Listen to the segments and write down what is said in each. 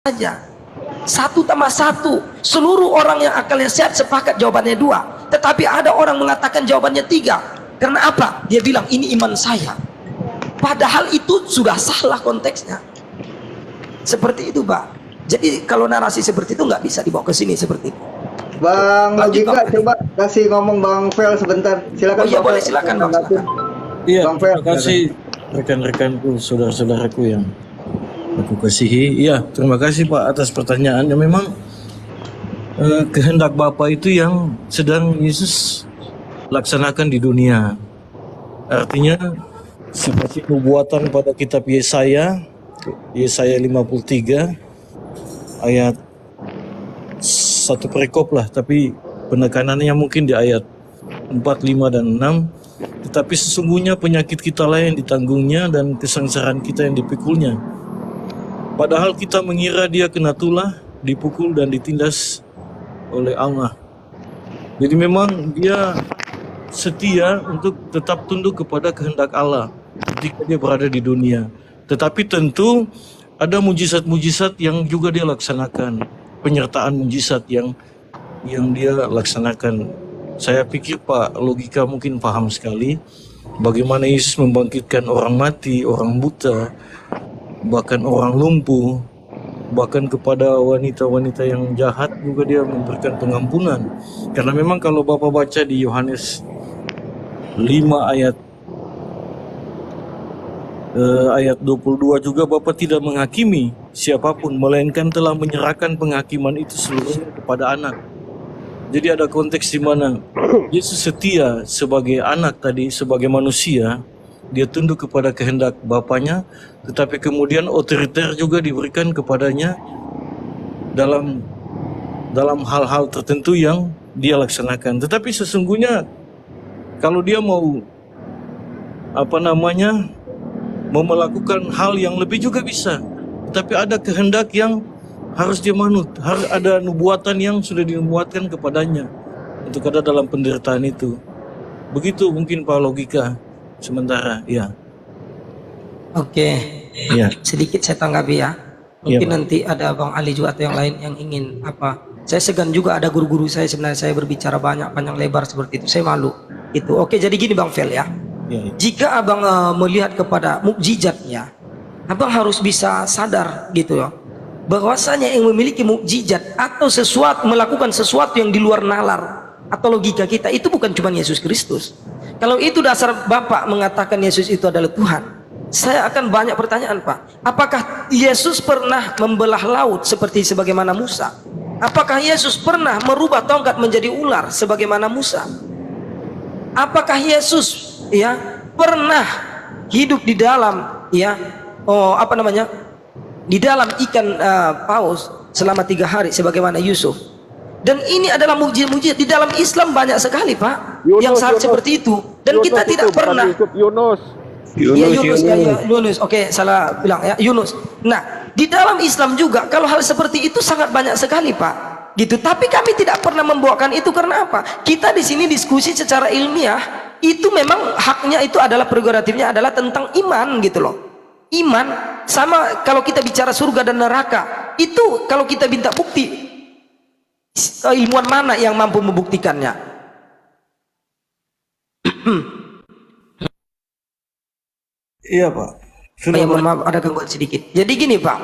saja. 1+1. Seluruh orang yang akalnya sehat sepakat jawabannya 2. Tetapi ada orang mengatakan jawabannya 3. Karena apa? Dia bilang ini iman saya. Padahal itu sudah salah konteksnya. Seperti itu, Pak. Jadi kalau narasi seperti itu nggak bisa dibawa ke sini seperti itu. Bang Logika, coba kasih ngomong Bang Fel sebentar. Silakan. Oh iya, boleh, silakan Bang. Silakan. Iya, Bang Fel, terima kasih rekan-rekanku, saudara-saudaraku yang aku kasihi. Iya, terima kasih Pak atas pertanyaannya. Memang kehendak Bapa itu yang sedang Yesus laksanakan di dunia. Artinya seperti nubuatan pada kitab Yesaya 53 ayat 1 perikop lah, tapi penekanannya mungkin di ayat 4, 5, dan 6. Tetapi sesungguhnya penyakit kita lah yang ditanggungnya dan kesengsaraan kita yang dipikulnya. Padahal kita mengira dia kena tulah, dipukul dan ditindas oleh Allah. Jadi memang dia setia untuk tetap tunduk kepada kehendak Allah ketika dia berada di dunia. Tetapi tentu ada mujizat-mujizat yang juga dia laksanakan, penyertaan mujizat yang dia laksanakan. Saya pikir Pak Logika mungkin paham sekali bagaimana Yesus membangkitkan orang mati, orang buta, bahkan orang lumpuh, bahkan kepada wanita-wanita yang jahat juga dia memberikan pengampunan. Karena memang kalau Bapak baca di Yohanes 5 ayat 22 juga, Bapak tidak menghakimi siapapun, melainkan telah menyerahkan penghakiman itu seluruhnya kepada anak. Jadi ada konteks di mana Yesus setia sebagai anak tadi, sebagai manusia, dia tunduk kepada kehendak Bapanya, tetapi kemudian otoriter juga diberikan kepadanya dalam hal-hal tertentu yang dia laksanakan. Tetapi sesungguhnya kalau dia mau melakukan hal yang lebih juga bisa, tapi ada kehendak yang harus dia manut, harus ada nubuatan yang sudah dinubuatkan kepadanya untuk ada dalam penderitaan itu. Begitu mungkin Pak Logika sementara, ya. Oke. Ya. Sedikit saya tanggapi ya. Mungkin nanti ada Bang Ali juga atau yang lain yang ingin apa. Saya segan juga ada guru-guru saya sebenarnya saya berbicara banyak panjang lebar seperti itu. Saya malu. Itu. Oke, jadi gini Bang Fel ya. Jika Abang melihat kepada mukjizatnya, Abang harus bisa sadar gitu ya, bahwasanya yang memiliki mukjizat atau melakukan sesuatu yang di luar nalar atau logika kita itu bukan cuma Yesus Kristus. Kalau itu dasar Bapak mengatakan Yesus itu adalah Tuhan, saya akan banyak pertanyaan Pak. Apakah Yesus pernah membelah laut sebagaimana Musa? Apakah Yesus pernah merubah tongkat menjadi ular sebagaimana Musa? Apakah Yesus pernah hidup di dalam di dalam ikan paus selama 3 hari sebagaimana Yusuf? Dan ini adalah mujizat-mujizat di dalam Islam banyak sekali Pak, yang seperti itu. Dan kita tidak pernah Yunus. Oke, salah bilang ya, Yunus. Nah, di dalam Islam juga kalau hal seperti itu sangat banyak sekali Pak, gitu. Tapi kami tidak pernah membawakan itu karena apa? Kita di sini diskusi secara ilmiah. Itu memang haknya, itu adalah prerogatifnya adalah tentang iman gitu loh. Iman sama kalau kita bicara surga dan neraka, itu kalau kita minta bukti, ilmuwan mana yang mampu membuktikannya? Iya Pak. Maaf, ada gangguan sedikit. Jadi gini Pak,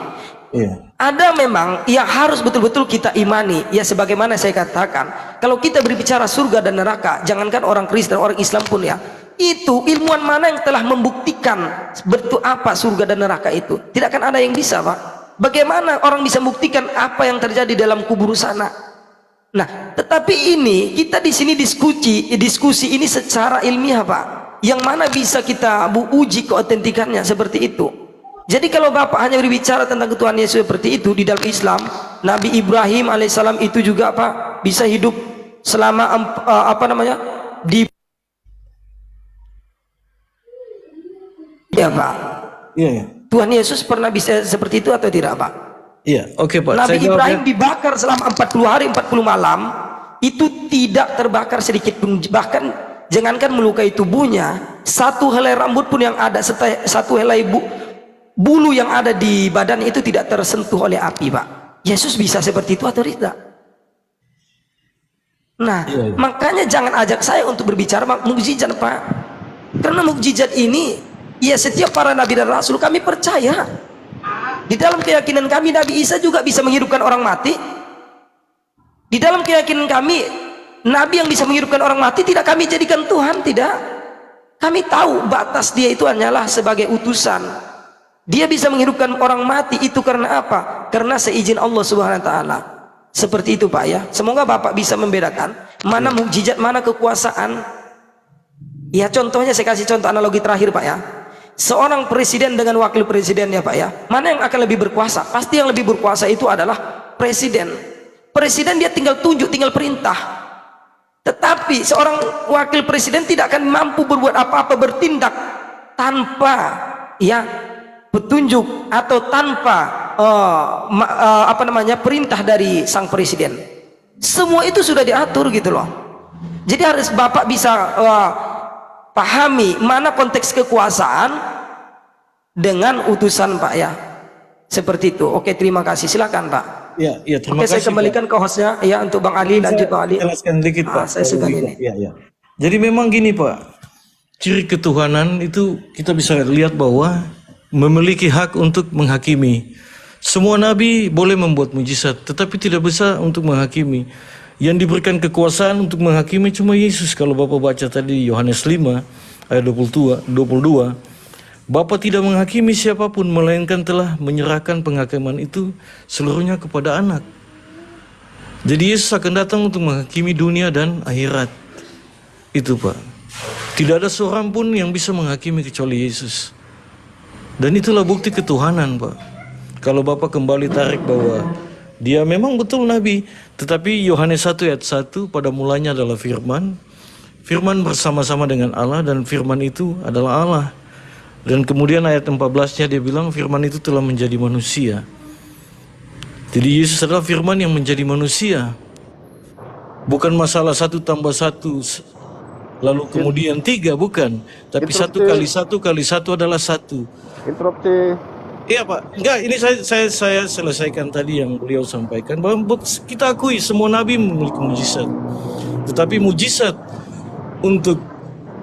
ada memang yang harus betul-betul kita imani. Ya sebagaimana saya katakan, kalau kita berbicara surga dan neraka, jangankan orang Kristen, orang Islam pun ya, itu ilmuwan mana yang telah membuktikan betul apa surga dan neraka itu? Tidak akan ada yang bisa Pak. Bagaimana orang bisa membuktikan apa yang terjadi dalam kubur sana? Nah, tetapi ini kita di sini diskusi ini secara ilmiah Pak. Yang mana bisa kita uji keotentikannya seperti itu. Jadi kalau Bapak hanya berbicara tentang ketuhanan Yesus seperti itu di dalam Islam, Nabi Ibrahim alaihissalam itu juga Pak bisa hidup selama di Pak. Tuhan Yesus pernah bisa seperti itu atau tidak Pak? Iya, oke Pak. Nabi Ibrahim dibakar selama 40 hari 40 malam, itu tidak terbakar sedikit pun, bahkan jangankan melukai tubuhnya, satu helai rambut pun yang ada, satu helai bulu yang ada di badan itu tidak tersentuh oleh api, Pak. Yesus bisa seperti itu atau tidak? Nah, makanya jangan ajak saya untuk berbicara mukjizat, Pak. Karena mukjizat ini, ya setiap para nabi dan rasul kami percaya. Di dalam keyakinan kami, Nabi Isa juga bisa menghidupkan orang mati. Di dalam keyakinan kami, nabi yang bisa menghidupkan orang mati tidak kami jadikan Tuhan, tidak. Kami tahu batas dia itu hanyalah sebagai utusan. Dia bisa menghidupkan orang mati itu karena apa? Karena seizin Allah Subhanahu wa taala. Seperti itu, Pak ya. Semoga Bapak bisa membedakan mana mukjizat, mana kekuasaan. Ya, contohnya saya kasih contoh analogi terakhir, Pak ya. Seorang presiden dengan wakil presidennya, Pak ya. Mana yang akan lebih berkuasa? Pasti yang lebih berkuasa itu adalah presiden. Presiden dia tinggal tunjuk, tinggal perintah. Tetapi seorang wakil presiden tidak akan mampu berbuat apa-apa, bertindak tanpa ya petunjuk atau tanpa perintah dari sang presiden. Semua itu sudah diatur gitu loh. Jadi harus Bapak bisa pahami mana konteks kekuasaan dengan utusan, Pak ya. Seperti itu. Oke, terima kasih. Silakan, Pak. Ya, terima Oke, kasih. saya kembalikan ke hostnya ya untuk Bang Ali. Lanjut, Bang Ali. Jelaskan dikit, Pak. Saya suka ini. Ya. Jadi memang gini, Pak. Ciri ketuhanan itu kita bisa lihat bahwa memiliki hak untuk menghakimi. Semua nabi boleh membuat mujizat, tetapi tidak bisa untuk menghakimi. Yang diberikan kekuasaan untuk menghakimi cuma Yesus. Kalau Bapak baca tadi Yohanes 5 ayat 22, Bapa tidak menghakimi siapapun, melainkan telah menyerahkan penghakiman itu seluruhnya kepada anak. Jadi Yesus akan datang untuk menghakimi dunia dan akhirat. Itu, Pak. Tidak ada seorang pun yang bisa menghakimi kecuali Yesus. Dan itulah bukti ketuhanan, Pak. Kalau Bapak kembali tarik bahwa dia memang betul Nabi. Tetapi Yohanes 1 ayat 1, pada mulanya adalah firman. Firman bersama-sama dengan Allah, dan firman itu adalah Allah. Dan kemudian ayat 14-nya dia bilang firman itu telah menjadi manusia. Jadi Yesus adalah firman yang menjadi manusia. Bukan masalah 1 tambah 1 lalu kemudian 3, bukan. Tapi 1 kali 1 kali 1 adalah 1. Interupsi. Iya, Pak. Enggak, ini saya selesaikan tadi yang beliau sampaikan bahwa kita akui semua nabi memiliki mujizat. Tetapi mujizat untuk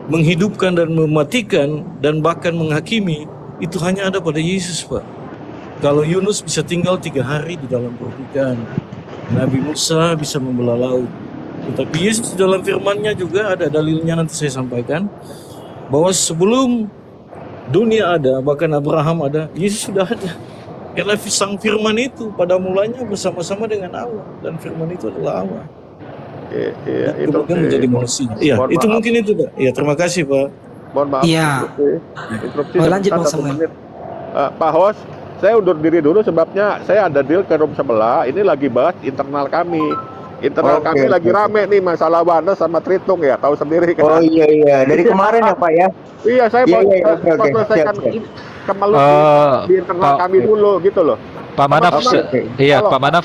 menghidupkan dan mematikan dan bahkan menghakimi itu hanya ada pada Yesus, Pak. Kalau Yunus bisa tinggal 3 hari di dalam perbukitan, Nabi Musa bisa membelah laut. Tetapi Yesus dalam firman-Nya juga ada dalilnya, nanti saya sampaikan, bahwa sebelum dunia ada, bahkan Abraham ada, Yesus sudah ada. Karena sang firman itu pada mulanya bersama-sama dengan Allah, dan firman itu adalah Allah. Itu kemudian menjadi manusia. Iya, itu mungkin itu, Pak. Iya, terima kasih, Pak. Mohon maaf. Iya. Interupsi. Lanjut, Bang 1 Samuel. menit. Pak host, saya undur diri dulu sebabnya saya ada deal ke room sebelah. Ini lagi bahas internal kami. Internal Oke, kami lagi oke. rame nih masalah Wana sama Tritung ya, tahu sendiri kan. Oh iya, dari kemarin ya Pak ya. Iya, saya Iya, mau iya, oke, oke. selesaikan Siap, siap. ini kemelut di internal Pak- kami dulu gitu loh. Pak Manaf, Oke. iya Halo. Pak Manaf,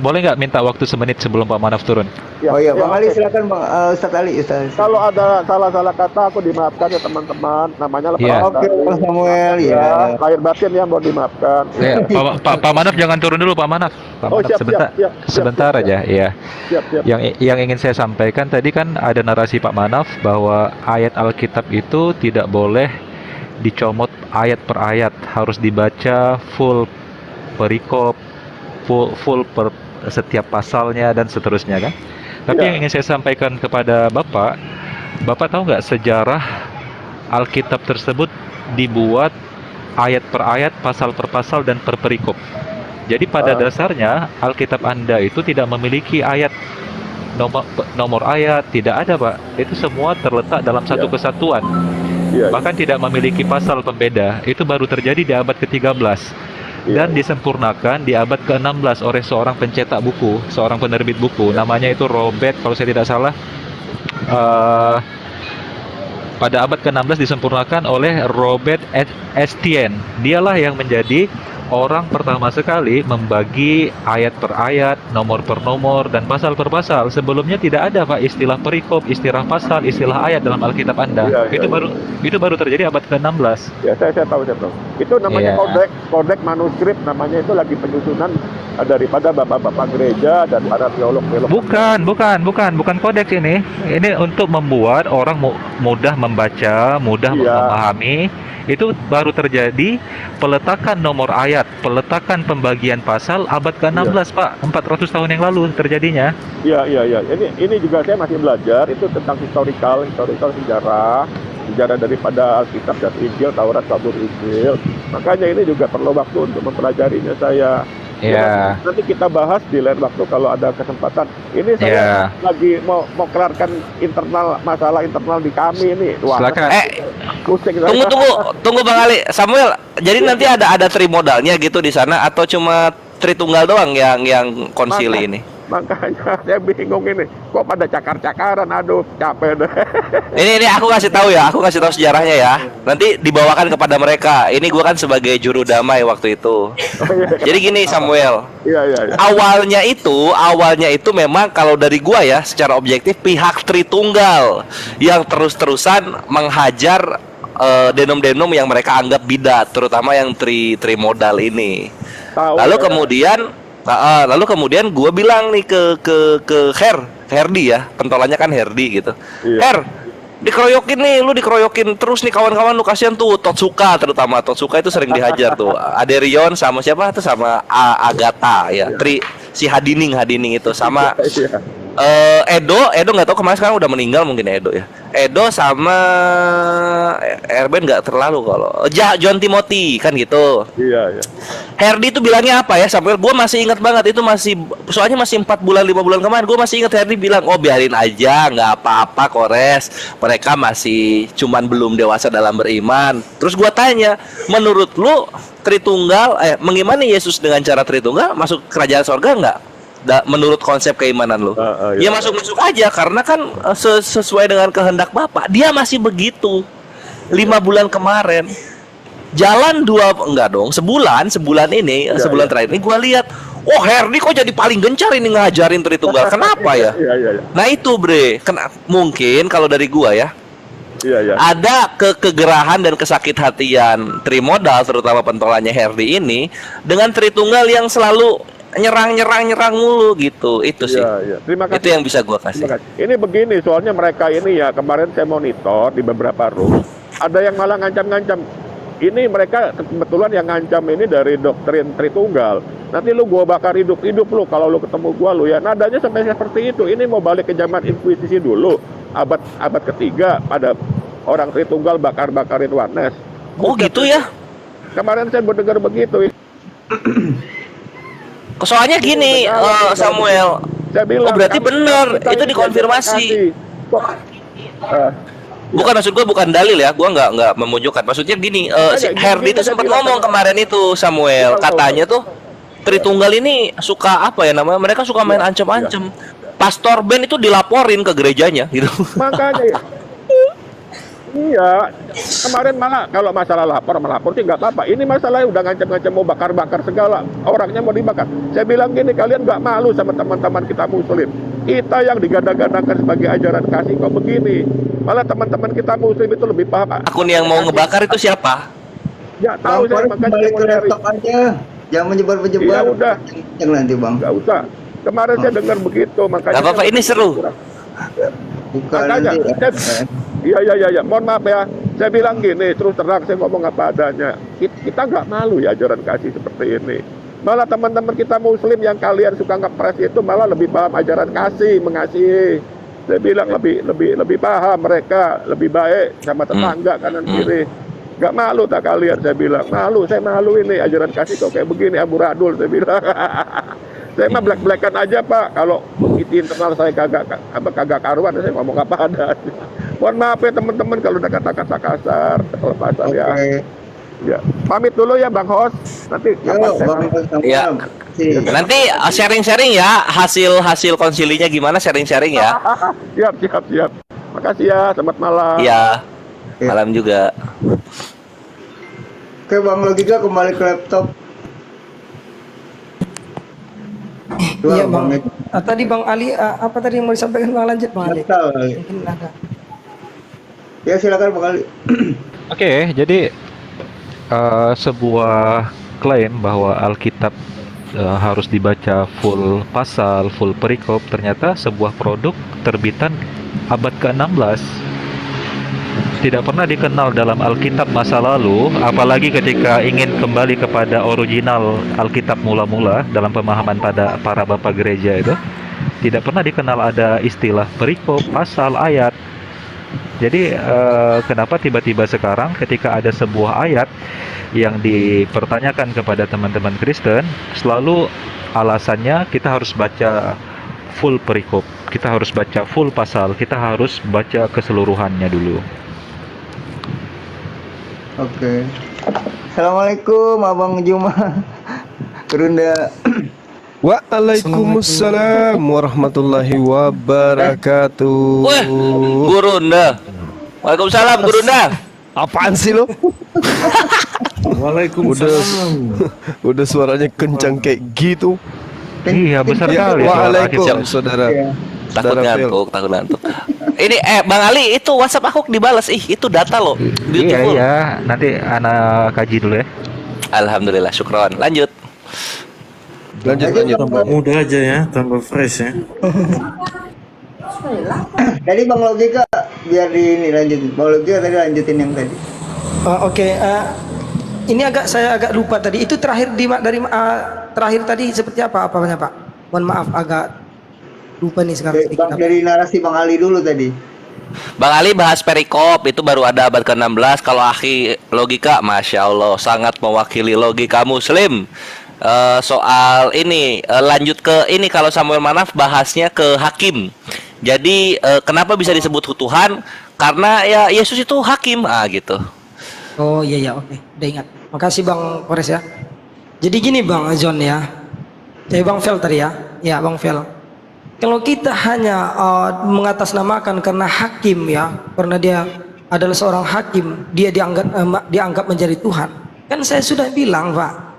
boleh nggak minta waktu semenit sebelum Pak Manaf turun? Ya, Oh iya, Bang Ali oke. silakan Bang Ustaz Ali. Ustaz. Kalau ada salah-salah kata aku dimaafkan ya teman-teman. Namanya lepas Iya. Oke, Bang Samuel ya. lahir batin ya mau dimaafkan. Ya, Pak Manaf jangan turun dulu Pak Manaf. Pak Oh, Manaf siap, sebentar, siap, sebentar siap, aja. Iya. Siap, siap. Yang ingin saya sampaikan tadi kan ada narasi Pak Manaf bahwa ayat Alkitab itu tidak boleh dicomot ayat per ayat, harus dibaca full perikop, full per setiap pasalnya dan seterusnya kan. Tapi Iya. yang ingin saya sampaikan kepada Bapak tahu nggak sejarah Alkitab tersebut dibuat ayat per ayat, pasal per pasal dan per perikop. Jadi pada dasarnya Alkitab Anda itu tidak memiliki ayat nomor ayat, tidak ada Pak. Itu semua terletak dalam satu Iya. kesatuan. Iya, Bahkan tidak memiliki pasal pembeda. Itu baru terjadi di abad ke-13 iya. dan disempurnakan di abad ke-16 oleh seorang pencetak buku, seorang penerbit buku, namanya itu Robert kalau saya tidak salah. Pada abad ke-16 disempurnakan oleh Robert Estienne. Dialah yang menjadi orang pertama sekali membagi ayat per ayat, nomor per nomor, dan pasal per pasal. Sebelumnya tidak ada Pak istilah perikop, istilah pasal, istilah ayat dalam Alkitab Anda. Iya, itu iya. baru terjadi abad ke-16. Ya, saya tahu. Itu namanya Iya. kodek manuskrip, namanya itu lagi penyusunan daripada bapak-bapak gereja dan para teolog-teolog. Bukan kodeks ini. Ini untuk membuat orang mudah membaca, mudah Iya. memahami. Itu baru terjadi peletakan nomor ayat, peletakan pembagian pasal abad ke-16, Pak. 400 tahun yang lalu terjadinya. Iya. Ini juga saya masih belajar itu tentang historical sejarah daripada Alkitab dan Injil, Taurat, Zabur, Injil. Makanya ini juga perlu waktu untuk mempelajarinya saya. Iya. Nanti kita bahas di lain waktu kalau ada kesempatan. Ini saya Iya. lagi mau kelarkan masalah internal di kami ini. Wah, Silakan. pusing saya. Tunggu Bang Ali. Samuel, jadi nanti ada trimodalnya gitu di sana atau cuma Tritunggal doang yang konsili ini? Makanya saya bingung ini. Kok pada cakar-cakaran? Aduh, capek deh. Ini aku kasih tahu ya, aku kasih tahu sejarahnya ya. Nanti dibawakan kepada mereka. Ini gua kan sebagai juru damai waktu itu. Jadi gini Samuel, Iya. awalnya itu memang kalau dari gua ya, secara objektif pihak Tritunggal yang terus-terusan menghajar denom-denom yang mereka anggap bidat, terutama yang trimodal ini. Tahu Lalu kemudian gue bilang nih ke Herdi ya, pentolannya kan Herdi gitu. Iya. Her, dikeroyokin nih, lu dikeroyokin terus nih kawan-kawan lu, kasihan tuh Totsuka, terutama Totsuka itu sering dihajar tuh. Aderion sama siapa tuh, sama Agatha ya. Si Hadining itu sama Iya. Edo nggak tahu kemarin, sekarang udah meninggal mungkin Edo ya. Edo sama Erben nggak terlalu kalau John Timothy kan gitu. Iya. Herdi itu bilangnya apa ya Samuel? Gue masih ingat banget itu, soalnya masih 4 bulan 5 bulan kemarin. Gue masih ingat Herdi bilang, oh biarin aja, nggak apa-apa kores. Mereka masih cuman belum dewasa dalam beriman. Terus gue tanya, menurut lu Tritunggal, mengimani Yesus dengan cara Tritunggal masuk kerajaan sorga nggak? Menurut konsep keimanan lu? Iya. Ya masuk aja karena kan sesuai dengan kehendak Bapak. Dia masih begitu. 5 bulan kemarin. Jalan sebulan ini, sebulan terakhir ini gua lihat, oh Herdi kok jadi paling gencar ini ngajarin Tritunggal. Kenapa ya? Iya. Nah itu bre, mungkin kalau dari gua ya, Iya. ada kegerahan dan kesakit hatian Trimodal, terutama pentolannya Herdi ini, dengan Tritunggal yang selalu nyerang mulu gitu. Itu sih. Iya. Terima kasih. Itu yang bisa gua kasih. Terima kasih. Ini begini, soalnya mereka ini ya, kemarin saya monitor di beberapa room, ada yang malah ngancam-ngancam. Ini mereka kebetulan yang ngancam ini dari doktrin Tritunggal. Nanti lu gua bakar hidup lu kalau lu ketemu gua lu ya. Nadanya sampai seperti itu. Ini mau balik ke zaman Inkuisisi dulu, abad ketiga, pada orang Tritunggal bakar-bakarin Warnes. Oh gitu ya. Kemarin saya mendengar begitu. Soalnya gini, Samuel. Saya bilang, Oh berarti kami- benar, kita itu ini dikonfirmasi. Kok, Bukan, maksud gue bukan dalil ya, gue nggak memunjukkan. Maksudnya gini, si Herdi itu sempat ngomong kemarin itu Samuel, katanya tuh Tritunggal ini suka apa ya namanya? Mereka suka main ancam-ancam. Pastor Ben itu dilaporin ke gerejanya gitu. makanya ya. Iya, kemarin malah kalau masalah melapor sih nggak apa-apa. Ini masalahnya udah ngancam-ngancam mau bakar-bakar segala, orangnya mau dibakar. Saya bilang gini, kalian nggak malu sama teman-teman kita Muslim? Kita yang digadang-gadangkan sebagai ajaran kasih kok begini. Malah teman-teman kita Muslim itu lebih paham. Akun yang mau ngebakar itu siapa? Ya tahu saya, makanya balik saya mau ke nyari. laptop aja. Jangan menyebar-menyebar. Iya, udah. Yang nanti bang. Nggak usah. Kemarin saya dengar begitu, makanya. Gak apa-apa, ini seru. Bukan Makanya, nanti. Iya. Mohon maaf ya. Saya bilang gini, terus terang saya ngomong apa adanya. Kita nggak malu ya ajaran kasih seperti ini. Malah teman-teman kita Muslim yang kalian suka ngepres itu malah lebih paham ajaran kasih, mengasihi. Saya bilang lebih paham mereka, lebih baik sama tetangga kanan kiri. Nggak malu tak kalian? Saya bilang malu. Saya malu ini ajaran kasih kok kayak begini amburadul. Saya bilang. Saya mah black-blackan aja Pak. Kalau di internal saya kagak karuan, saya ngomong apa adanya. Mohon maaf ya teman-teman kalau ada kata-kata kasar, kelepasan ya. Ya, pamit dulu ya Bang Hos. Nanti Yo, bang. Ya. Nanti sharing-sharing ya hasil konsilinya gimana, sharing-sharing ya. Siap. Makasih ya, selamat malam. Iya. Malam juga. Oke bang Logika kembali ke laptop. Iya Bang bang. Tadi Bang Ali apa tadi yang mau disampaikan Bang, lanjut Bang Ali. Natal kali. Mungkin ada. Ya silakan Bang Ali. Oke, jadi sebuah klaim bahwa Alkitab harus dibaca full pasal, full perikop, ternyata sebuah produk terbitan abad ke-16 tidak pernah dikenal dalam Alkitab masa lalu, apalagi ketika ingin kembali kepada original Alkitab mula-mula dalam pemahaman pada para bapak gereja itu, tidak pernah dikenal ada istilah perikop, pasal, ayat. Jadi kenapa tiba-tiba sekarang ketika ada sebuah ayat yang dipertanyakan kepada teman-teman Kristen, selalu alasannya kita harus baca full perikop, kita harus baca full pasal, kita harus baca keseluruhannya dulu. Oke. Assalamualaikum Abang Juma. Gerunda. Waalaikumsalam warahmatullahi wabarakatuh. Wah, Gurunda. Waalaikumsalam Gurunda. Apaan sih lo? Waalaikumsalam. Udah suaranya kencang kayak gitu. Iya, besar Ya, kali suara waalaikum kita. saudara. Ya. Takut Saudara Phil. ngantuk, takut ngantuk. Ini Bang Ali, itu WhatsApp aku dibalas. Itu data loh. Iya, Beautiful. iya, nanti anak kaji dulu ya. Alhamdulillah, syukron. Lanjut. Lanjut. Tambah muda aja ya, tambah fresh ya. Tadi Bang Logika biar di ini lanjutin. Bang Logika tadi lanjutin yang tadi. Oke, ini saya agak lupa tadi. Itu terakhir terakhir tadi seperti apanya Pak? Mohon maaf, agak lupa nih sekarang sedikit. Dari narasi Bang Ali dulu tadi. Bang Ali bahas perikop, itu baru ada abad ke-16. Kalau akhi logika, Masya Allah, sangat mewakili logika muslim. Soal ini, lanjut ke ini, kalau Samuel Manaf bahasnya ke hakim. Jadi kenapa bisa disebut Tuhan? Karena ya Yesus itu hakim, gitu. Oh iya, oke, udah ingat. Makasih Bang Kores ya. Jadi gini Bang John ya. Bang Fel tadi ya Bang Fel. Kalau kita hanya mengatasnamakan karena hakim ya, karena dia adalah seorang hakim, dia dianggap menjadi Tuhan. Kan saya sudah bilang Pak.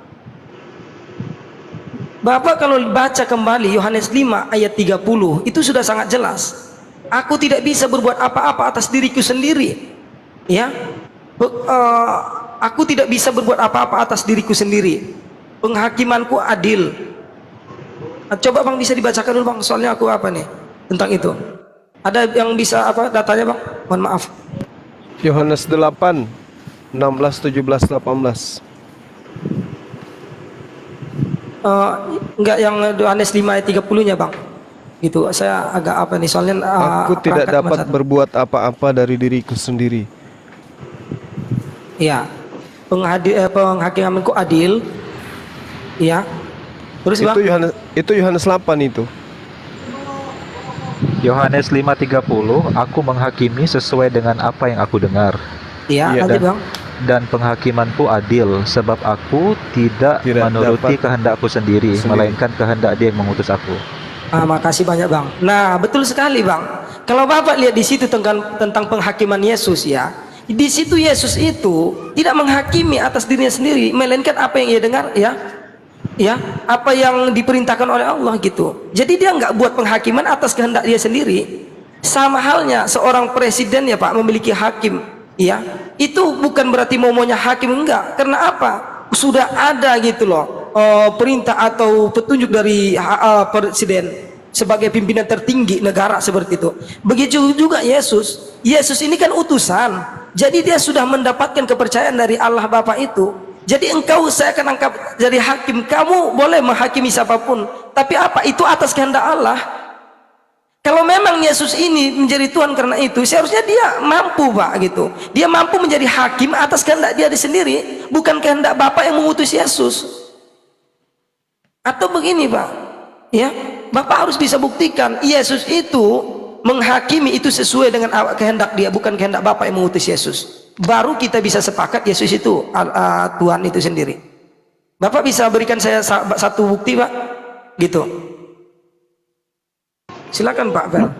Bapak kalau baca kembali Yohanes 5 ayat 30 itu sudah sangat jelas. Aku tidak bisa berbuat apa-apa atas diriku sendiri. Ya. Aku tidak bisa berbuat apa-apa atas diriku sendiri. Penghakimanku adil. Coba Bang bisa dibacakan dulu Bang, soalnya aku apa nih tentang itu. Ada yang bisa datanya Bang? Mohon maaf. Yohanes 8 16 17 18. Enggak, yang Yohanes 5 ayat 30-nya Bang. Gitu. Saya agak apa nih soalnya Aku tidak perangkat dapat masa- berbuat apa-apa dari diriku sendiri. Iya. Penghakimanku adil. Iya. Terus Bang? Itu Yohanes 8 itu. Yohanes 5:30, aku menghakimi sesuai dengan apa yang aku dengar. Iya, Iya, lanjut Bang. Dan penghakimanku adil, sebab aku tidak menuruti dapat kehendakku sendiri, melainkan kehendak Dia yang mengutus aku. Makasih banyak Bang. Nah, betul sekali Bang. Kalau Bapak lihat di situ tentang penghakiman Yesus ya, di situ Yesus itu tidak menghakimi atas dirinya sendiri, melainkan apa yang ia dengar ya, apa yang diperintahkan oleh Allah gitu. Jadi dia nggak buat penghakiman atas kehendak dia sendiri. Sama halnya seorang presiden ya Pak memiliki hakim, ya. Itu bukan berarti maunya hakim, enggak. Karena apa? Sudah ada gitu loh perintah atau petunjuk dari presiden sebagai pimpinan tertinggi negara seperti itu. Begitu juga Yesus. Yesus ini kan utusan. Jadi dia sudah mendapatkan kepercayaan dari Allah Bapa itu. Jadi saya akan angkat jadi hakim. Kamu boleh menghakimi siapapun, tapi apa itu atas kehendak Allah. Kalau memang Yesus ini menjadi Tuhan karena itu, seharusnya dia mampu Pak gitu. Dia mampu menjadi hakim atas kehendak dia sendiri, bukan kehendak Bapa yang mengutus Yesus. Atau begini Pak, ya Bapak harus bisa buktikan Yesus itu menghakimi itu sesuai dengan kehendak dia, bukan kehendak Bapa yang mengutus Yesus. Baru kita bisa sepakat Yesus itu Tuhan itu sendiri. Bapak bisa berikan saya satu bukti Pak, gitu. Silakan Pak Fel.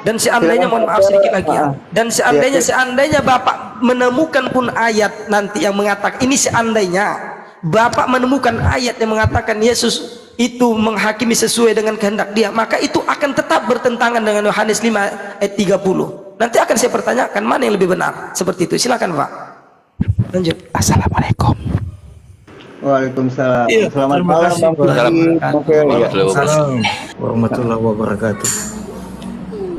Dan seandainya mohon maaf sedikit lagi ya. Dan seandainya Bapak menemukan pun ayat nanti yang mengatakan ini, seandainya Bapak menemukan ayat yang mengatakan Yesus itu menghakimi sesuai dengan kehendak dia, maka itu akan tetap bertentangan dengan Yohanes 5 ayat 30. Nanti akan saya pertanyakan mana yang lebih benar. Seperti itu. Silakan Pak. Lanjut. Assalamualaikum. Waalaikumsalam. Iya, Selamat terima malam kasih, Bang Pak. Feli, Bang Fel. Warahmatullahi wabarakatuh. Assalamualaikum warahmatullahi wabarakatuh.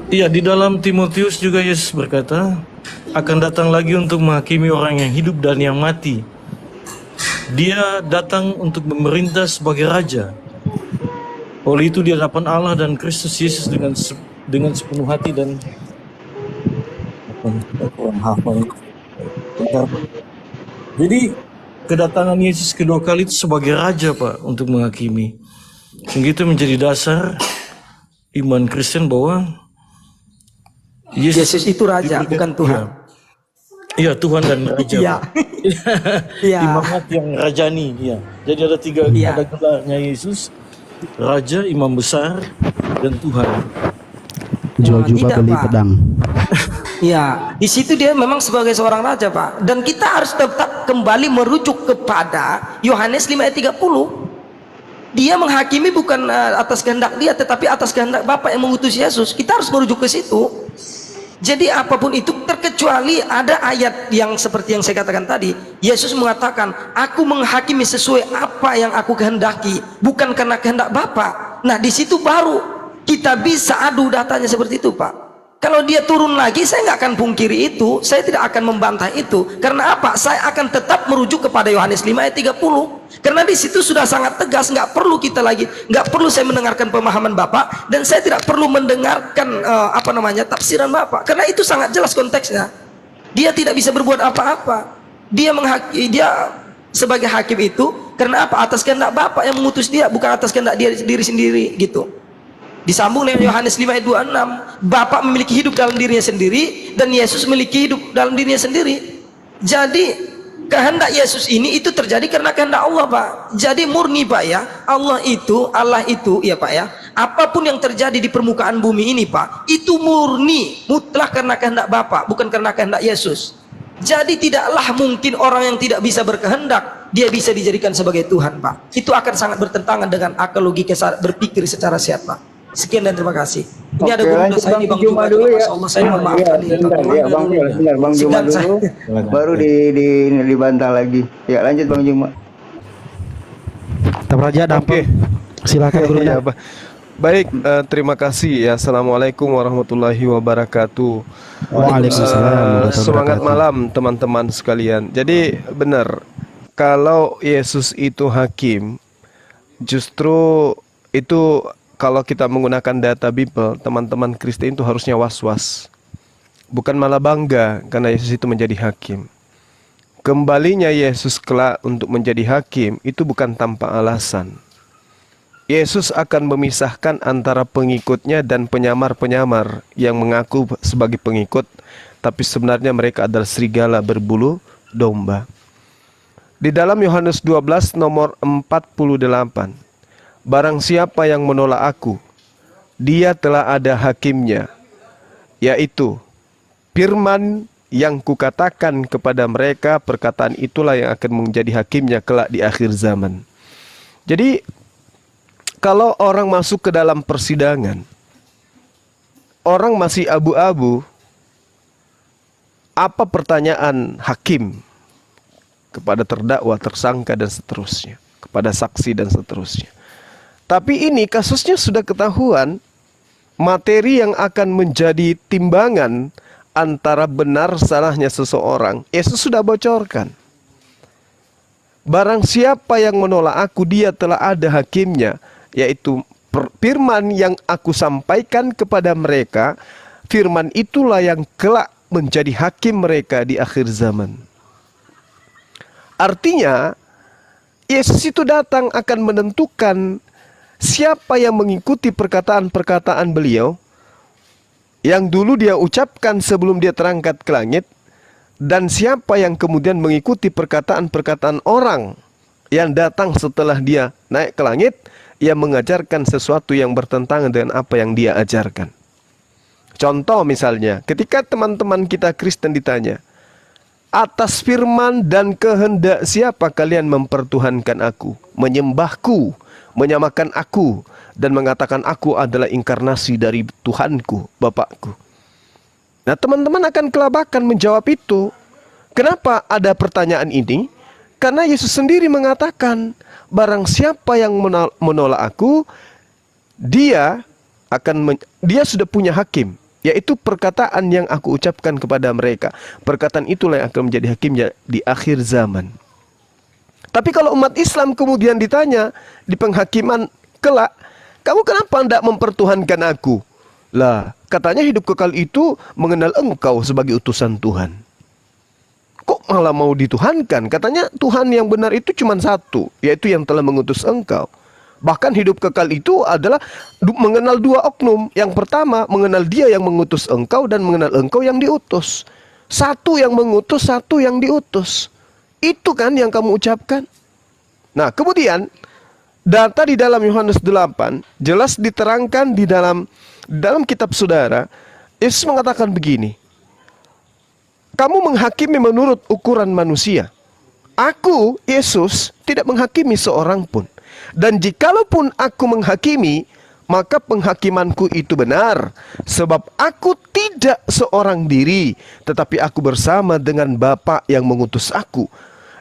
Iya, di dalam Timotius juga Yesus berkata, akan datang lagi untuk menghakimi orang yang hidup dan yang mati. Dia datang untuk memerintah sebagai raja. Oleh itu di hadapan Allah dan Kristus Yesus dengan sepenuh hati dan kurang hafal. Bentar, Pak. Jadi kedatangan Yesus kedua kali itu sebagai raja, Pak, untuk menghakimi. Sehingga itu menjadi dasar iman Kristen bahwa Yesus itu raja, diberikan- bukan Tuhan. Iya, Tuhan dan raja. Iya. Pak. Iya. Imamat yang rajani, iya. Jadi ada tiga, Iya. ada gelarnya Yesus, raja, imam besar, dan Tuhan. Jual jubah Tidak, beli Pak. pedang. Ya, di situ dia memang sebagai seorang raja, Pak. Dan kita harus tetap kembali merujuk kepada Yohanes 5 ayat 30. Dia menghakimi bukan atas kehendak dia, tetapi atas kehendak Bapa yang mengutus Yesus. Kita harus merujuk ke situ. Jadi apapun itu, terkecuali ada ayat yang seperti yang saya katakan tadi. Yesus mengatakan, aku menghakimi sesuai apa yang aku kehendaki, bukan karena kehendak Bapa. Nah, di situ baru kita bisa adu datanya seperti itu, Pak. Kalau dia turun lagi, saya nggak akan pungkiri itu, saya tidak akan membantah itu. Karena apa? Saya akan tetap merujuk kepada Yohanes 5 ayat 30. Karena di situ sudah sangat tegas, nggak perlu kita lagi, nggak perlu saya mendengarkan pemahaman Bapak, dan saya tidak perlu mendengarkan tafsiran Bapak. Karena itu sangat jelas konteksnya. Dia tidak bisa berbuat apa-apa. Dia sebagai hakim itu karena apa? Atas kehendak Bapak yang mengutus dia, bukan atas kehendak dia diri sendiri gitu. Disambung dengan Yohanes 5 ayat 26, Bapa memiliki hidup dalam dirinya sendiri dan Yesus memiliki hidup dalam dirinya sendiri. Jadi kehendak Yesus ini itu terjadi karena kehendak Allah, Pak. Jadi murni, Pak, ya. Allah itu ya, Pak, ya. Apapun yang terjadi di permukaan bumi ini, Pak, itu murni mutlak karena kehendak Bapa, bukan karena kehendak Yesus. Jadi tidaklah mungkin orang yang tidak bisa berkehendak dia bisa dijadikan sebagai Tuhan, Pak. Itu akan sangat bertentangan dengan akal logika berpikir secara sehat, Pak. Sekian dan terima kasih. Ini Oke, ada guru lanjut saya di Bang Bang Juma Juma dulu ya. Masya Allah, saya mohon maaf Iya, tadi. sebentar, ya, Bang Fel, sebentar, Bang Juma Segan dulu, baru dibantah lagi. Ya, lanjut Bang Juma. Tab Raja ada apa? Oke. Silakan Guru. Iya, Pak. Baik, terima kasih ya. Assalamualaikum warahmatullahi wabarakatuh. Waalaikumsalam warahmatullahi Semangat wabarakatuh. malam teman-teman sekalian. Jadi benar, kalau Yesus itu hakim, justru itu kalau kita menggunakan data Bible, teman-teman Kristen itu harusnya was-was. Bukan malah bangga karena Yesus itu menjadi hakim. Kembalinya Yesus kelak untuk menjadi hakim itu bukan tanpa alasan. Yesus akan memisahkan antara pengikutnya dan penyamar-penyamar yang mengaku sebagai pengikut, tapi sebenarnya mereka adalah serigala berbulu domba. Di dalam Yohanes 12 nomor 48, barang siapa yang menolak aku, dia telah ada hakimnya, yaitu firman yang kukatakan kepada mereka, perkataan itulah yang akan menjadi hakimnya kelak di akhir zaman. Jadi kalau orang masuk ke dalam persidangan, orang masih abu-abu, apa pertanyaan hakim kepada terdakwa, tersangka dan seterusnya, kepada saksi dan seterusnya. Tapi ini kasusnya sudah ketahuan, materi yang akan menjadi timbangan antara benar salahnya seseorang, Yesus sudah bocorkan. Barang siapa yang menolak aku, dia telah ada hakimnya, yaitu firman yang aku sampaikan kepada mereka, firman itulah yang kelak menjadi hakim mereka di akhir zaman. Artinya, Yesus itu datang akan menentukan siapa yang mengikuti perkataan-perkataan beliau yang dulu dia ucapkan sebelum dia terangkat ke langit, dan siapa yang kemudian mengikuti perkataan-perkataan orang yang datang setelah dia naik ke langit, yang mengajarkan sesuatu yang bertentangan dengan apa yang dia ajarkan. Contoh misalnya, ketika teman-teman kita Kristen ditanya, atas firman dan kehendak siapa kalian mempertuhankan aku, menyembahku, menyamakan aku dan mengatakan aku adalah inkarnasi dari Tuhanku, Bapakku. Nah, teman-teman akan kelabakan menjawab itu. Kenapa ada pertanyaan ini? Karena Yesus sendiri mengatakan, barang siapa yang menolak aku, dia sudah punya hakim, yaitu perkataan yang aku ucapkan kepada mereka. Perkataan itulah yang akan menjadi hakimnya di akhir zaman. Tapi kalau umat Islam kemudian ditanya di penghakiman kelak, kamu kenapa tidak mempertuhankan aku? Lah, katanya hidup kekal itu mengenal engkau sebagai utusan Tuhan. Kok malah mau dituhankan? Katanya Tuhan yang benar itu cuma satu, yaitu yang telah mengutus engkau. Bahkan hidup kekal itu adalah mengenal dua oknum. Yang pertama, mengenal dia yang mengutus engkau dan mengenal engkau yang diutus. Satu yang mengutus, satu yang diutus. Itu kan yang kamu ucapkan. Nah, kemudian data di dalam Yohanes 8 jelas diterangkan di dalam kitab saudara. Yesus mengatakan begini, kamu menghakimi menurut ukuran manusia. Aku, Yesus, tidak menghakimi seorang pun. Dan jikalaupun aku menghakimi, maka penghakimanku itu benar. Sebab aku tidak seorang diri, tetapi aku bersama dengan Bapa yang mengutus aku.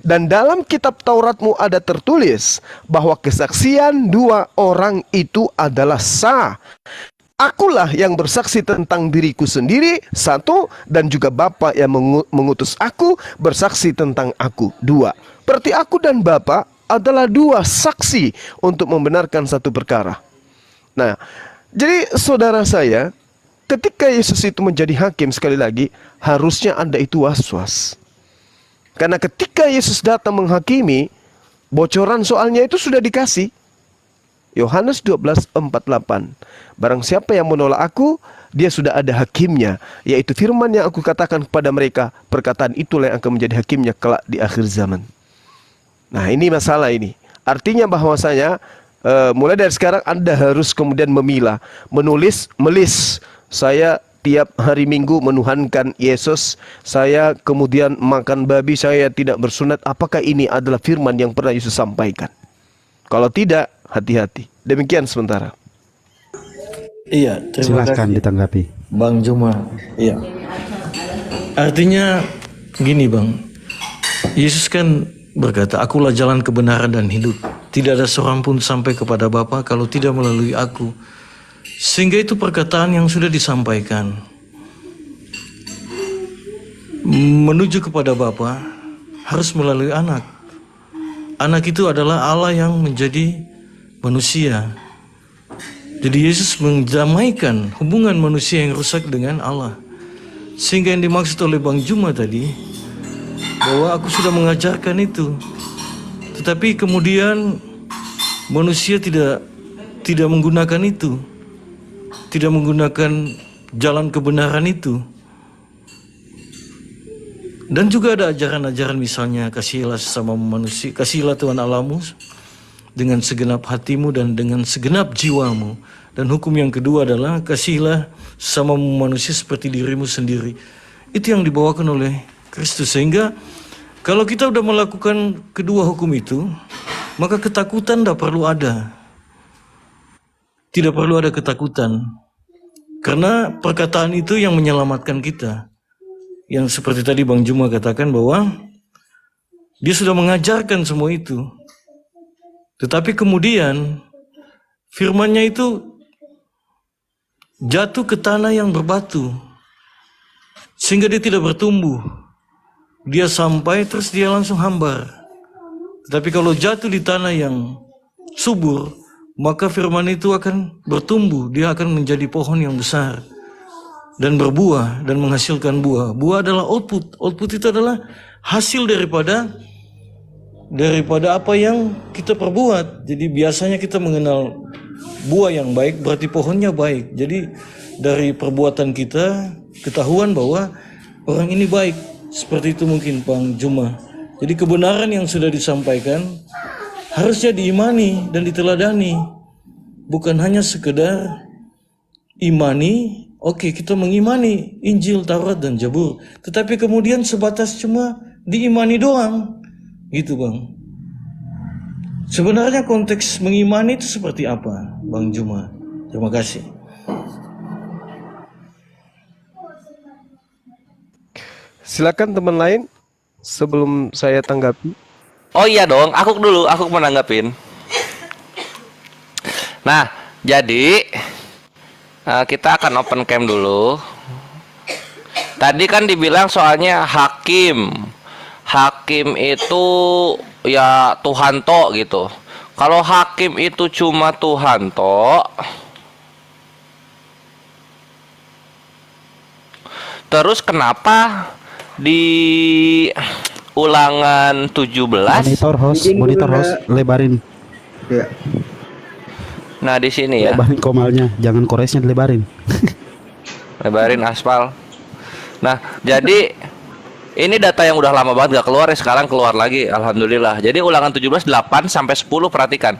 Dan dalam kitab Tauratmu ada tertulis bahwa kesaksian dua orang itu adalah sah. Akulah yang bersaksi tentang diriku sendiri, satu, dan juga Bapa yang mengutus aku bersaksi tentang aku, dua. Berarti aku dan Bapa adalah dua saksi untuk membenarkan satu perkara. Nah, jadi saudara saya, ketika Yesus itu menjadi hakim, sekali lagi, harusnya Anda itu was-was. Karena ketika Yesus datang menghakimi, bocoran soalnya itu sudah dikasih. Yohanes 12:48. Barang siapa yang menolak aku, dia sudah ada hakimnya, yaitu firman yang aku katakan kepada mereka. Perkataan itulah yang akan menjadi hakimnya kelak di akhir zaman. Nah, ini masalah ini. Artinya bahwasanya mulai dari sekarang Anda harus kemudian memilah, melis. Saya tiap hari Minggu menuhankan Yesus, saya kemudian makan babi, saya tidak bersunat. Apakah ini adalah firman yang pernah Yesus sampaikan? Kalau tidak, hati-hati. Demikian sementara. Iya, terima Silahkan kasih ditanggapi. Bang Juma. Iya. Artinya gini Bang, Yesus kan berkata, akulah jalan kebenaran dan hidup. Tidak ada seorang pun sampai kepada Bapa kalau tidak melalui aku. Sehingga itu perkataan yang sudah disampaikan. Menuju kepada Bapa harus melalui anak. Anak itu adalah Allah yang menjadi manusia. Jadi Yesus mendamaikan hubungan manusia yang rusak dengan Allah. Sehingga yang dimaksud oleh Bang Juma tadi, bahwa aku sudah mengajarkan itu. Tetapi kemudian manusia tidak menggunakan itu. Tidak menggunakan jalan kebenaran itu. Dan juga ada ajaran-ajaran misalnya kasihilah sesama manusia, kasihilah Tuhan Allahmu dengan segenap hatimu dan dengan segenap jiwamu. Dan hukum yang kedua adalah kasihilah sesama manusia seperti dirimu sendiri. Itu yang dibawakan oleh Kristus. Sehingga kalau kita sudah melakukan kedua hukum itu, maka ketakutan tidak perlu ada. Tidak perlu ada ketakutan. Karena perkataan itu yang menyelamatkan kita. Yang seperti tadi Bang Juma katakan bahwa dia sudah mengajarkan semua itu. Tetapi kemudian firman-Nya itu jatuh ke tanah yang berbatu. Sehingga dia tidak bertumbuh. Dia sampai terus dia langsung hambar. Tetapi kalau jatuh di tanah yang subur, maka firman itu akan bertumbuh. Dia akan menjadi pohon yang besar dan berbuah dan menghasilkan buah. Buah adalah output. Output itu adalah hasil daripada apa yang kita perbuat. Jadi biasanya kita mengenal buah yang baik berarti pohonnya baik. Jadi dari perbuatan kita ketahuan bahwa orang ini baik. Seperti itu mungkin Bang Juma. Jadi kebenaran yang sudah disampaikan harusnya diimani dan diteladani. Bukan hanya sekedar imani, oke kita mengimani Injil, Taurat, dan Zabur. Tetapi kemudian sebatas cuma diimani doang. Gitu Bang. Sebenarnya konteks mengimani itu seperti apa, Bang Juma? Terima kasih. Silakan teman lain sebelum saya tanggapi. Oh iya dong, aku dulu, aku mau nanggapin. Nah, jadi kita akan open cam dulu. Tadi kan dibilang soalnya hakim. Hakim itu ya Tuhan tok gitu. Kalau hakim itu cuma Tuhan tok, terus kenapa di ulangan 17? Monitor host, lebarin. Ya. Nah, di sini ya. Lebarin komalnya, jangan koresnya dilebarin. Lebarin aspal. Nah, jadi ini data yang udah lama banget gak keluar ya, sekarang keluar lagi, alhamdulillah. Jadi ulangan 17 8 sampai 10 perhatikan.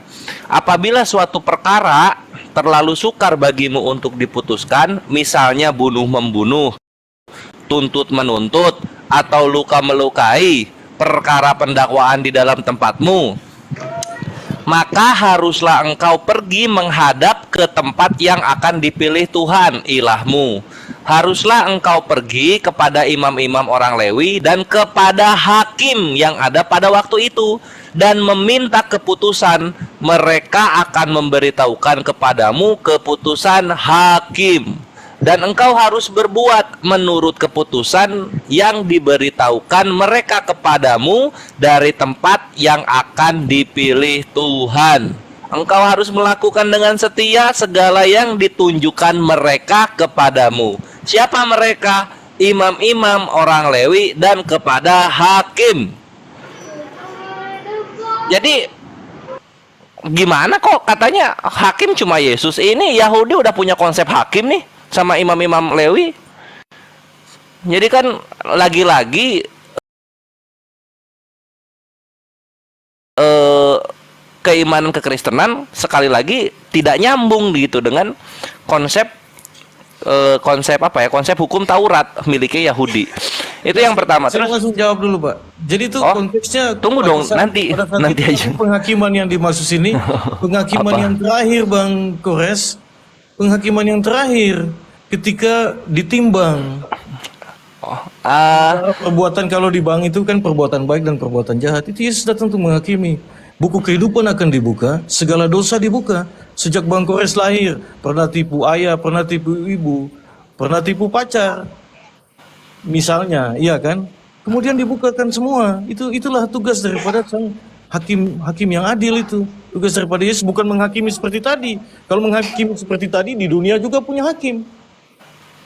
Apabila suatu perkara terlalu sukar bagimu untuk diputuskan, misalnya bunuh membunuh, tuntut menuntut, atau luka melukai, perkara pendakwaan di dalam tempatmu, maka haruslah engkau pergi menghadap ke tempat yang akan dipilih Tuhan ilahmu. Haruslah engkau pergi kepada imam-imam orang Lewi dan kepada hakim yang ada pada waktu itu dan meminta keputusan. Mereka akan memberitahukan kepadamu keputusan hakim, dan engkau harus berbuat menurut keputusan yang diberitahukan mereka kepadamu dari tempat yang akan dipilih Tuhan. Engkau harus melakukan dengan setia segala yang ditunjukkan mereka kepadamu. Siapa mereka? Imam-imam orang Lewi dan kepada hakim. Jadi gimana kok katanya hakim cuma Yesus? Ini Yahudi udah punya konsep hakim nih sama imam-imam Lewi. Jadi kan lagi-lagi keimanan kekristenan sekali lagi tidak nyambung gitu dengan konsep apa ya, konsep hukum Taurat miliknya Yahudi. Itu yang pertama. Saya Terus langsung jawab dulu, Pak. Jadi itu konteksnya tunggu pada dong, saat- nanti pada saat nanti itu aja. penghakiman yang dimaksud sini, penghakiman Apa? yang terakhir, Bang Kores, penghakiman yang terakhir ketika ditimbang. Perbuatan kalau di bank itu kan perbuatan baik dan perbuatan jahat. Itu Yesus datang untuk menghakimi. Buku kehidupan akan dibuka, segala dosa dibuka. Sejak Bang Kores lahir, pernah tipu ayah, pernah tipu ibu, pernah tipu pacar, misalnya, iya kan? Kemudian dibukakan semua. Itulah tugas daripada sang hakim yang adil itu. Tugas daripada Yesus bukan menghakimi seperti tadi. Kalau menghakimi seperti tadi, di dunia juga punya hakim.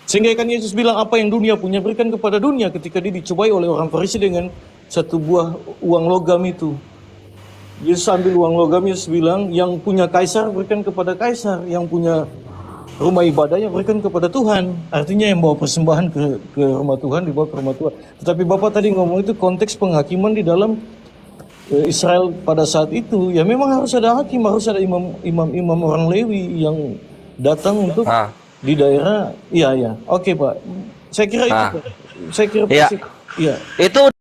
Sehingga kan Yesus bilang apa yang dunia punya berikan kepada dunia ketika dia dicobai oleh orang Farisi dengan satu buah uang logam itu. Yesus ambil uang logam, Yesus bilang yang punya kaisar berikan kepada kaisar, yang punya rumah ibadahnya berikan kepada Tuhan. Artinya yang bawa persembahan ke rumah Tuhan dibawa ke rumah Tuhan. Tetapi Bapak tadi ngomong itu konteks penghakiman di dalam Israel pada saat itu. Ya memang harus ada hakim, harus ada imam orang Lewi yang datang untuk di daerah. Iya. Oke, Pak. Saya kira itu. Pak. Saya kira iya. Itu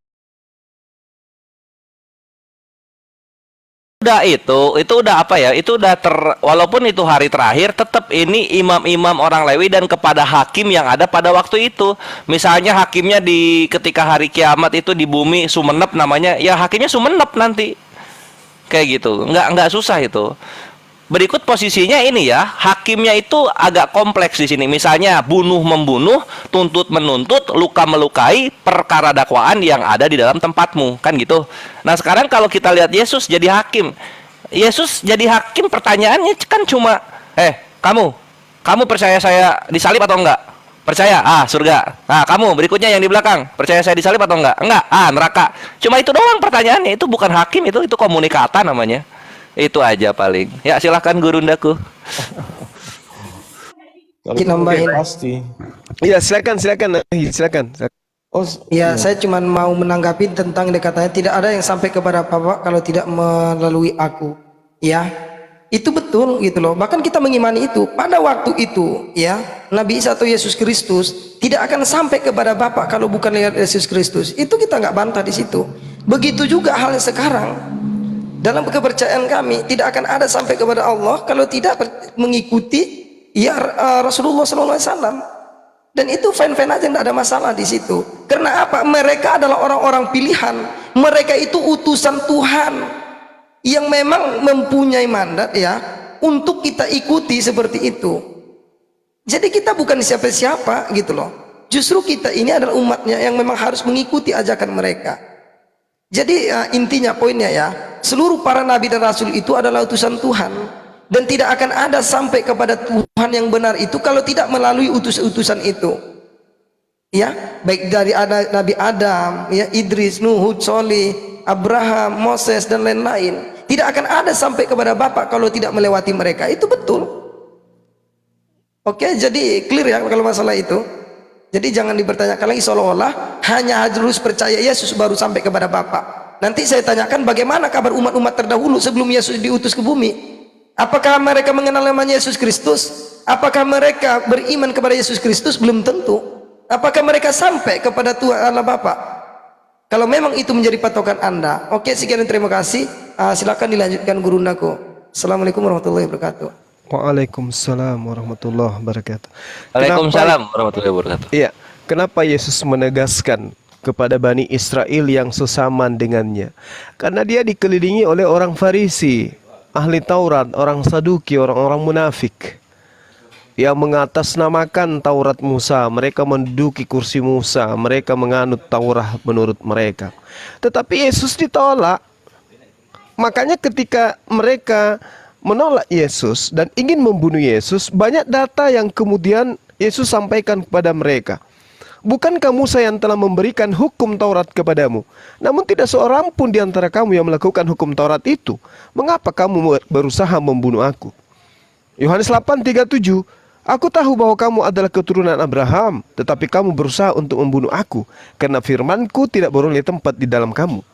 udah apa ya? Itu udah walaupun itu hari terakhir, tetap ini imam-imam orang Lewi dan kepada hakim yang ada pada waktu itu. Misalnya hakimnya ketika hari kiamat itu di bumi Sumenep namanya, ya hakimnya Sumenep nanti. Kayak gitu. Nggak susah itu. Berikut posisinya ini ya, hakimnya itu agak kompleks di sini. Misalnya bunuh membunuh, tuntut menuntut, luka melukai, perkara dakwaan yang ada di dalam tempatmu, kan gitu. Nah sekarang kalau kita lihat Yesus jadi hakim, Yesus jadi hakim pertanyaannya kan cuma, kamu percaya saya disalib atau enggak? Percaya, surga. Nah kamu berikutnya yang di belakang, percaya saya disalib atau enggak? Enggak, neraka. Cuma itu doang pertanyaannya, itu bukan hakim, itu komunikata namanya. Itu aja paling. Ya silahkan gurundaku. Kalau Nambahin. pasti. Iya, silakan. Oh, Ya, saya cuma mau menanggapi tentang katanya tidak ada yang sampai kepada Bapak kalau tidak melalui aku. Ya, itu betul gitu loh. Bahkan kita mengimani itu. Pada waktu itu, ya, Nabi Isa atau Yesus Kristus tidak akan sampai kepada Bapak kalau bukan lewat Yesus Kristus. Itu kita nggak bantah di situ. Begitu juga halnya sekarang. Dalam kepercayaan kami tidak akan ada sampai kepada Allah kalau tidak mengikuti Rasulullah SAW. Dan itu fine-fine aja, tidak ada masalah di situ. Karena apa? Mereka adalah orang-orang pilihan. Mereka itu utusan Tuhan yang memang mempunyai mandat ya untuk kita ikuti seperti itu. Jadi kita bukan siapa-siapa gitu loh. Justru kita ini adalah umatnya yang memang harus mengikuti ajakan mereka. Jadi intinya poinnya ya, seluruh para nabi dan rasul itu adalah utusan Tuhan, dan tidak akan ada sampai kepada Tuhan yang benar itu kalau tidak melalui utusan itu. Ya, baik dari Nabi Adam, ya Idris, Nuh, Hud, Soleh, Abraham, Moses dan lain-lain. Tidak akan ada sampai kepada Bapak kalau tidak melewati mereka. Itu betul. Oke, jadi clear ya kalau masalah itu. Jadi jangan dipertanyakan lagi seolah-olah hanya harus percaya Yesus baru sampai kepada Bapa. Nanti saya tanyakan bagaimana kabar umat-umat terdahulu sebelum Yesus diutus ke bumi. Apakah mereka mengenal namanya Yesus Kristus? Apakah mereka beriman kepada Yesus Kristus? Belum tentu. Apakah mereka sampai kepada Tuhan Allah Bapa? Kalau memang itu menjadi patokan Anda. Oke, sekian dan terima kasih. Silakan dilanjutkan Guru Naku. Assalamualaikum warahmatullahi wabarakatuh. Waalaikumsalam warahmatullahi wabarakatuh. Waalaikumsalam warahmatullahi wabarakatuh. Iya, kenapa Yesus menegaskan kepada Bani Israel yang sesaman dengannya? Karena dia dikelilingi oleh orang Farisi, ahli Taurat, orang Saduki, orang-orang munafik yang mengatasnamakan Taurat Musa. Mereka menduduki kursi Musa, mereka menganut Taurat menurut mereka. Tetapi Yesus ditolak. Makanya ketika mereka menolak Yesus dan ingin membunuh Yesus, banyak data yang kemudian Yesus sampaikan kepada mereka. Bukankah Musa yang telah memberikan hukum Taurat kepadamu? Namun tidak seorang pun di antara kamu yang melakukan hukum Taurat itu. Mengapa kamu berusaha membunuh aku? Yohanes 8:37, aku tahu bahwa kamu adalah keturunan Abraham, tetapi kamu berusaha untuk membunuh aku, karena firmanku tidak beroleh tempat di dalam kamu.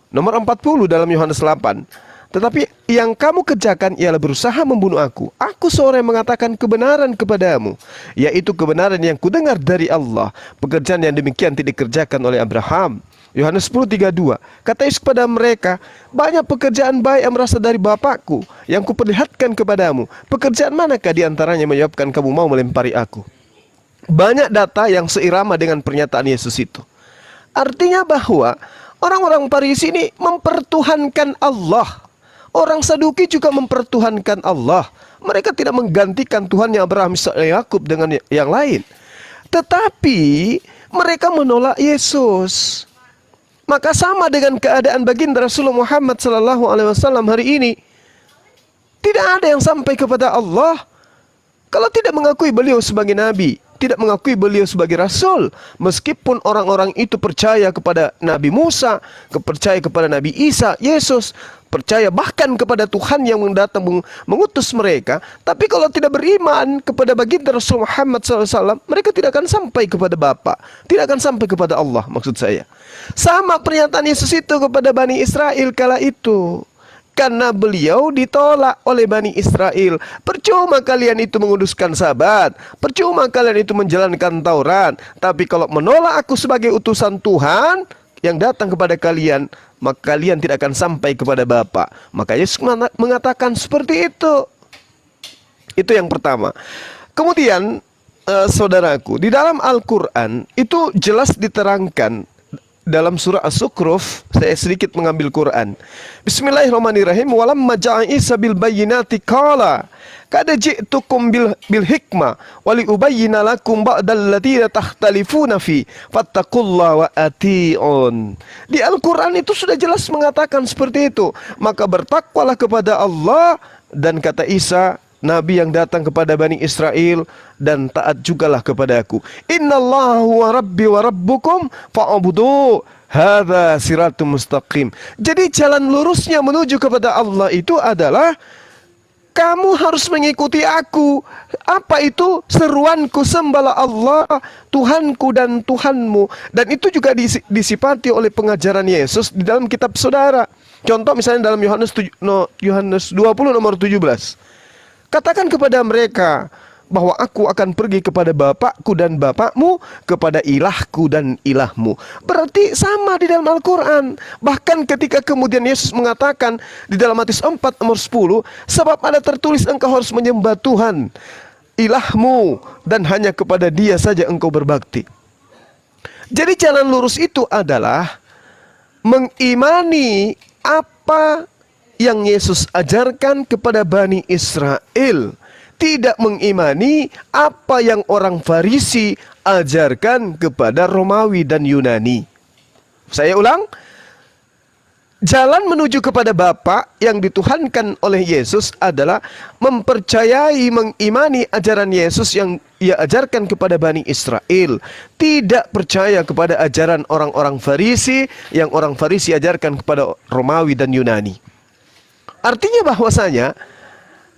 Nomor 40 dalam Yohanes 8, tetapi yang kamu kerjakan ialah berusaha membunuh aku. Aku seorang yang mengatakan kebenaran kepadamu, yaitu kebenaran yang kudengar dari Allah. Pekerjaan yang demikian tidak dikerjakan oleh Abraham. Yohanes 10:32, kata Yesus kepada mereka, banyak pekerjaan baik yang berasal dari Bapakku yang kuperlihatkan kepadamu. Pekerjaan manakah di antaranya menyebabkan kamu mau melempari aku? Banyak data yang seirama dengan pernyataan Yesus itu. Artinya bahwa orang-orang Farisi ini mempertuhankan Allah. Orang Saduki juga mempertuhankan Allah. Mereka tidak menggantikan Tuhan yang Abraham, Ishak, Yakub dengan yang lain. Tetapi mereka menolak Yesus. Maka sama dengan keadaan baginda Rasulullah Muhammad SAW hari ini. Tidak ada yang sampai kepada Allah kalau tidak mengakui beliau sebagai nabi, tidak mengakui beliau sebagai rasul. Meskipun orang-orang itu percaya kepada Nabi Musa, percaya kepada Nabi Isa, Yesus, percaya bahkan kepada Tuhan yang datang mengutus mereka, tapi kalau tidak beriman kepada baginda Rasul Muhammad SAW, mereka tidak akan sampai kepada Bapa, tidak akan sampai kepada Allah, maksud saya. Sama pernyataan Yesus itu kepada Bani Israel kala itu. Karena beliau ditolak oleh Bani Israel. Percuma kalian itu menguduskan Sabat, percuma kalian itu menjalankan Taurat, tapi kalau menolak aku sebagai utusan Tuhan yang datang kepada kalian, maka kalian tidak akan sampai kepada Bapa. Maka Yesus mengatakan seperti itu. Itu yang pertama. Kemudian saudaraku, di dalam Al-Quran itu jelas diterangkan. Dalam surah As-Sukhruf, saya sedikit mengambil Quran. Bismillahirrahmanirrahim. Walamma ja'a Isa bil bayyinati qala qad ji'tukum bil hikmah wa li ubayyina lakum ba'dal ladzina takhtalifuna fi fattaqullaha wa ati'un. Di Al-Quran itu sudah jelas mengatakan seperti itu. Maka bertakwalah kepada Allah, dan kata Isa, Nabi yang datang kepada Bani Israel, dan taat jugalah kepadaku. Innallaha huwa rabbi wa rabbukum fa'budu. Hadza siratum mustaqim. Jadi jalan lurusnya menuju kepada Allah itu adalah kamu harus mengikuti aku. Apa itu? Seruanku, sembahlah Allah, Tuhanku dan Tuhanmu. Dan itu juga disifati oleh pengajaran Yesus di dalam kitab saudara. Contoh misalnya dalam Yohanes 20 nomor 17. Katakan kepada mereka bahwa aku akan pergi kepada Bapakku dan Bapakmu, kepada ilahku dan ilahmu. Berarti sama di dalam Al-Quran. Bahkan ketika kemudian Yesus mengatakan di dalam Matius 4 nomor 10, sebab ada tertulis engkau harus menyembah Tuhan ilahmu dan hanya kepada Dia saja engkau berbakti. Jadi jalan lurus itu adalah mengimani apa yang Yesus ajarkan kepada Bani Israel, tidak mengimani apa yang orang Farisi ajarkan kepada Romawi dan Yunani. Saya ulang, jalan menuju kepada Bapa yang dituhankan oleh Yesus adalah mempercayai, mengimani ajaran Yesus yang Ia ajarkan kepada Bani Israel. Tidak percaya kepada ajaran orang-orang Farisi yang orang Farisi ajarkan kepada Romawi dan Yunani. Artinya bahwasanya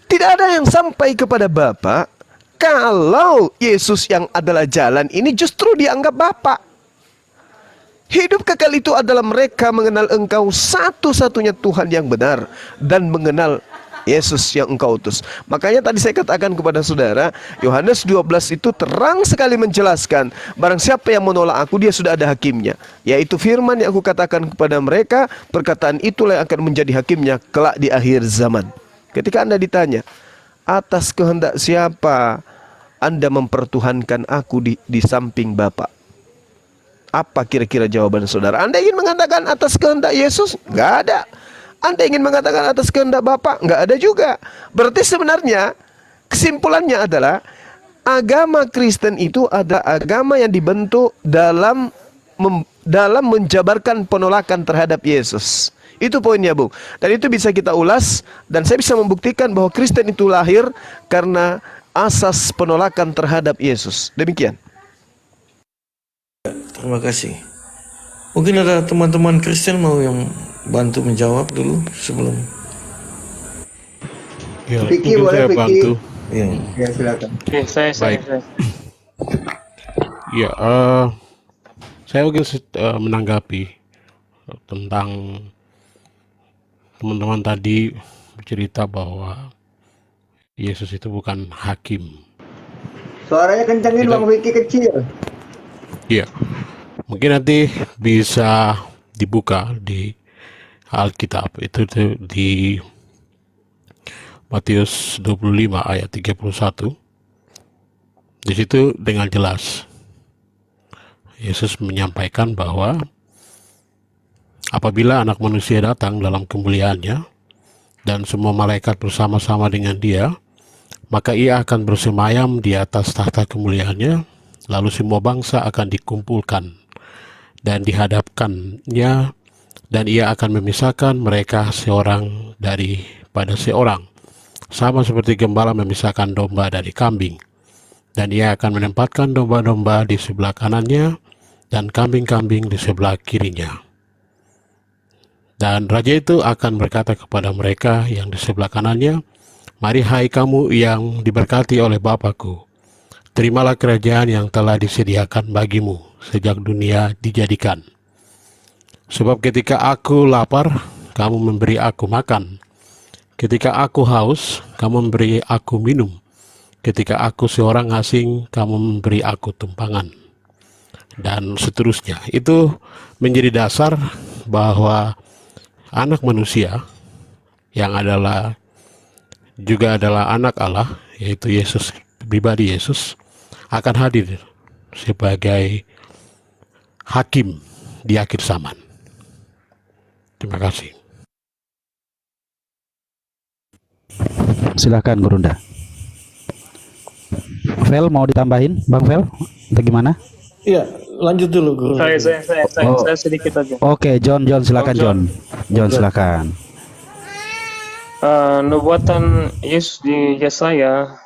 tidak ada yang sampai kepada Bapa kalau Yesus yang adalah jalan ini justru dianggap Bapa. Hidup kekal itu adalah mereka mengenal Engkau satu-satunya Tuhan yang benar dan mengenal Yesus yang Engkau utus. Makanya tadi saya katakan kepada saudara, Yohanes 12 itu terang sekali menjelaskan, barang siapa yang menolak aku, dia sudah ada hakimnya, yaitu firman yang aku katakan kepada mereka, perkataan itulah yang akan menjadi hakimnya kelak di akhir zaman. Ketika Anda ditanya, atas kehendak siapa Anda mempertuhankan aku di samping Bapa? Apa kira-kira jawaban saudara? Anda ingin mengatakan atas kehendak Yesus? Nggak ada. Anda ingin mengatakan atas kehendak Bapa? Nggak ada juga. Berarti sebenarnya kesimpulannya adalah agama Kristen itu ada agama yang dibentuk dalam menjabarkan penolakan terhadap Yesus. Itu poinnya, Bung. Dan itu bisa kita ulas, dan saya bisa membuktikan bahwa Kristen itu lahir karena asas penolakan terhadap Yesus. Demikian. Terima kasih. Mungkin ada teman-teman Kristen mau yang bantu menjawab dulu sebelum. Ya, Vicky, mungkin boleh, saya Vicky? bantu. Ya. Ya, silakan. Oke, saya. Ya, saya mungkin menanggapi tentang teman-teman tadi bercerita bahwa Yesus itu bukan hakim. Suaranya kencengin Tidak. Bang Vicky, kecil. Iya, mungkin nanti bisa dibuka di Alkitab itu di Matius 25 ayat 31. Di situ dengan jelas Yesus menyampaikan bahwa apabila Anak Manusia datang dalam kemuliaannya dan semua malaikat bersama-sama dengan Dia, maka Ia akan bersemayam di atas tahta kemuliaannya, lalu semua bangsa akan dikumpulkan dan dihadapkannya, dan Ia akan memisahkan mereka seorang daripada seorang, sama seperti gembala memisahkan domba dari kambing. Dan Ia akan menempatkan domba-domba di sebelah kanannya dan kambing-kambing di sebelah kirinya. Dan Raja itu akan berkata kepada mereka yang di sebelah kanannya, mari hai kamu yang diberkati oleh Bapa-Ku, terimalah kerajaan yang telah disediakan bagimu sejak dunia dijadikan. Sebab ketika aku lapar, kamu memberi aku makan. Ketika aku haus, kamu memberi aku minum. Ketika aku seorang asing, kamu memberi aku tumpangan. Dan seterusnya. Itu menjadi dasar bahwa Anak Manusia yang juga adalah anak Allah, yaitu Yesus, pribadi Yesus, akan hadir sebagai hakim di akhir zaman. Terima kasih. Silakan Gurunda. Vel mau ditambahin, Bang Vel? Atau gimana? Iya, lanjut dulu Guru. Saya sedikit aja. Oke, John silakan John. John silakan. Nubuatan Yesus di Yesaya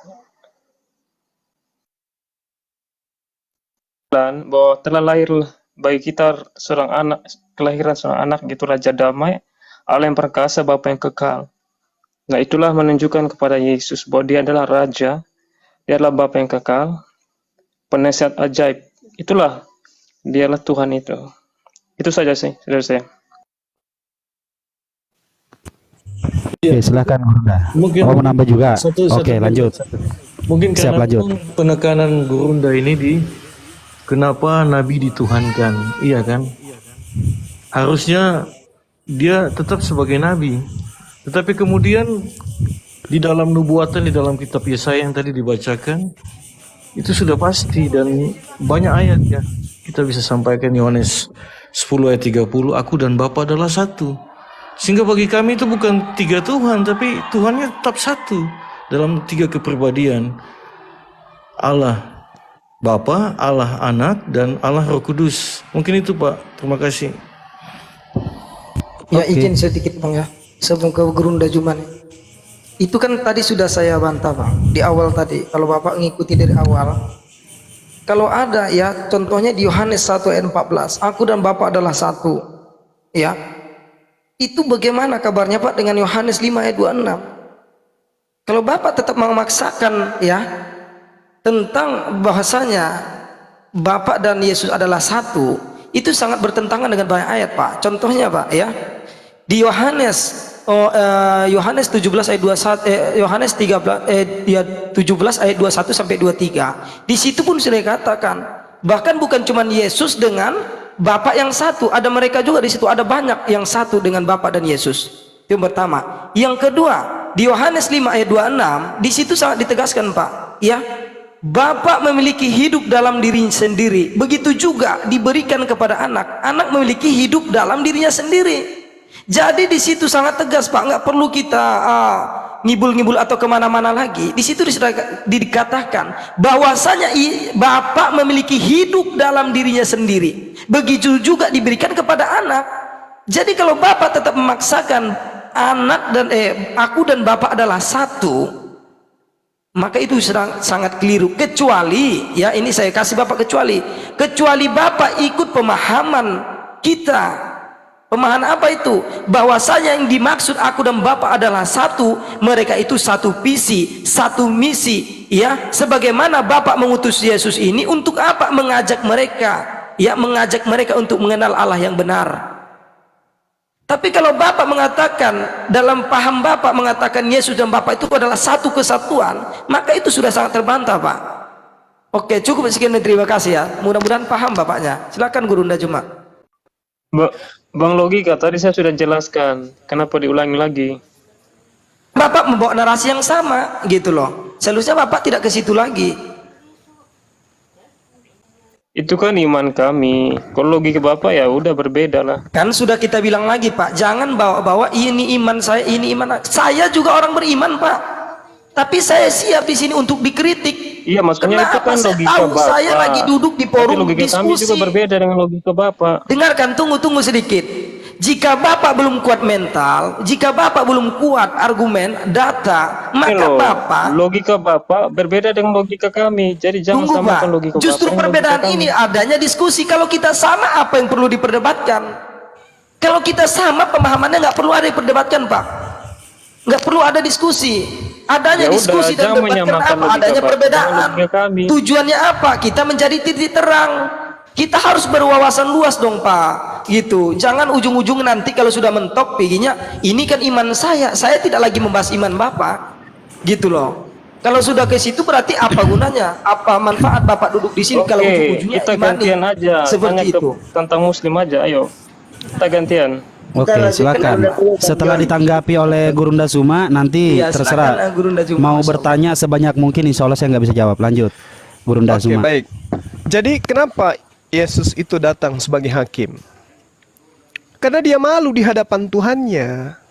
dan bahwa telah lahir bagi kita seorang anak, kelahiran seorang anak, gitu Raja Damai, Allah yang perkasa, Bapa yang kekal. Nah, itulah menunjukkan kepada Yesus bahwa Dia adalah Raja, Dia adalah Bapa yang kekal, penasihat ajaib. Itulah Dialah Tuhan itu. Itu saja sih dari saya. Oke, silakan Gurunda. Mungkin Mau menambah juga. Oke, lanjut. Mungkin Siap, karena lanjut. penekanan Gurunda ini di kenapa Nabi dituhankan, iya kan? Harusnya dia tetap sebagai Nabi, tetapi kemudian di dalam nubuatan, di dalam kitab Yesaya yang tadi dibacakan, itu sudah pasti dan banyak ayat ya. Kita bisa sampaikan Yohanes 10 ayat 30, aku dan Bapa adalah satu. Sehingga bagi kami itu bukan tiga Tuhan, tapi Tuhannya tetap satu dalam tiga kepribadian. Allah Bapa, Allah Anak, dan Allah Roh Kudus. Mungkin itu Pak, terima kasih. Ya izin sedikit Bang ya, sebelum ke Gurunda Juman. Itu kan tadi sudah saya bantah Bang, di awal tadi, kalau Bapak ngikuti dari awal. Kalau ada ya, contohnya di Yohanes 1 ayat 14, aku dan Bapak adalah satu. Ya, itu bagaimana kabarnya Pak dengan Yohanes 5 ayat 26? Kalau Bapak tetap memaksakan ya, tentang bahasanya Bapak dan Yesus adalah satu, itu sangat bertentangan dengan banyak ayat Pak. Contohnya Pak ya, di Yohanes Yohanes 17 ayat 21, Yohanes 17 ayat 21 sampai 23. Di situ pun sudah dikatakan, bahkan bukan cuma Yesus dengan Bapa yang satu, ada mereka juga di situ, ada banyak yang satu dengan Bapa dan Yesus. Itu yang pertama. Yang kedua, di Yohanes 5 ayat 26, di situ sangat ditegaskan Pak, ya. Bapa memiliki hidup dalam dirinya sendiri, begitu juga diberikan kepada anak. Anak memiliki hidup dalam dirinya sendiri. Jadi di situ sangat tegas Pak, nggak perlu kita ngibul-ngibul atau kemana-mana lagi. Di situ dikatakan bahwasanya Bapa memiliki hidup dalam dirinya sendiri, begitu juga diberikan kepada anak. Jadi kalau Bapa tetap memaksakan anak dan aku dan Bapa adalah satu, maka itu sangat keliru. Kecuali ya, ini saya kasih Bapak, kecuali Bapak ikut pemahaman kita. Pemahaman apa itu? Bahwasanya yang dimaksud aku dan Bapa adalah satu, mereka itu satu visi, satu misi, ya. Sebagaimana Bapa mengutus Yesus ini untuk apa? Mengajak mereka, ya, mengajak mereka untuk mengenal Allah yang benar. Tapi kalau Bapak mengatakan, dalam paham Bapak mengatakan Yesus dan Bapak itu adalah satu kesatuan, maka itu sudah sangat terbantah Pak. Oke, cukup sekian dan terima kasih ya. Mudah-mudahan paham Bapaknya. Silakan Gurunda Juma. Bang Logika, tadi saya sudah jelaskan, kenapa diulangi lagi? Bapak membawa narasi yang sama gitu loh. Seharusnya Bapak tidak ke situ lagi. Itu kan iman kami. Kalau logika Bapak ya udah berbeda lah. Kan sudah kita bilang lagi Pak, jangan bawa-bawa ini iman saya, ini iman saya juga orang beriman Pak. Tapi saya siap di sini untuk dikritik. Iya, maksudnya itu kan logika Bapak. Saya lagi duduk di Tapi forum logika kami diskusi. juga berbeda dengan logika Bapak. Dengarkan, tunggu sedikit. Jika Bapak belum kuat mental, jika Bapak belum kuat argumen, data, maka Bapak logika Bapak berbeda dengan logika kami. Jadi jangan tunggu samakan Pak. logika Justru Bapak. perbedaan ini adanya diskusi. Kalau kita sama, apa yang perlu diperdebatkan? Kalau kita sama pemahamannya, nggak perlu ada diperdebatkan Pak. Nggak perlu ada diskusi. Adanya Ya udah, diskusi dan jangan debat menyamakan kenapa? logika Adanya Bapak perbedaan. dengan logika kami. Tujuannya apa? Kita menjadi titik terang. Kita harus berwawasan luas dong Pak. Gitu. Jangan ujung-ujung nanti kalau sudah mentok piginya, ini kan iman saya. Saya tidak lagi membahas iman Bapak. Gitu loh. Kalau sudah ke situ berarti apa gunanya? Apa manfaat Bapak duduk di sini kalau ujung-ujungnya kita imani? gantian aja. Seperti Tanya itu. tentang Muslim aja, ayo. Kita gantian. Oke, silakan. Setelah ditanggapi oleh Gurunda Suma, nanti Iya, terserah silakan, Gurunda Suma, mau Masya bertanya sebanyak mungkin. Insya Allah saya nggak bisa jawab. Lanjut, Gurunda Oke, Suma. baik. Jadi kenapa Yesus itu datang sebagai hakim? Karena dia malu di hadapan Tuhannya.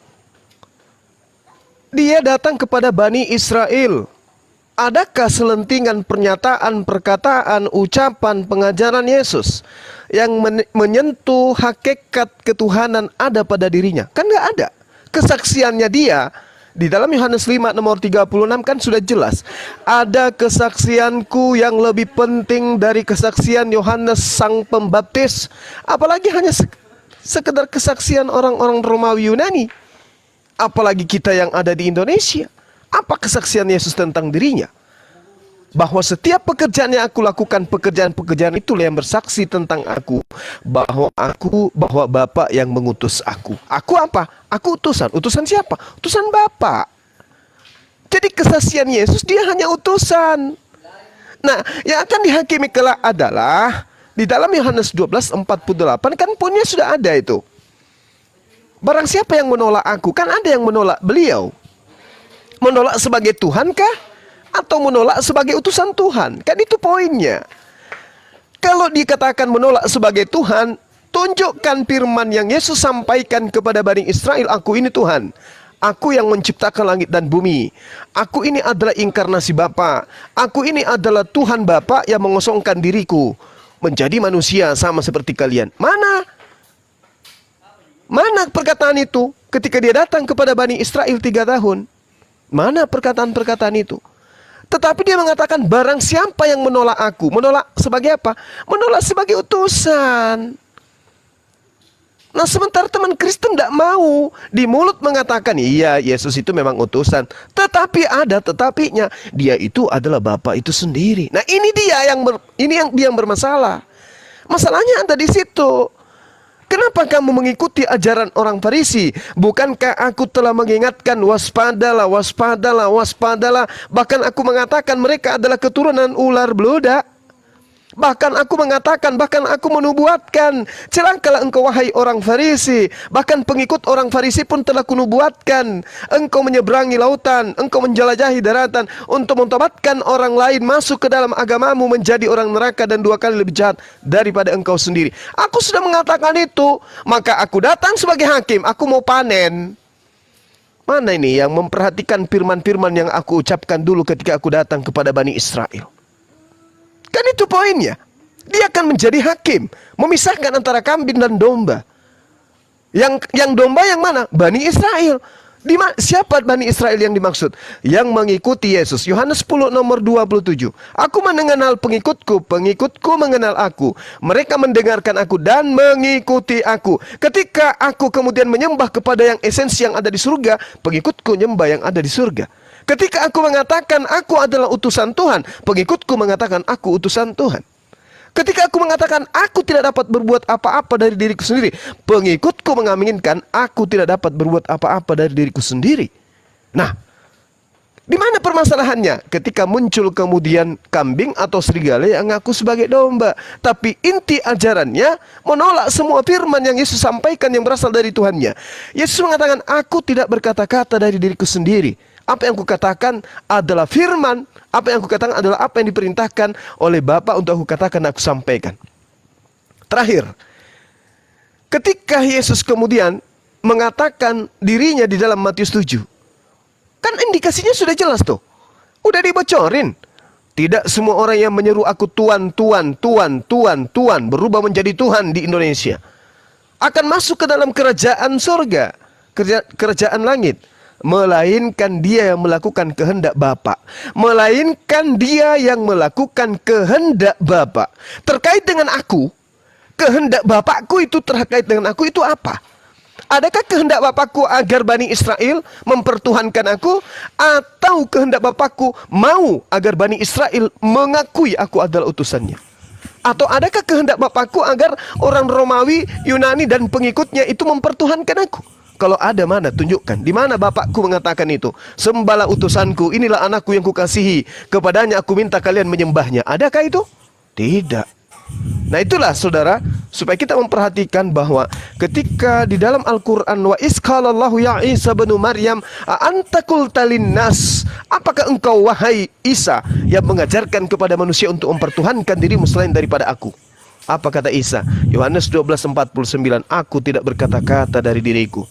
Dia datang kepada Bani Israel. Adakah selentingan pernyataan, perkataan, ucapan, pengajaran Yesus yang menyentuh hakikat ketuhanan ada pada dirinya? Kan nggak ada. Kesaksiannya dia di dalam Yohanes 5 nomor 36 kan sudah jelas. Ada kesaksianku yang lebih penting dari kesaksian Yohanes Sang Pembaptis. Apalagi hanya sekedar kesaksian orang-orang Romawi Yunani. Apalagi kita yang ada di Indonesia. Apa kesaksian Yesus tentang dirinya? Bahwa setiap pekerjaan yang aku lakukan, pekerjaan-pekerjaan itulah yang bersaksi tentang aku. Bahwa Bapa yang mengutus aku. Aku apa? Aku utusan. Utusan siapa? Utusan Bapa. Jadi kesaksian Yesus dia hanya utusan. Nah, yang akan dihakimi kelak adalah di dalam Yohanes 12:48 kan poinnya sudah ada itu. Barang siapa yang menolak aku, kan ada yang menolak beliau. Menolak sebagai Tuhan kah? Atau menolak sebagai utusan Tuhan? Kan itu poinnya. Kalau dikatakan menolak sebagai Tuhan, tunjukkan firman yang Yesus sampaikan kepada Bani Israel, aku ini Tuhan. Aku yang menciptakan langit dan bumi. Aku ini adalah inkarnasi Bapa. Aku ini adalah Tuhan Bapa yang mengosongkan diriku menjadi manusia sama seperti kalian. Mana? Mana perkataan itu ketika dia datang kepada Bani Israel 3 tahun? Mana perkataan-perkataan itu? Tetapi dia mengatakan barang siapa yang menolak aku. Menolak sebagai apa? Menolak sebagai utusan. Nah, sementara teman Kristen tidak mau, di mulut mengatakan, iya Yesus itu memang utusan. Tetapi ada tetapinya, dia itu adalah Bapa itu sendiri. Nah, ini dia yang bermasalah. Masalahnya ada di situ. Kenapa kamu mengikuti ajaran orang Farisi? Bukankah aku telah mengingatkan waspadalah, waspadalah, waspadalah. Bahkan aku mengatakan mereka adalah keturunan ular beludak. Bahkan aku mengatakan, bahkan aku menubuatkan, celakalah engkau wahai orang Farisi. Bahkan pengikut orang Farisi pun telah kunubuatkan. Engkau menyeberangi lautan, engkau menjelajahi daratan untuk mentobatkan orang lain masuk ke dalam agamamu menjadi orang neraka dan 2 kali lebih jahat daripada engkau sendiri. Aku sudah mengatakan itu, maka aku datang sebagai hakim, aku mau panen. Mana ini yang memperhatikan firman-firman yang aku ucapkan dulu ketika aku datang kepada Bani Israel? Kan itu poinnya. Dia akan menjadi hakim, memisahkan antara kambing dan domba. Yang domba yang mana? Bani Israel. Siapa Bani Israel yang dimaksud? Yang mengikuti Yesus. Yohanes 10 nomor 27. Aku mengenal pengikutku, pengikutku mengenal aku. Mereka mendengarkan aku dan mengikuti aku. Ketika aku kemudian menyembah kepada yang esensi yang ada di surga, pengikutku menyembah yang ada di surga. Ketika aku mengatakan aku adalah utusan Tuhan, pengikutku mengatakan aku utusan Tuhan. Ketika aku mengatakan aku tidak dapat berbuat apa-apa dari diriku sendiri, pengikutku mengaminkan aku tidak dapat berbuat apa-apa dari diriku sendiri. Nah, di mana permasalahannya? Ketika muncul kemudian kambing atau serigala yang ngaku sebagai domba, tapi inti ajarannya menolak semua firman yang Yesus sampaikan yang berasal dari Tuhannya. Yesus mengatakan, aku tidak berkata-kata dari diriku sendiri. Apa yang kukatakan adalah firman. Apa yang kukatakan adalah apa yang diperintahkan oleh Bapa untuk aku katakan, aku sampaikan. Terakhir, ketika Yesus kemudian mengatakan dirinya di dalam Matius 7, kan indikasinya sudah jelas tuh. Udah dibocorin. Tidak semua orang yang menyeru aku Tuhan, Tuhan, Tuhan, Tuhan, Tuhan berubah menjadi Tuhan di Indonesia akan masuk ke dalam kerajaan surga, kerajaan langit. Melainkan dia yang melakukan kehendak Bapa. Melainkan dia yang melakukan kehendak Bapa. Terkait dengan aku, kehendak Bapakku itu terkait dengan aku itu apa? Adakah kehendak Bapakku agar Bani Israel mempertuhankan aku? Atau kehendak Bapakku mau agar Bani Israel mengakui aku adalah utusannya? Atau adakah kehendak Bapakku agar orang Romawi, Yunani dan pengikutnya itu mempertuhankan aku? Kalau ada, mana? Tunjukkan. Di mana Bapakku mengatakan itu? Sembahlah utusanku, inilah anakku yang kukasihi. Kepadanya aku minta kalian menyembahnya. Adakah itu? Tidak. Nah itulah saudara, supaya kita memperhatikan bahwa ketika di dalam Al-Quran, wa isqalallahu ya Isa bin Maryam anta qulta linnas, apakah engkau wahai Isa yang mengajarkan kepada manusia untuk mempertuhankan dirimu selain daripada aku? Apa kata Isa? Yohanes 12:49, aku tidak berkata-kata dari diriku.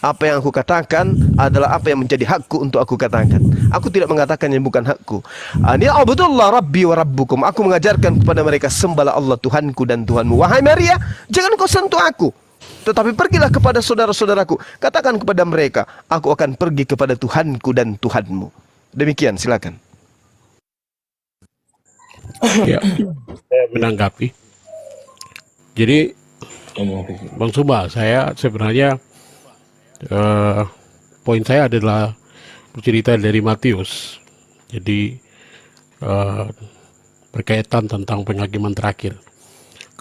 Apa yang aku katakan adalah apa yang menjadi hakku untuk aku katakan. Aku tidak mengatakan yang bukan hakku. Ani abudullah rabbi wa rabbukum. Aku mengajarkan kepada mereka, sembahlah Allah Tuhanku dan Tuhanmu. Wahai Maria, jangan kau sentuh aku, tetapi pergilah kepada saudara-saudaraku. Katakan kepada mereka, aku akan pergi kepada Tuhanku dan Tuhanmu. Demikian, silakan. Ya, saya menanggapi. Jadi, Bang Suba, saya sebenarnya poin saya adalah bercerita dari Matius. Jadi berkaitan tentang penghakiman terakhir.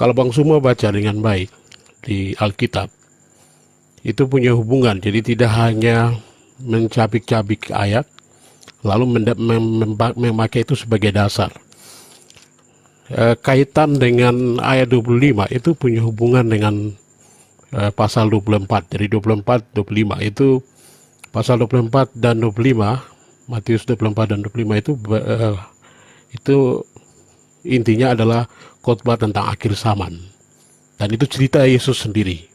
Kalau Bang Suma baca dengan baik di Alkitab, itu punya hubungan. Jadi tidak hanya mencabik-cabik ayat lalu memakai itu sebagai dasar. Kaitan dengan ayat 25 itu punya hubungan dengan pasal 24. Jadi 24, 25 itu pasal 24 dan 25, Matius 24 dan 25 itu intinya adalah khotbah tentang akhir zaman. Dan itu cerita Yesus sendiri.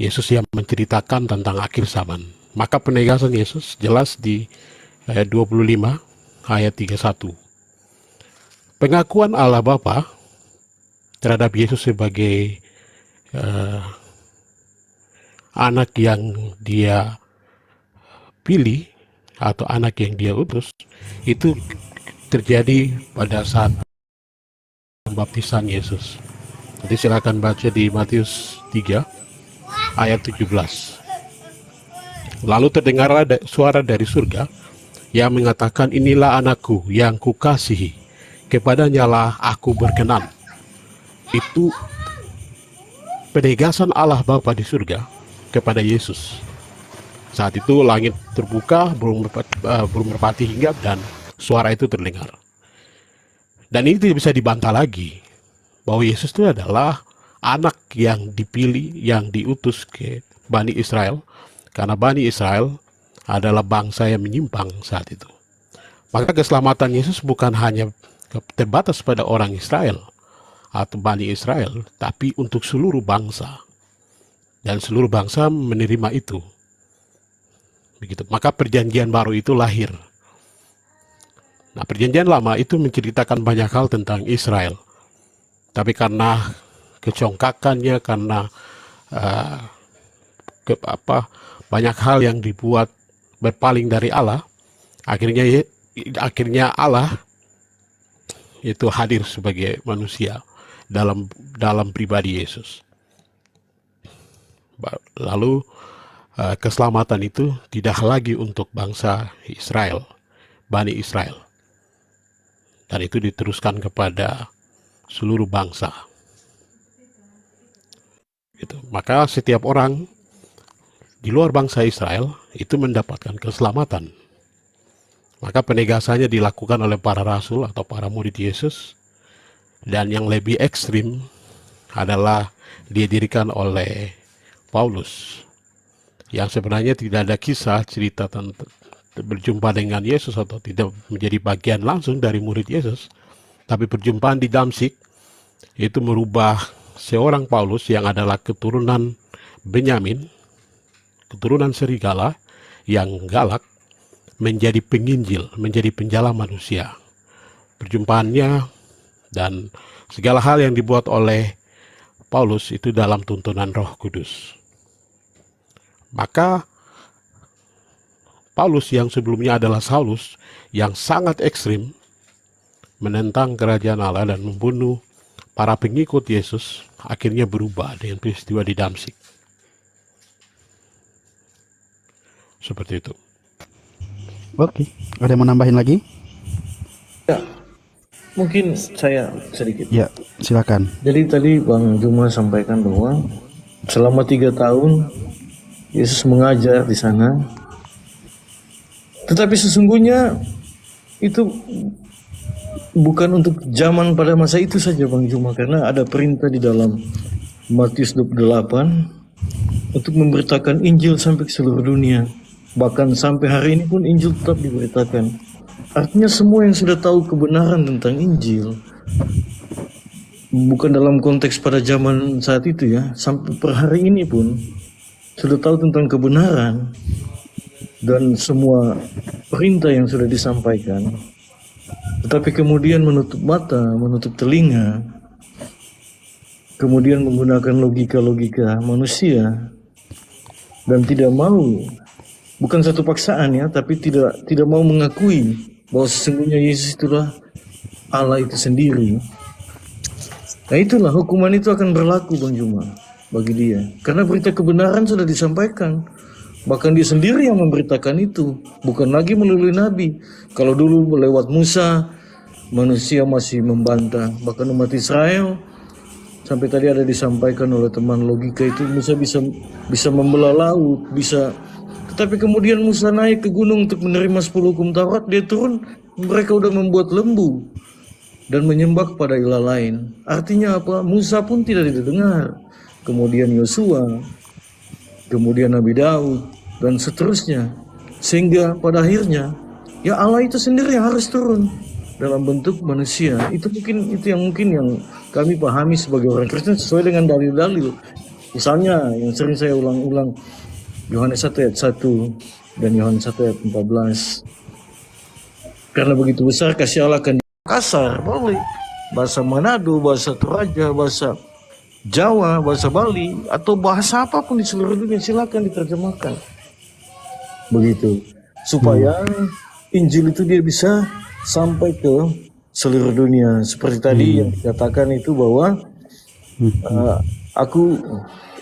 Yesus yang menceritakan tentang akhir zaman. Maka penegasan Yesus jelas di ayat 25 ayat 31. Pengakuan Allah Bapa terhadap Yesus sebagai anak yang dia pilih atau anak yang dia utus itu terjadi pada saat pembaptisan Yesus. Jadi silakan baca di Matius 3 ayat 17. Lalu terdengarlah suara dari surga yang mengatakan, inilah anakku yang kukasihi, kepadanya lah aku berkenan. Itu penegasan Allah Bapa di surga kepada Yesus. Saat itu langit terbuka, burung merpati hinggap, dan suara itu terdengar. Dan ini tidak bisa dibantah lagi, bahwa Yesus itu adalah anak yang dipilih, yang diutus ke Bani Israel, karena Bani Israel adalah bangsa yang menyimpang saat itu. Maka keselamatan Yesus bukan hanya terbatas pada orang Israel atau Bani Israel, tapi untuk seluruh bangsa. Dan seluruh bangsa menerima itu. Begitu. Maka perjanjian baru itu lahir. Nah, perjanjian lama itu menceritakan banyak hal tentang Israel. Tapi karena kecongkakannya, karena banyak hal yang dibuat berpaling dari Allah, akhirnya Allah itu hadir sebagai manusia dalam pribadi Yesus. Lalu keselamatan itu tidak lagi untuk bangsa Israel, Bani Israel, dan itu diteruskan kepada seluruh bangsa. Gitu. Maka setiap orang di luar bangsa Israel itu mendapatkan keselamatan. Maka penegasannya dilakukan oleh para rasul atau para murid Yesus. Dan yang lebih ekstrim adalah didirikan oleh Paulus, yang sebenarnya tidak ada kisah cerita tentang berjumpa dengan Yesus atau tidak menjadi bagian langsung dari murid Yesus. Tapi perjumpaan di Damsyik itu merubah seorang Paulus yang adalah keturunan Benyamin, keturunan serigala yang galak, menjadi penginjil, menjadi penjala manusia. Perjumpaannya dan segala hal yang dibuat oleh Paulus itu dalam tuntunan Roh Kudus. Maka Paulus yang sebelumnya adalah Saulus, yang sangat ekstrim menentang kerajaan Allah dan membunuh para pengikut Yesus, akhirnya berubah dengan peristiwa di Damsyik. Seperti itu. Oke, ada yang mau nambahin lagi? Ya, mungkin saya sedikit. Ya, silakan. Jadi tadi Bang Juma sampaikan bahwa selama 3 tahun Yesus mengajar di sana. Tetapi sesungguhnya itu bukan untuk zaman pada masa itu saja Bang Juma, karena ada perintah di dalam Matius 28 untuk memberitakan Injil sampai ke seluruh dunia. Bahkan sampai hari ini pun Injil tetap diberitakan. Artinya semua yang sudah tahu kebenaran tentang Injil, bukan dalam konteks pada zaman saat itu ya, sampai per hari ini pun sudah tahu tentang kebenaran dan semua perintah yang sudah disampaikan. Tetapi kemudian menutup mata, menutup telinga, kemudian menggunakan logika-logika manusia dan tidak mau, bukan satu paksaan ya, tapi tidak mau mengakui bahwa sesungguhnya Yesus itulah Allah itu sendiri. Nah itulah hukuman itu akan berlaku Bang Juma bagi dia, karena berita kebenaran sudah disampaikan. Bahkan dia sendiri yang memberitakan itu, bukan lagi melalui nabi. Kalau dulu lewat Musa, manusia masih membantah. Bahkan umat Israel, sampai tadi ada disampaikan oleh teman logika itu, Musa bisa membelah laut, bisa. Tetapi kemudian Musa naik ke gunung untuk menerima 10 hukum Taurat, dia turun, mereka udah membuat lembu dan menyembah kepada ilah lain. Artinya apa? Musa pun tidak didengar. Kemudian Yosua, kemudian Nabi Daud, dan seterusnya. Sehingga pada akhirnya, ya Allah itu sendiri yang harus turun dalam bentuk manusia. Itu yang kami pahami sebagai orang Kristen sesuai dengan dalil-dalil. Misalnya yang sering saya ulang-ulang, Yohanes 1 ayat 1 dan Yohanes 1 ayat 14. Karena begitu besar kasih Allah akan kasar, boleh. Bahasa Manado, bahasa Toraja, bahasa Jawa, bahasa Bali, atau bahasa apapun di seluruh dunia silakan diterjemahkan. Begitu. Supaya Injil itu dia bisa sampai ke seluruh dunia. Seperti tadi yang dikatakan itu bahwa aku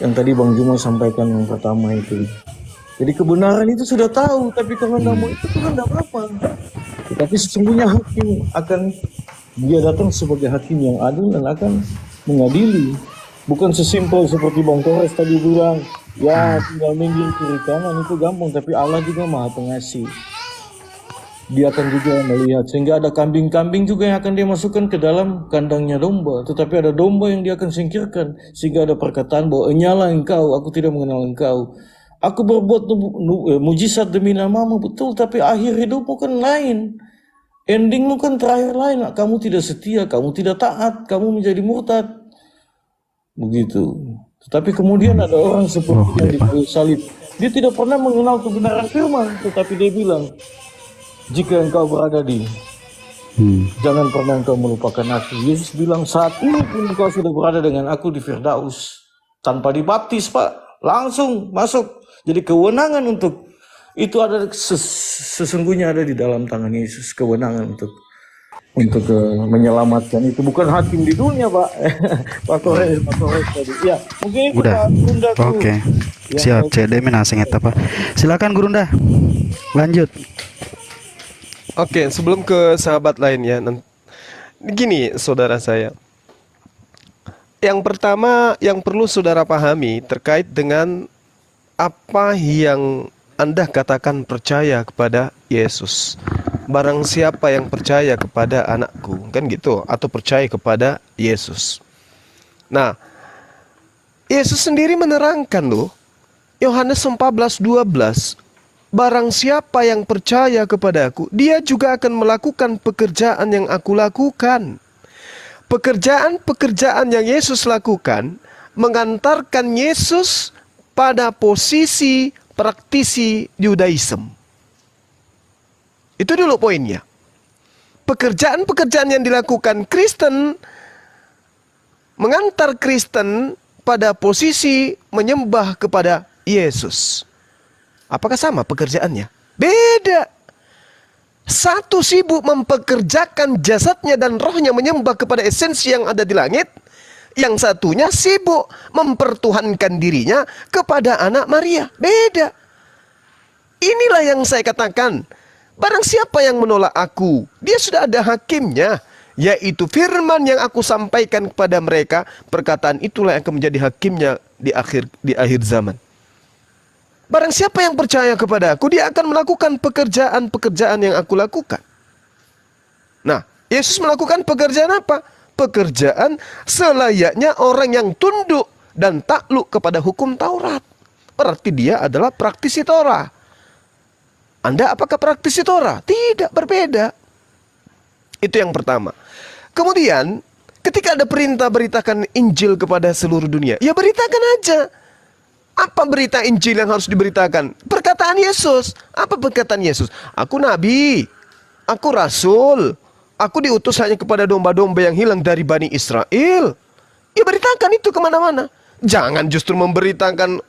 yang tadi Bang Jumo sampaikan yang pertama itu. Jadi kebenaran itu sudah tahu, tapi kehendak-Mu itu kan tidak apa-apa. Tetapi sesungguhnya hakim dia datang sebagai hakim yang adil dan akan mengadili. Bukan sesimpel seperti Bang Kores tadi bilang, ya tinggal minggir kiri kanan itu gampang, tapi Allah juga Maha Pengasih. Dia akan juga melihat, sehingga ada kambing-kambing juga yang akan dia masukkan ke dalam kandangnya domba. Tetapi ada domba yang dia akan singkirkan, sehingga ada perkataan bahwa enyalah engkau, aku tidak mengenal engkau. Aku berbuat mujizat demi namamu, betul, tapi akhir hidupmu kan lain. Endingmu kan terakhir lain. Kamu tidak setia, kamu tidak taat, kamu menjadi murtad. Begitu. Tetapi kemudian ada orang seperti yang di kayu salib. Dia tidak pernah mengenal kebenaran firman, tetapi dia bilang, jika engkau berada di jangan pernah engkau melupakan aku. Yesus bilang, saat ini pun engkau sudah berada dengan aku di Firdaus. Tanpa dibaptis, Pak, langsung masuk. Jadi kewenangan untuk itu ada sesungguhnya ada di dalam tangan Yesus. Kewenangan untuk menyelamatkan itu, bukan hakim di dunia, Pak. Pak Kores tadi. Ya, mungkin itu Udah. Pak Gurunda tuh. Oke. Ya, Siap, CD menasing eta Pak. Silakan Gurunda. Lanjut. Oke, sebelum ke sahabat lainnya, gini saudara saya. Yang pertama yang perlu saudara pahami terkait dengan apa yang Anda katakan percaya kepada Yesus. Barang siapa yang percaya kepada anakku, kan gitu, atau percaya kepada Yesus. Nah, Yesus sendiri menerangkan loh, Yohanes 14:12, barang siapa yang percaya kepadaku, dia juga akan melakukan pekerjaan yang aku lakukan. Pekerjaan-pekerjaan yang Yesus lakukan mengantarkan Yesus pada posisi praktisi Yudaism. Itu dulu poinnya. Pekerjaan-pekerjaan yang dilakukan Kristen mengantar Kristen pada posisi menyembah kepada Yesus. Apakah sama pekerjaannya? Beda. Satu sibuk mempekerjakan jasadnya dan rohnya menyembah kepada esensi yang ada di langit. Yang satunya sibuk mempertuhankan dirinya kepada anak Maria. Beda. Inilah yang saya katakan. Barang siapa yang menolak aku, dia sudah ada hakimnya. Yaitu firman yang aku sampaikan kepada mereka. Perkataan itulah yang akan menjadi hakimnya di akhir zaman. Barang siapa yang percaya kepada aku, dia akan melakukan pekerjaan-pekerjaan yang aku lakukan. Nah, Yesus melakukan pekerjaan apa? Pekerjaan selayaknya orang yang tunduk dan takluk kepada hukum Taurat. Berarti dia adalah praktisi Torah. Anda apakah praktisi Torah? Tidak, berbeda. Itu yang pertama. Kemudian, ketika ada perintah beritakan Injil kepada seluruh dunia, ya beritakan aja. Apa berita Injil yang harus diberitakan? Perkataan Yesus. Apa perkataan Yesus? Aku nabi, aku rasul, aku diutus hanya kepada domba-domba yang hilang dari Bani Israel. Ya beritakan itu kemana-mana. Jangan justru memberitakan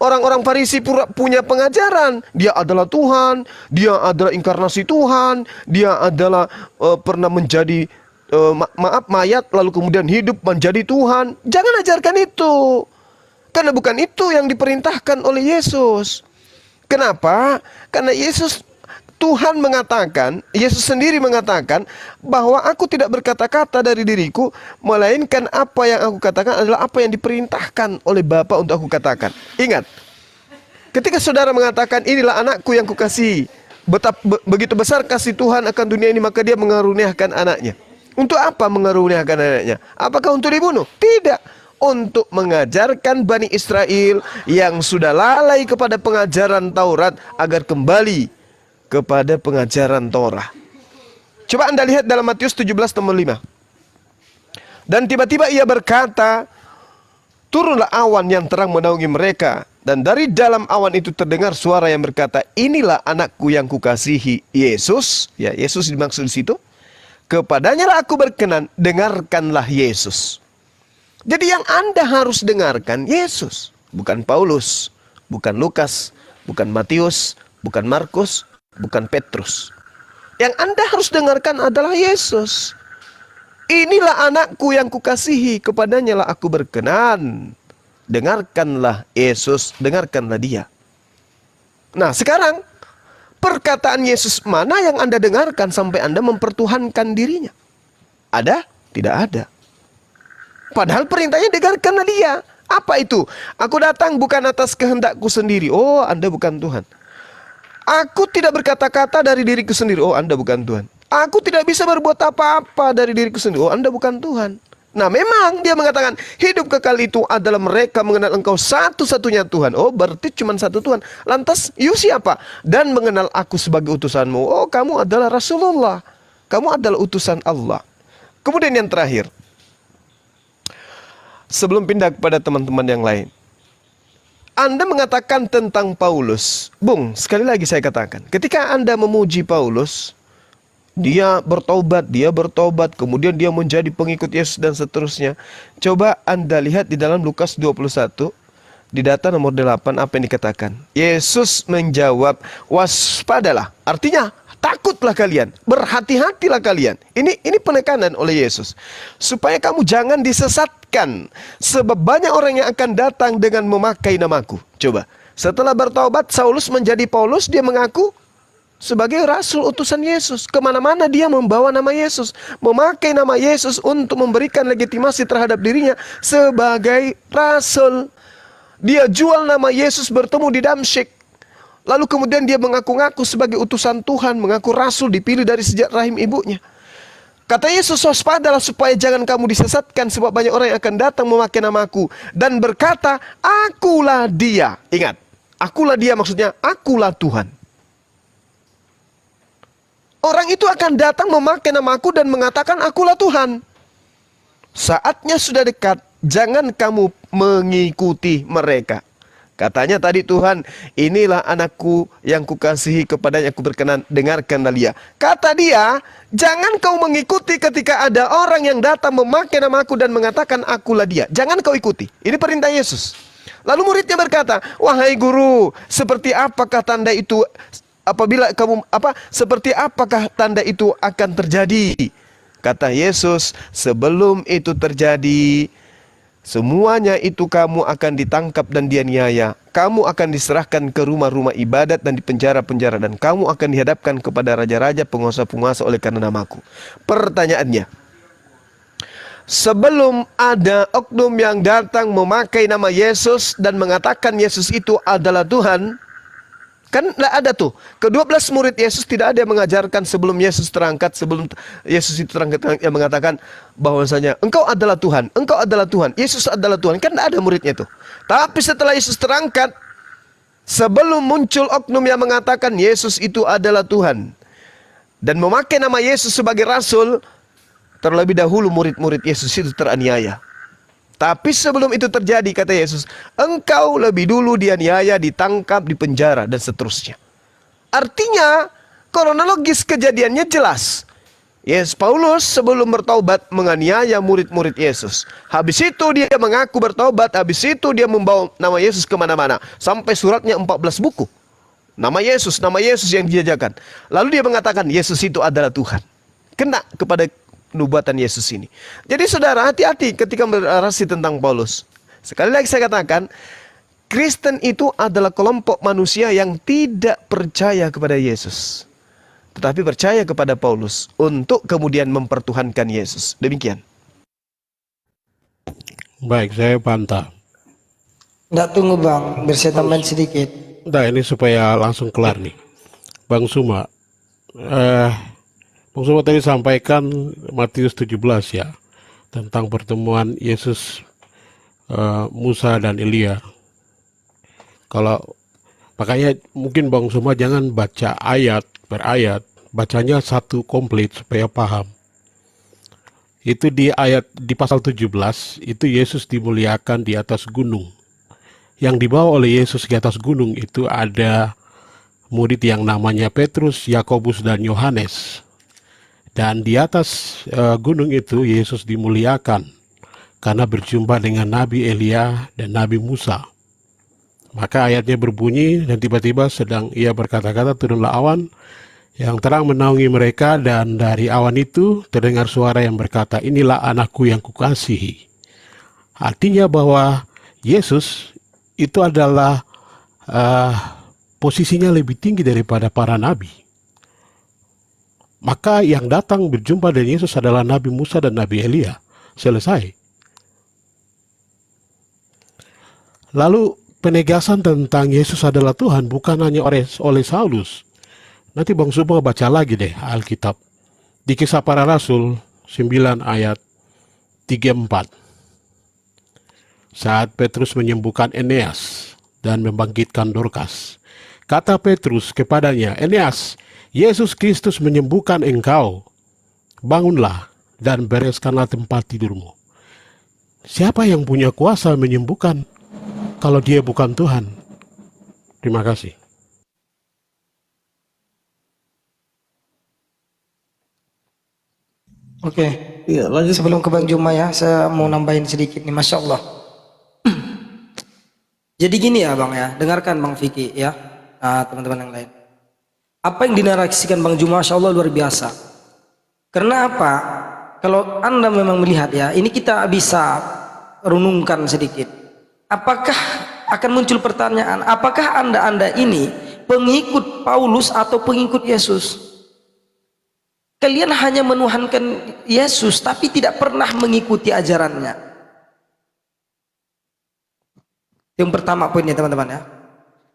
orang-orang Farisi punya pengajaran. Dia adalah Tuhan, dia adalah inkarnasi Tuhan, dia adalah pernah menjadi mayat lalu kemudian hidup menjadi Tuhan. Jangan ajarkan itu. Karena bukan itu yang diperintahkan oleh Yesus. Kenapa? Karena Tuhan mengatakan, Yesus sendiri mengatakan bahwa aku tidak berkata-kata dari diriku, melainkan apa yang aku katakan adalah apa yang diperintahkan oleh Bapa untuk aku katakan. Ingat, Ketika saudara mengatakan inilah anakku yang kukasihi, begitu besar kasih Tuhan akan dunia ini, maka dia mengaruniakan anaknya. Untuk apa mengaruniakan anaknya? Apakah untuk dibunuh? Tidak. Untuk mengajarkan Bani Israel yang sudah lalai kepada pengajaran Taurat agar kembali kepada pengajaran Torah. Coba Anda lihat dalam Matius 17:5. Dan tiba-tiba ia berkata, turunlah awan yang terang menaungi mereka, dan dari dalam awan itu terdengar suara yang berkata, inilah anakku yang kukasihi. Yesus, ya Yesus dimaksud di situ. Kepadanya lah aku berkenan, dengarkanlah Yesus. Jadi yang Anda harus dengarkan Yesus, bukan Paulus, bukan Lukas, bukan Matius, bukan Markus, bukan Petrus. Yang Anda harus dengarkan adalah Yesus. Inilah anakku yang kukasihi, kepadanya lah aku berkenan. Dengarkanlah Yesus, dengarkanlah dia. Nah sekarang, perkataan Yesus mana yang Anda dengarkan sampai Anda mempertuhankan dirinya? Ada? Tidak ada. Padahal perintahnya dengarkanlah dia. Apa itu? Aku datang bukan atas kehendakku sendiri. Oh, Anda bukan Tuhan. Aku tidak berkata-kata dari diriku sendiri. Oh, Anda bukan Tuhan. Aku tidak bisa berbuat apa-apa dari diriku sendiri. Oh, Anda bukan Tuhan. Nah, memang dia mengatakan hidup kekal itu adalah mereka mengenal Engkau satu-satunya Tuhan. Oh, berarti cuma satu Tuhan. Lantas, you siapa? Dan mengenal aku sebagai utusanmu. Oh, kamu adalah Rasulullah. Kamu adalah utusan Allah. Kemudian yang terakhir, sebelum pindah kepada teman-teman yang lain, Anda mengatakan tentang Paulus. Bung, sekali lagi saya katakan, ketika Anda memuji Paulus, dia bertobat, kemudian dia menjadi pengikut Yesus dan seterusnya. Coba Anda lihat di dalam Lukas 21, di data nomor 8, apa yang dikatakan? Yesus menjawab, waspadalah. Artinya, takutlah kalian, berhati-hatilah kalian. Ini penekanan oleh Yesus. Supaya kamu jangan disesatkan. Sebab banyak orang yang akan datang dengan memakai namaku. Coba, setelah bertobat, Saulus menjadi Paulus, dia mengaku sebagai rasul utusan Yesus. Kemana-mana dia membawa nama Yesus, memakai nama Yesus untuk memberikan legitimasi terhadap dirinya sebagai rasul. Dia jual nama Yesus bertemu di Damsyik. Lalu kemudian dia mengaku-ngaku sebagai utusan Tuhan, mengaku rasul dipilih dari sejak rahim ibunya. Kata Yesus, waspadalah supaya jangan kamu disesatkan, sebab banyak orang yang akan datang memakai namaku dan berkata, akulah dia. Ingat, akulah dia maksudnya akulah Tuhan. Orang itu akan datang memakai namaku dan mengatakan akulah Tuhan. Saatnya sudah dekat, jangan kamu mengikuti mereka. Katanya tadi Tuhan, inilah anakku yang kukasihi, kepadanya aku berkenan, dengarkanlah dia. Kata dia, jangan kau mengikuti ketika ada orang yang datang memakai namaku dan mengatakan akulah dia. Jangan kau ikuti. Ini perintah Yesus. Lalu muridnya berkata, wahai guru, seperti apakah tanda itu? Seperti apakah tanda itu akan terjadi? Kata Yesus, sebelum itu terjadi, semuanya itu kamu akan ditangkap dan dianiaya. Kamu akan diserahkan ke rumah-rumah ibadat dan di penjara-penjara, dan kamu akan dihadapkan kepada raja-raja, penguasa-penguasa oleh karena namaku. Pertanyaannya, sebelum ada oknum yang datang memakai nama Yesus dan mengatakan Yesus itu adalah Tuhan, kan tidak ada tuh. Ke-12 murid Yesus tidak ada yang mengajarkan sebelum Yesus terangkat, sebelum Yesus itu terangkat yang mengatakan bahwasanya engkau adalah Tuhan, engkau adalah Tuhan, Yesus adalah Tuhan. Kan tidak ada muridnya tuh. Tapi setelah Yesus terangkat, sebelum muncul oknum yang mengatakan Yesus itu adalah Tuhan dan memakai nama Yesus sebagai rasul, terlebih dahulu murid-murid Yesus itu teraniaya. Tapi sebelum itu terjadi, kata Yesus, engkau lebih dulu dianiaya, ditangkap, dipenjara, dan seterusnya. Artinya, kronologis kejadiannya jelas. Yes, Paulus sebelum bertobat menganiaya murid-murid Yesus. Habis itu dia mengaku bertobat, habis itu dia membawa nama Yesus kemana-mana. Sampai suratnya 14 buku. Nama Yesus yang dijajakan. Lalu dia mengatakan, Yesus itu adalah Tuhan. Kena kepada nubuatan Yesus ini. Jadi saudara, hati-hati ketika berorasi tentang Paulus. Sekali lagi saya katakan, Kristen itu adalah kelompok manusia yang tidak percaya kepada Yesus, tetapi percaya kepada Paulus untuk kemudian mempertuhankan Yesus. Demikian. Baik, saya bantah. Nggak, tunggu bang, biar saya tambahin sedikit. Nah, ini supaya langsung kelar nih. Bang Suma, eh, Bang Suma tadi sampaikan Matius 17 ya, tentang pertemuan Yesus, Musa dan Elia. Kalau makanya mungkin Bang Suma jangan baca ayat per ayat, bacanya satu komplit supaya paham. Itu di pasal 17 itu Yesus dimuliakan di atas gunung. Yang dibawa oleh Yesus ke atas gunung itu ada murid yang namanya Petrus, Yakobus dan Yohanes. Dan di atas gunung itu Yesus dimuliakan karena berjumpa dengan Nabi Elia dan Nabi Musa. Maka ayatnya berbunyi, dan tiba-tiba sedang ia berkata-kata, turunlah awan yang terang menaungi mereka, dan dari awan itu terdengar suara yang berkata, inilah anakku yang kukasihi. Artinya bahwa Yesus itu adalah posisinya lebih tinggi daripada para nabi. Maka yang datang berjumpa dengan Yesus adalah Nabi Musa dan Nabi Elia. Selesai. Lalu penegasan tentang Yesus adalah Tuhan bukan hanya oleh Saulus. Nanti Bang Suma baca lagi deh Alkitab. Di Kisah Para Rasul 9 ayat 34. Saat Petrus menyembuhkan Eneas dan membangkitkan Dorcas, kata Petrus kepadanya, Eneas, Yesus Kristus menyembuhkan engkau. Bangunlah dan bereskanlah tempat tidurmu. Siapa yang punya kuasa menyembuhkan kalau dia bukan Tuhan? Terima kasih. Oke, iya, lanjut sebelum ke Bang Juma ya, saya mau nambahin sedikit nih, Masya Allah. Jadi gini ya Bang ya, dengarkan Bang Vicky ya, teman-teman yang lain. Apa yang dinarasikan Bang Juma, Masya Allah luar biasa. Karena apa? Kalau Anda memang melihat ya, ini kita bisa renungkan sedikit. Apakah akan muncul pertanyaan, apakah Anda ini pengikut Paulus atau pengikut Yesus? Kalian hanya menuhankan Yesus tapi tidak pernah mengikuti ajarannya. Yang pertama poinnya teman-teman ya.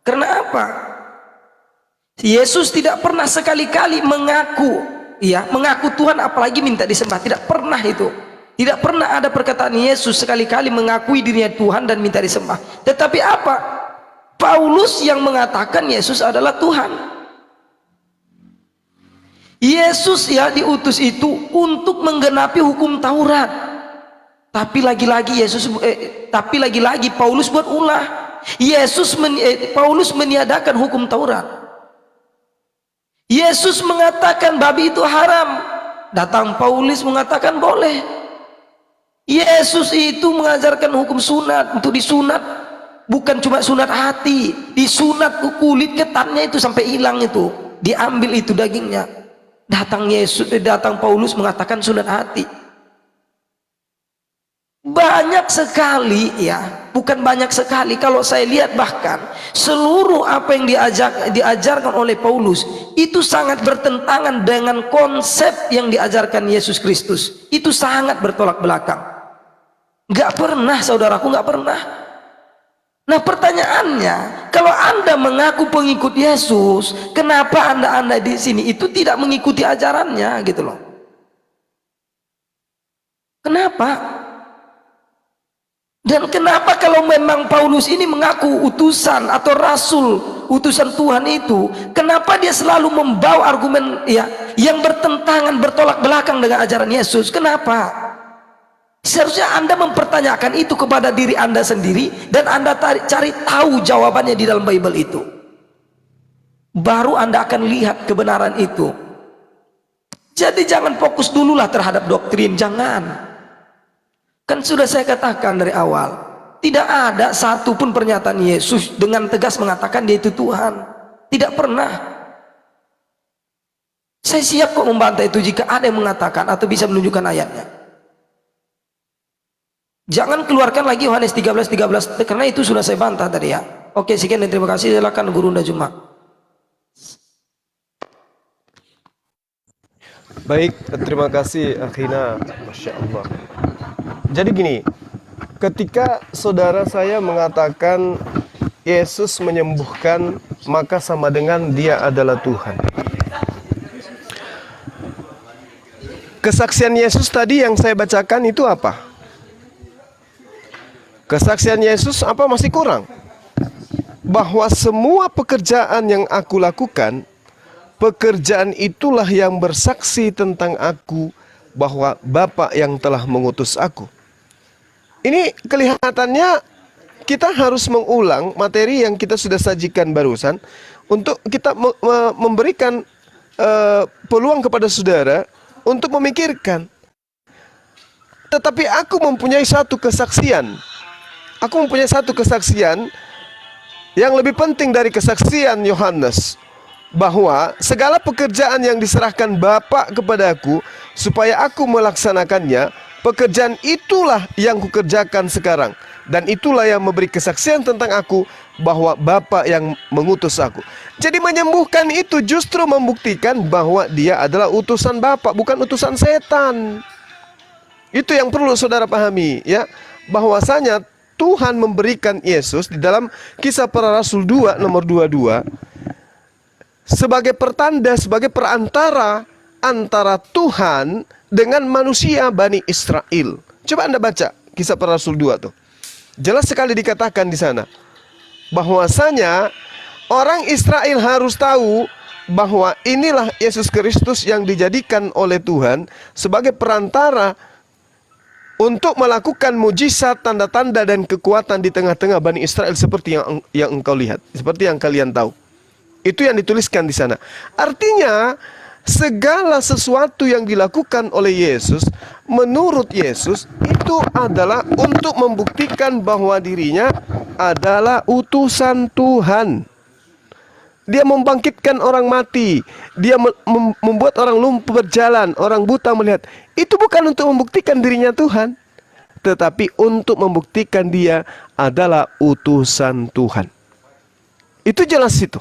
Karena apa? Yesus tidak pernah sekali-kali mengaku Tuhan, apalagi minta disembah. Tidak pernah itu. Tidak pernah ada perkataan Yesus sekali-kali mengakui dirinya Tuhan dan minta disembah. Tetapi apa? Paulus yang mengatakan Yesus adalah Tuhan. Yesus ya diutus itu untuk menggenapi hukum Taurat. Tapi lagi-lagi Paulus buat ulah. Paulus meniadakan hukum Taurat. Yesus mengatakan babi itu haram. Datang Paulus mengatakan boleh. Yesus itu mengajarkan hukum sunat, untuk disunat bukan cuma sunat hati, disunat kulit ketannya itu sampai hilang itu, diambil itu dagingnya. Datang Paulus mengatakan sunat hati. Banyak sekali ya, bukan banyak sekali, kalau saya lihat bahkan seluruh apa yang diajarkan oleh Paulus itu sangat bertentangan dengan konsep yang diajarkan Yesus Kristus. Itu sangat bertolak belakang. Gak pernah, saudaraku, gak pernah. Nah pertanyaannya, kalau Anda mengaku pengikut Yesus, kenapa Anda di sini itu tidak mengikuti ajarannya gitu loh? Kenapa? Dan kenapa kalau memang Paulus ini mengaku utusan atau rasul, utusan Tuhan itu, kenapa dia selalu membawa argumen ya yang bertentangan, bertolak belakang dengan ajaran Yesus? Kenapa? Seharusnya Anda mempertanyakan itu kepada diri Anda sendiri dan Anda cari tahu jawabannya di dalam Bible itu. Baru Anda akan lihat kebenaran itu. Jadi jangan fokus dululah terhadap doktrin, jangan. Kan sudah saya katakan dari awal, tidak ada satupun pernyataan Yesus dengan tegas mengatakan dia itu Tuhan. Tidak pernah. Saya siap kok membantah itu jika ada yang mengatakan atau bisa menunjukkan ayatnya. Jangan keluarkan lagi Yohanes 13:13 karena itu sudah saya bantah tadi ya. Oke, sekian dan terima kasih. Silakan Guru Unda Juma. Baik, terima kasih Akhina. Masya Allah. Jadi gini, ketika saudara saya mengatakan Yesus menyembuhkan, maka sama dengan dia adalah Tuhan. Kesaksian Yesus tadi yang saya bacakan itu apa? Kesaksian Yesus apa masih kurang? Bahwa semua pekerjaan yang aku lakukan, pekerjaan itulah yang bersaksi tentang aku, bahwa Bapa yang telah mengutus aku. Ini kelihatannya kita harus mengulang materi yang kita sudah sajikan barusan untuk kita memberikan peluang kepada saudara untuk memikirkan. Tetapi aku mempunyai satu kesaksian. Aku mempunyai satu kesaksian yang lebih penting dari kesaksian Yohanes, bahwa segala pekerjaan yang diserahkan Bapa kepadaku supaya aku melaksanakannya, pekerjaan itulah yang kukerjakan sekarang, dan itulah yang memberi kesaksian tentang aku, bahwa Bapa yang mengutus aku. Jadi menyembuhkan itu justru membuktikan bahwa dia adalah utusan Bapa, bukan utusan setan. Itu yang perlu saudara pahami, ya, bahwasanya Tuhan memberikan Yesus di dalam Kisah Para Rasul 2 nomor 22 sebagai pertanda, sebagai perantara antara Tuhan dengan manusia Bani Israel. Coba Anda baca Kisah Para Rasul 2 tuh. Jelas sekali dikatakan di sana bahwasanya orang Israel harus tahu bahwa inilah Yesus Kristus yang dijadikan oleh Tuhan sebagai perantara untuk melakukan mujizat, tanda-tanda dan kekuatan di tengah-tengah Bani Israel seperti yang engkau lihat, seperti yang kalian tahu. Itu yang dituliskan di sana. Artinya segala sesuatu yang dilakukan oleh Yesus menurut Yesus itu adalah untuk membuktikan bahwa dirinya adalah utusan Tuhan. Dia membangkitkan orang mati, dia membuat orang lumpuh berjalan, orang buta melihat. Itu bukan untuk membuktikan dirinya Tuhan, tetapi untuk membuktikan dia adalah utusan Tuhan. Itu jelas itu.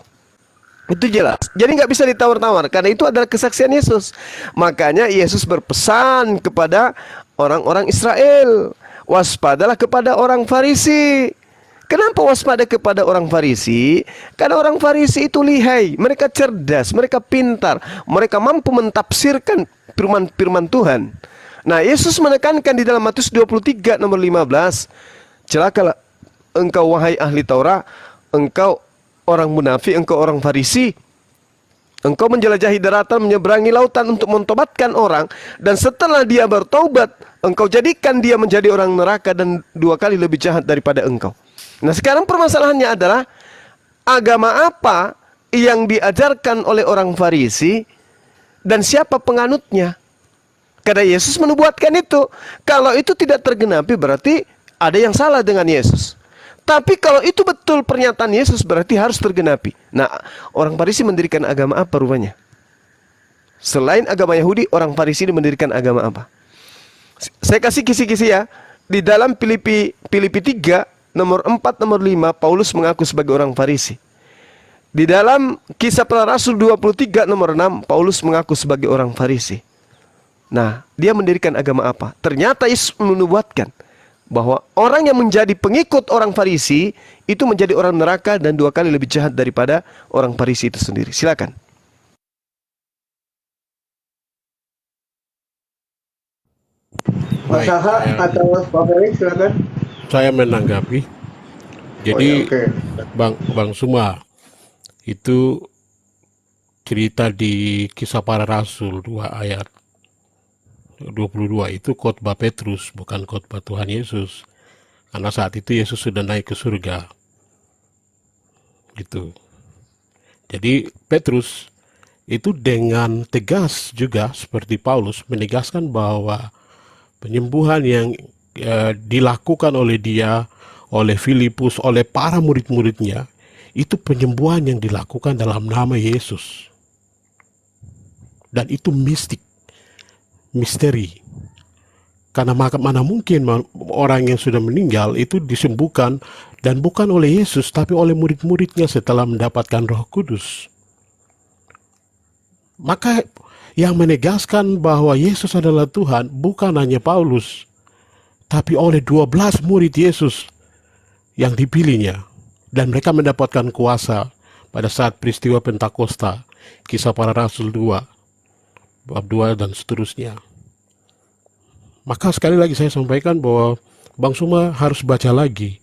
Itu jelas. Jadi nggak bisa ditawar-tawar, karena itu adalah kesaksian Yesus. Makanya Yesus berpesan kepada orang-orang Israel, waspadalah kepada orang Farisi. Kenapa waspada kepada orang Farisi? Karena orang Farisi itu lihai, mereka cerdas, mereka pintar, mereka mampu mentafsirkan firman-firman Tuhan. Nah, Yesus menekankan di dalam Matius 23 nomor 15, celakalah engkau wahai ahli Taurat, engkau orang munafik, engkau orang Farisi. Engkau menjelajahi daratan, menyeberangi lautan untuk mentobatkan orang, dan setelah dia bertaubat, engkau jadikan dia menjadi orang neraka dan 2 kali lebih jahat daripada engkau. Nah, sekarang permasalahannya adalah agama apa yang diajarkan oleh orang Farisi dan siapa penganutnya? Karena Yesus menubuatkan itu. Kalau itu tidak tergenapi berarti ada yang salah dengan Yesus. Tapi kalau itu betul pernyataan Yesus berarti harus tergenapi. Nah, orang Farisi mendirikan agama apa rupanya? Selain agama Yahudi, orang Farisi ini mendirikan agama apa? Saya kasih kisi-kisi ya. Di dalam Filipi 3 nomor 4, nomor 5, Paulus mengaku sebagai orang Farisi. Di dalam Kisah Para Rasul 23 nomor 6, Paulus mengaku sebagai orang Farisi. Nah, dia mendirikan agama apa? Ternyata Yesus menubuatkan bahwa orang yang menjadi pengikut orang Farisi itu menjadi orang neraka dan 2 kali lebih jahat daripada orang Farisi itu sendiri. Silakan. Mas Aha atau Pak Felix, silakan. Saya menanggapi. Jadi Bang Suma itu cerita di Kisah Para Rasul 2 ayat 22 itu khotbah Petrus, bukan khotbah Tuhan Yesus. Karena saat itu Yesus sudah naik ke surga. Gitu. Jadi Petrus itu dengan tegas juga seperti Paulus menegaskan bahwa penyembuhan yang dilakukan oleh dia, oleh Filipus, oleh para murid-muridnya, itu penyembuhan yang dilakukan dalam nama Yesus. Dan itu misteri. Karena mana mungkin orang yang sudah meninggal itu disembuhkan dan bukan oleh Yesus, tapi oleh murid-muridnya setelah mendapatkan Roh Kudus. Maka yang menegaskan bahwa Yesus adalah Tuhan bukan hanya Paulus, tapi oleh 12 murid Yesus yang dipilihnya. dan mereka mendapatkan kuasa pada saat peristiwa Pentakosta, Kisah Para Rasul 2, bab 2 dan seterusnya. Maka sekali lagi saya sampaikan bahwa Bang Suma harus baca lagi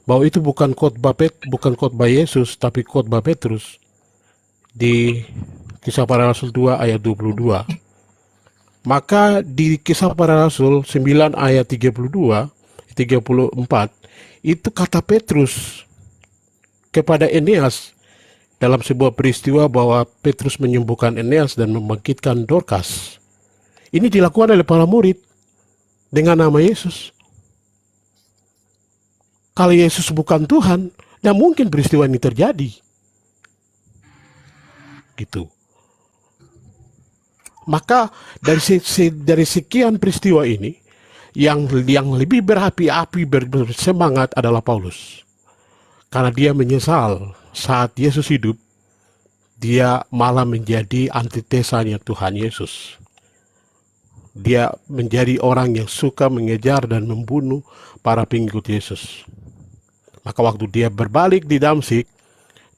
bahwa itu bukan khotbah Yesus, tapi khotbah Petrus di Kisah Para Rasul 2 ayat 22. Maka di Kisah Para Rasul 9 ayat 34 itu kata Petrus kepada Eneas dalam sebuah peristiwa bahwa Petrus menyembuhkan Eneas dan membangkitkan Dorcas. Ini dilakukan oleh para murid dengan nama Yesus. Kalau Yesus bukan Tuhan, tidak mungkin peristiwa ini terjadi. Gitu. Maka dari sekian peristiwa ini, yang lebih berapi-api bersemangat adalah Paulus. Karena dia menyesal saat Yesus hidup, dia malah menjadi antitesanya Tuhan Yesus. Dia menjadi orang yang suka mengejar dan membunuh para pengikut Yesus. Maka waktu dia berbalik di Damsyik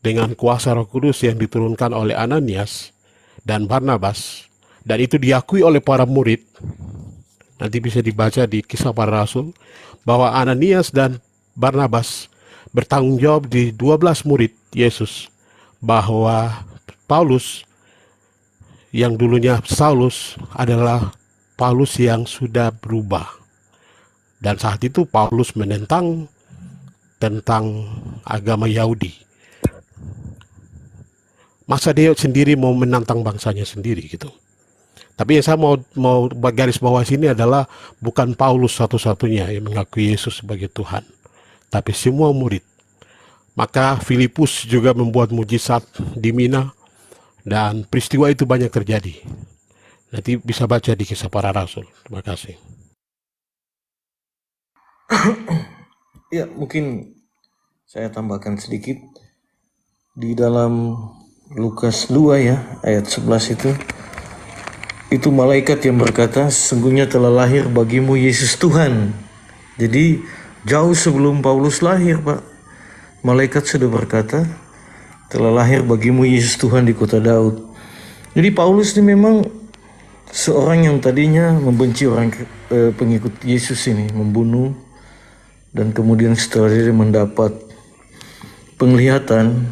dengan kuasa Roh Kudus yang diturunkan oleh Ananias dan Barnabas, dan itu diakui oleh para murid, nanti bisa dibaca di Kisah Para Rasul, bahwa Ananias dan Barnabas bertanggung jawab di 12 murid Yesus, bahwa Paulus yang dulunya Saulus adalah Paulus yang sudah berubah. Dan saat itu Paulus menentang tentang agama Yahudi. Masa dia sendiri mau menantang bangsanya sendiri gitu. Tapi yang saya mau garis bawah sini adalah bukan Paulus satu-satunya yang mengakui Yesus sebagai Tuhan, tapi semua murid. Maka Filipus juga membuat mujizat di Mina, dan peristiwa itu banyak terjadi. Nanti bisa baca di Kisah Para Rasul. Terima kasih. Ya, mungkin saya tambahkan sedikit. Di dalam Lukas 2 ya, ayat 11 itu malaikat yang berkata, sesungguhnya telah lahir bagimu Yesus Tuhan. Jadi jauh sebelum Paulus lahir, Pak, malaikat sudah berkata, telah lahir bagimu Yesus Tuhan di kota Daud. Jadi Paulus ini memang seorang yang tadinya membenci orang pengikut Yesus ini, membunuh, dan kemudian setelah dia mendapat penglihatan,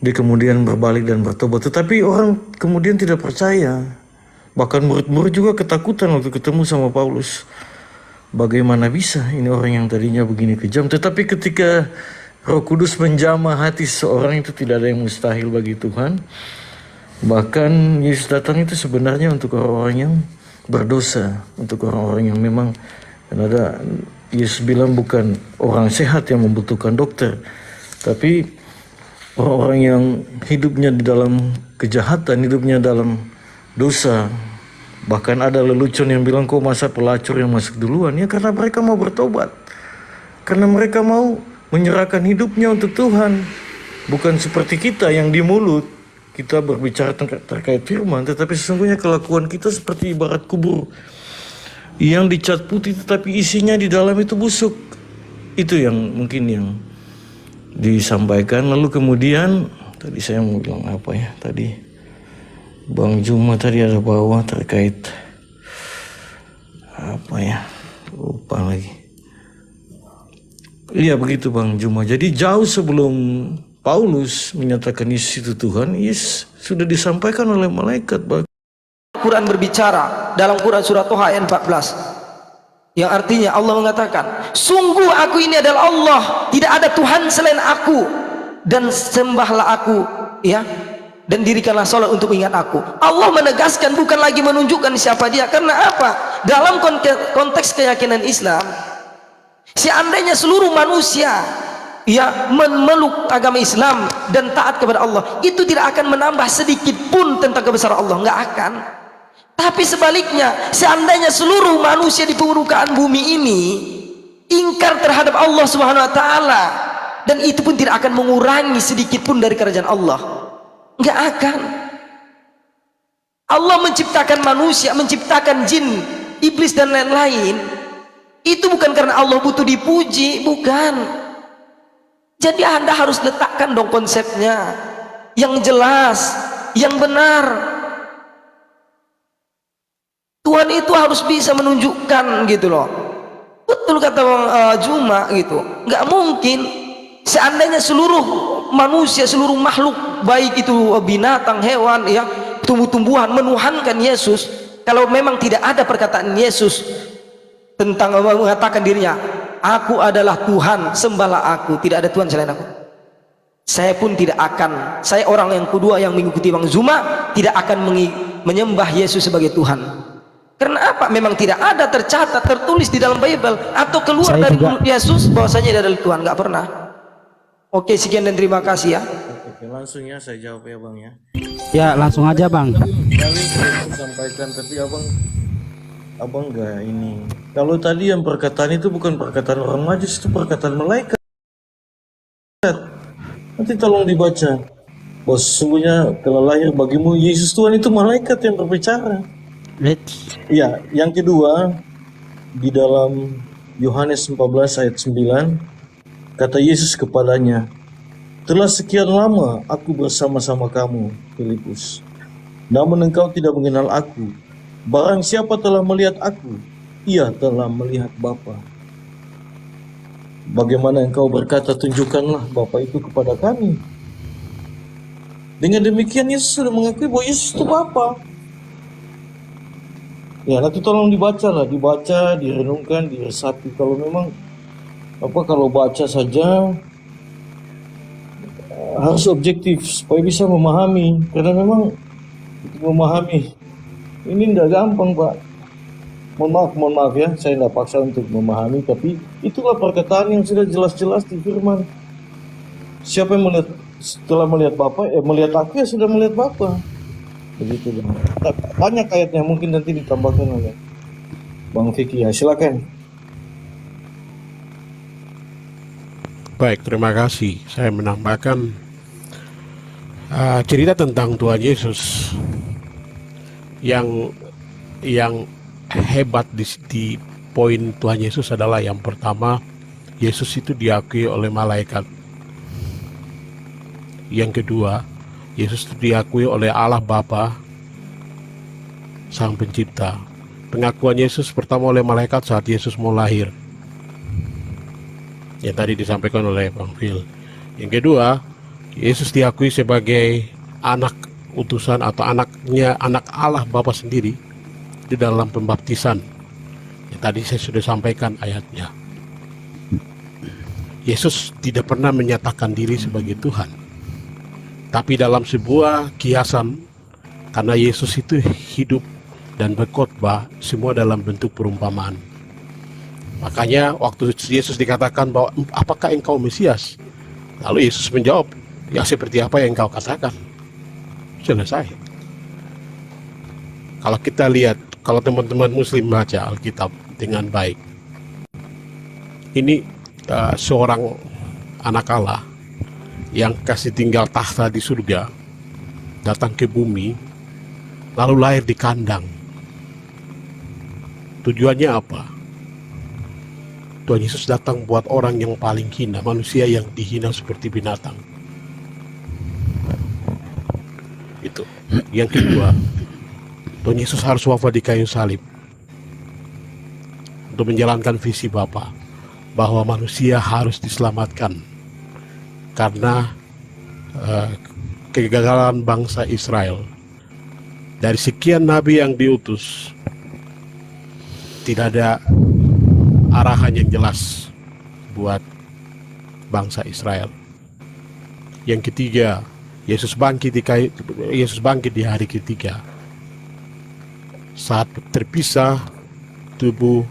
dia kemudian berbalik dan bertobat. Tetapi orang kemudian tidak percaya. Bahkan murid-murid juga ketakutan waktu ketemu sama Paulus. Bagaimana bisa ini orang yang tadinya begini kejam. Tetapi ketika Roh Kudus menjamah hati seseorang, itu tidak ada yang mustahil bagi Tuhan. Bahkan Yesus datang itu sebenarnya untuk orang-orang yang berdosa, untuk orang-orang yang memang, dan ada Yesus bilang bukan orang sehat yang membutuhkan dokter, tapi orang-orang yang hidupnya di dalam kejahatan, hidupnya dalam dosa. Bahkan ada lelucon yang bilang, kok masa pelacur yang masuk duluan? Ya karena mereka mau bertobat, karena mereka mau menyerahkan hidupnya untuk Tuhan. Bukan seperti kita yang di mulut kita berbicara terkait firman, tetapi sesungguhnya kelakuan kita seperti ibarat kubur yang dicat putih tetapi isinya di dalam itu busuk. Itu yang mungkin yang disampaikan. Lalu kemudian tadi saya mau bilang apa ya, tadi Bang Juma tadi ada bawa terkait apa ya, lupa lagi. Iya begitu Bang Juma. Jadi jauh sebelum Paulus menyatakan Yesus itu Tuhan, Yesus sudah disampaikan oleh malaikat. Quran berbicara dalam Quran surat Toha ayat 14, yang artinya Allah mengatakan, sungguh aku ini adalah Allah, tidak ada Tuhan selain aku, dan sembahlah aku, ya, dan dirikanlah sholat untuk ingat aku. Allah menegaskan, bukan lagi menunjukkan siapa dia. Karena apa? Dalam konteks keyakinan Islam, seandainya seluruh manusia ya memeluk agama Islam dan taat kepada Allah, itu tidak akan menambah sedikit pun tentang kebesaran Allah, nggak akan. Tapi sebaliknya, seandainya seluruh manusia di permukaan bumi ini ingkar terhadap Allah Subhanahu wa taala, dan itu pun tidak akan mengurangi sedikit pun dari kerajaan Allah. Nggak akan. Allah menciptakan manusia, menciptakan jin, iblis dan lain-lain, itu bukan karena Allah butuh dipuji, bukan. Jadi Anda harus letakkan dong konsepnya yang jelas, yang benar. Tuhan itu harus bisa menunjukkan gitu loh. Betul kata Bang Juma gitu. Nggak mungkin seandainya seluruh manusia, seluruh makhluk, baik itu binatang, hewan, ya, tumbuh-tumbuhan menuhankan Yesus. Kalau memang tidak ada perkataan Yesus tentang mengatakan dirinya, aku adalah Tuhan, sembahlah aku, tidak ada Tuhan selain aku. Saya pun tidak akan, saya orang yang kedua yang mengikuti Bang Zuma, tidak akan menyembah Yesus sebagai Tuhan. Karena apa? Memang tidak ada tercatat, tertulis di dalam Bible atau keluar Saya dari juga. mulut Yesus bahwasanya dia adalah Tuhan, nggak pernah. Oke, sekian dan terima kasih ya. Oke, langsung ya saya jawab ya Bang ya. Ya, langsung aja Bang. Kali saya sampaikan, tapi abang enggak ini. Kalau tadi yang perkataan itu bukan perkataan orang majus, itu perkataan malaikat. Nanti tolong dibaca. Bahwa sesungguhnya telah lahir bagimu Yesus Tuhan, itu malaikat yang berbicara. Ya, yang kedua di dalam Yohanes 14 ayat 9 kata Yesus kepadanya, telah sekian lama aku bersama-sama kamu, Filipus, namun engkau tidak mengenal aku. Barang siapa telah melihat aku, ia telah melihat Bapa. Bagaimana engkau berkata, tunjukkanlah Bapa itu kepada kami. Dengan demikian Yesus sudah mengakui bahwa Yesus itu Bapa. Ya, nanti tolong dibaca, direnungkan, diresapi. Kalau memang kalau baca saja harus objektif supaya bisa memahami, karena memang memahami ini tidak gampang, Pak. Mohon maaf ya, saya tidak paksa untuk memahami, tapi itulah perkataan yang sudah jelas-jelas di firman. Siapa yang setelah melihat Bapa, melihat aku ya sudah melihat Bapa. Begitu Bang. Banyak ayatnya, mungkin nanti ditambahkan oleh Bang Vicky ya, silakan. Baik, terima kasih. Saya menambahkan cerita tentang Tuhan Yesus yang hebat di poin Tuhan Yesus adalah yang pertama, Yesus itu diakui oleh malaikat. Yang kedua, Yesus itu diakui oleh Allah Bapa, Sang Pencipta. Pengakuan Yesus pertama oleh malaikat saat Yesus mau lahir, yang tadi disampaikan oleh Bang Phil. Yang kedua, Yesus diakui sebagai anak utusan atau anak Allah Bapa sendiri di dalam pembaptisan. Yang tadi saya sudah sampaikan ayatnya. Yesus tidak pernah menyatakan diri sebagai Tuhan, tapi dalam sebuah kiasan, karena Yesus itu hidup dan berkhotbah semua dalam bentuk perumpamaan. Makanya waktu Yesus dikatakan bahwa apakah engkau Mesias? Lalu Yesus menjawab, ya seperti apa yang engkau katakan. Selesai. Kalau kita lihat, kalau teman-teman Muslim baca Alkitab dengan baik, ini seorang anak Allah yang kasih tinggal tahta di surga, datang ke bumi, lalu lahir di kandang. Tujuannya apa? Tuhan Yesus datang buat orang yang paling hina, manusia yang dihina seperti binatang. Itu. Yang kedua, Tuhan Yesus harus wafat di kayu salib untuk menjalankan visi Bapa bahwa manusia harus diselamatkan karena kegagalan bangsa Israel. Dari sekian nabi yang diutus, tidak ada arahan yang jelas buat bangsa Israel. Yang ketiga, Yesus bangkit di hari ketiga. Saat terpisah tubuh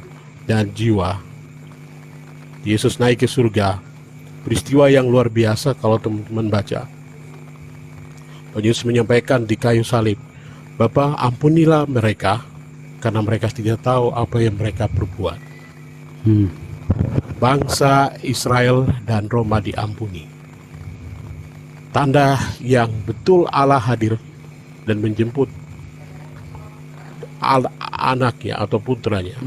dan jiwa, Yesus naik ke surga. Peristiwa yang luar biasa kalau teman-teman baca. Yesus menyampaikan di kayu salib, Bapa, ampunilah mereka karena mereka tidak tahu apa yang mereka perbuat. Bangsa Israel dan Roma diampuni. Tanda yang betul Allah hadir dan menjemput anaknya atau putranya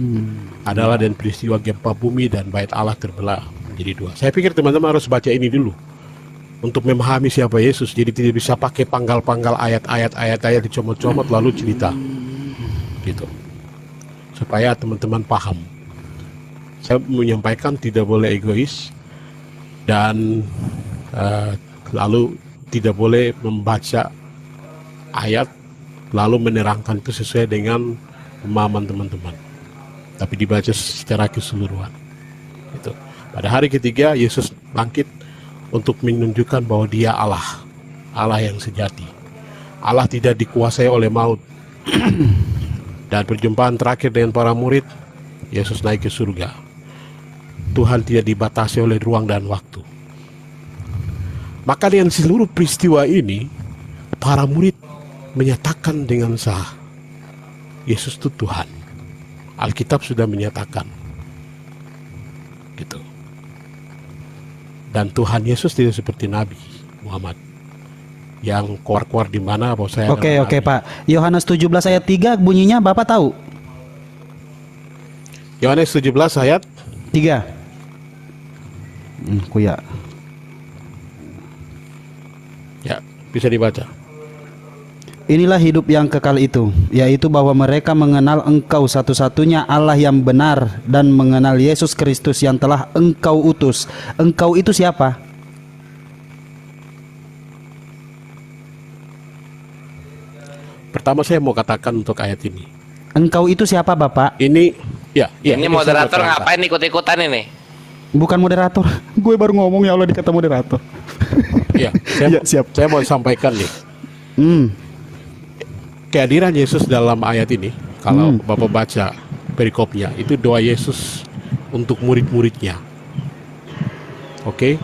adalah dan peristiwa gempa bumi dan bait Allah terbelah menjadi dua. Saya pikir teman-teman harus baca ini dulu untuk memahami siapa Yesus. Jadi tidak bisa pakai panggal-panggal ayat-ayat dicomot-comot lalu cerita gitu, supaya teman-teman paham. Saya menyampaikan tidak boleh egois dan lalu tidak boleh membaca ayat lalu menerangkan itu sesuai dengan pemahaman teman-teman, tapi dibaca secara keseluruhan. Itu. Pada hari ketiga Yesus bangkit untuk menunjukkan bahwa Dia Allah, Allah yang sejati. Allah tidak dikuasai oleh maut. Dan perjumpaan terakhir dengan para murid, Yesus naik ke surga. Tuhan tidak dibatasi oleh ruang dan waktu. Maka dengan seluruh peristiwa ini, para murid menyatakan dengan sah, Yesus itu Tuhan. Alkitab sudah menyatakan gitu. Dan Tuhan Yesus tidak seperti Nabi Muhammad yang keluar-keluar di mana bahwa saya. Oke, Pak. Yohanes 17 ayat 3 bunyinya Bapak tahu? Yohanes 17 ayat 3. Kuya. Ya, bisa dibaca. Inilah hidup yang kekal itu, yaitu bahwa mereka mengenal Engkau satu-satunya Allah yang benar dan mengenal Yesus Kristus yang telah Engkau utus. Engkau itu siapa? Pertama saya mau katakan untuk ayat ini. Engkau itu siapa, Bapak? Ini ini moderator ngapain ikut-ikutan ini? Bukan moderator. Gue baru ngomong, ya Allah, dikata moderator. Iya, siap. Saya mau sampaikan nih. Kehadiran Yesus dalam ayat ini, kalau Bapak baca perikopnya, itu doa Yesus untuk murid-muridnya. Oke?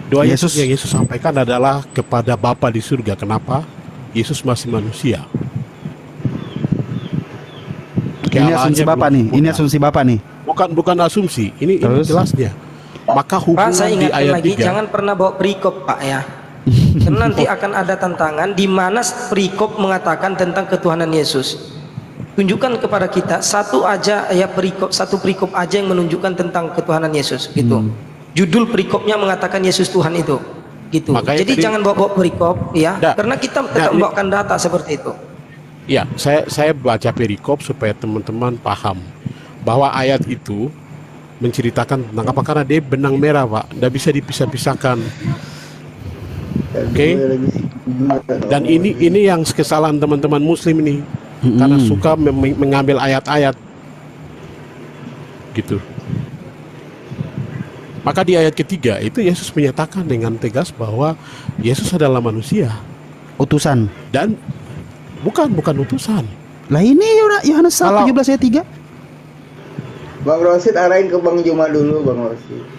Doa Yesus yang Yesus sampaikan adalah kepada Bapa di surga. Kenapa? Yesus masih manusia. Ini asumsi Bapak nih. Ini asumsi Bapak nih. Bukan asumsi. Ini jelasnya. Maka hubungan Pak, saya di ingatkan ayat lagi, 3. jangan pernah bawa perikop, Pak, ya. Karena nanti akan ada tantangan di mana perikop mengatakan tentang ketuhanan Yesus. Tunjukkan kepada kita satu perikop aja yang menunjukkan tentang ketuhanan Yesus, gitu. Judul perikopnya mengatakan Yesus Tuhan itu, gitu. Makanya jadi jangan bawa perikop, ya, karena kita tetap membawakan data seperti itu. Ya, saya baca perikop supaya teman-teman paham bahwa ayat itu menceritakan tentang apa, karena dia benang merah, Pak, tidak bisa dipisah-pisahkan. Oke. Dan ini yang kesalahan teman-teman Muslim ini, karena suka mengambil ayat-ayat gitu. Maka di ayat ketiga itu Yesus menyatakan dengan tegas bahwa Yesus adalah manusia, utusan, dan bukan utusan. Lah ini Yohanes 17 ayat 3. Bang Rosid arahin ke Bang Juma dulu, Bang Rosid.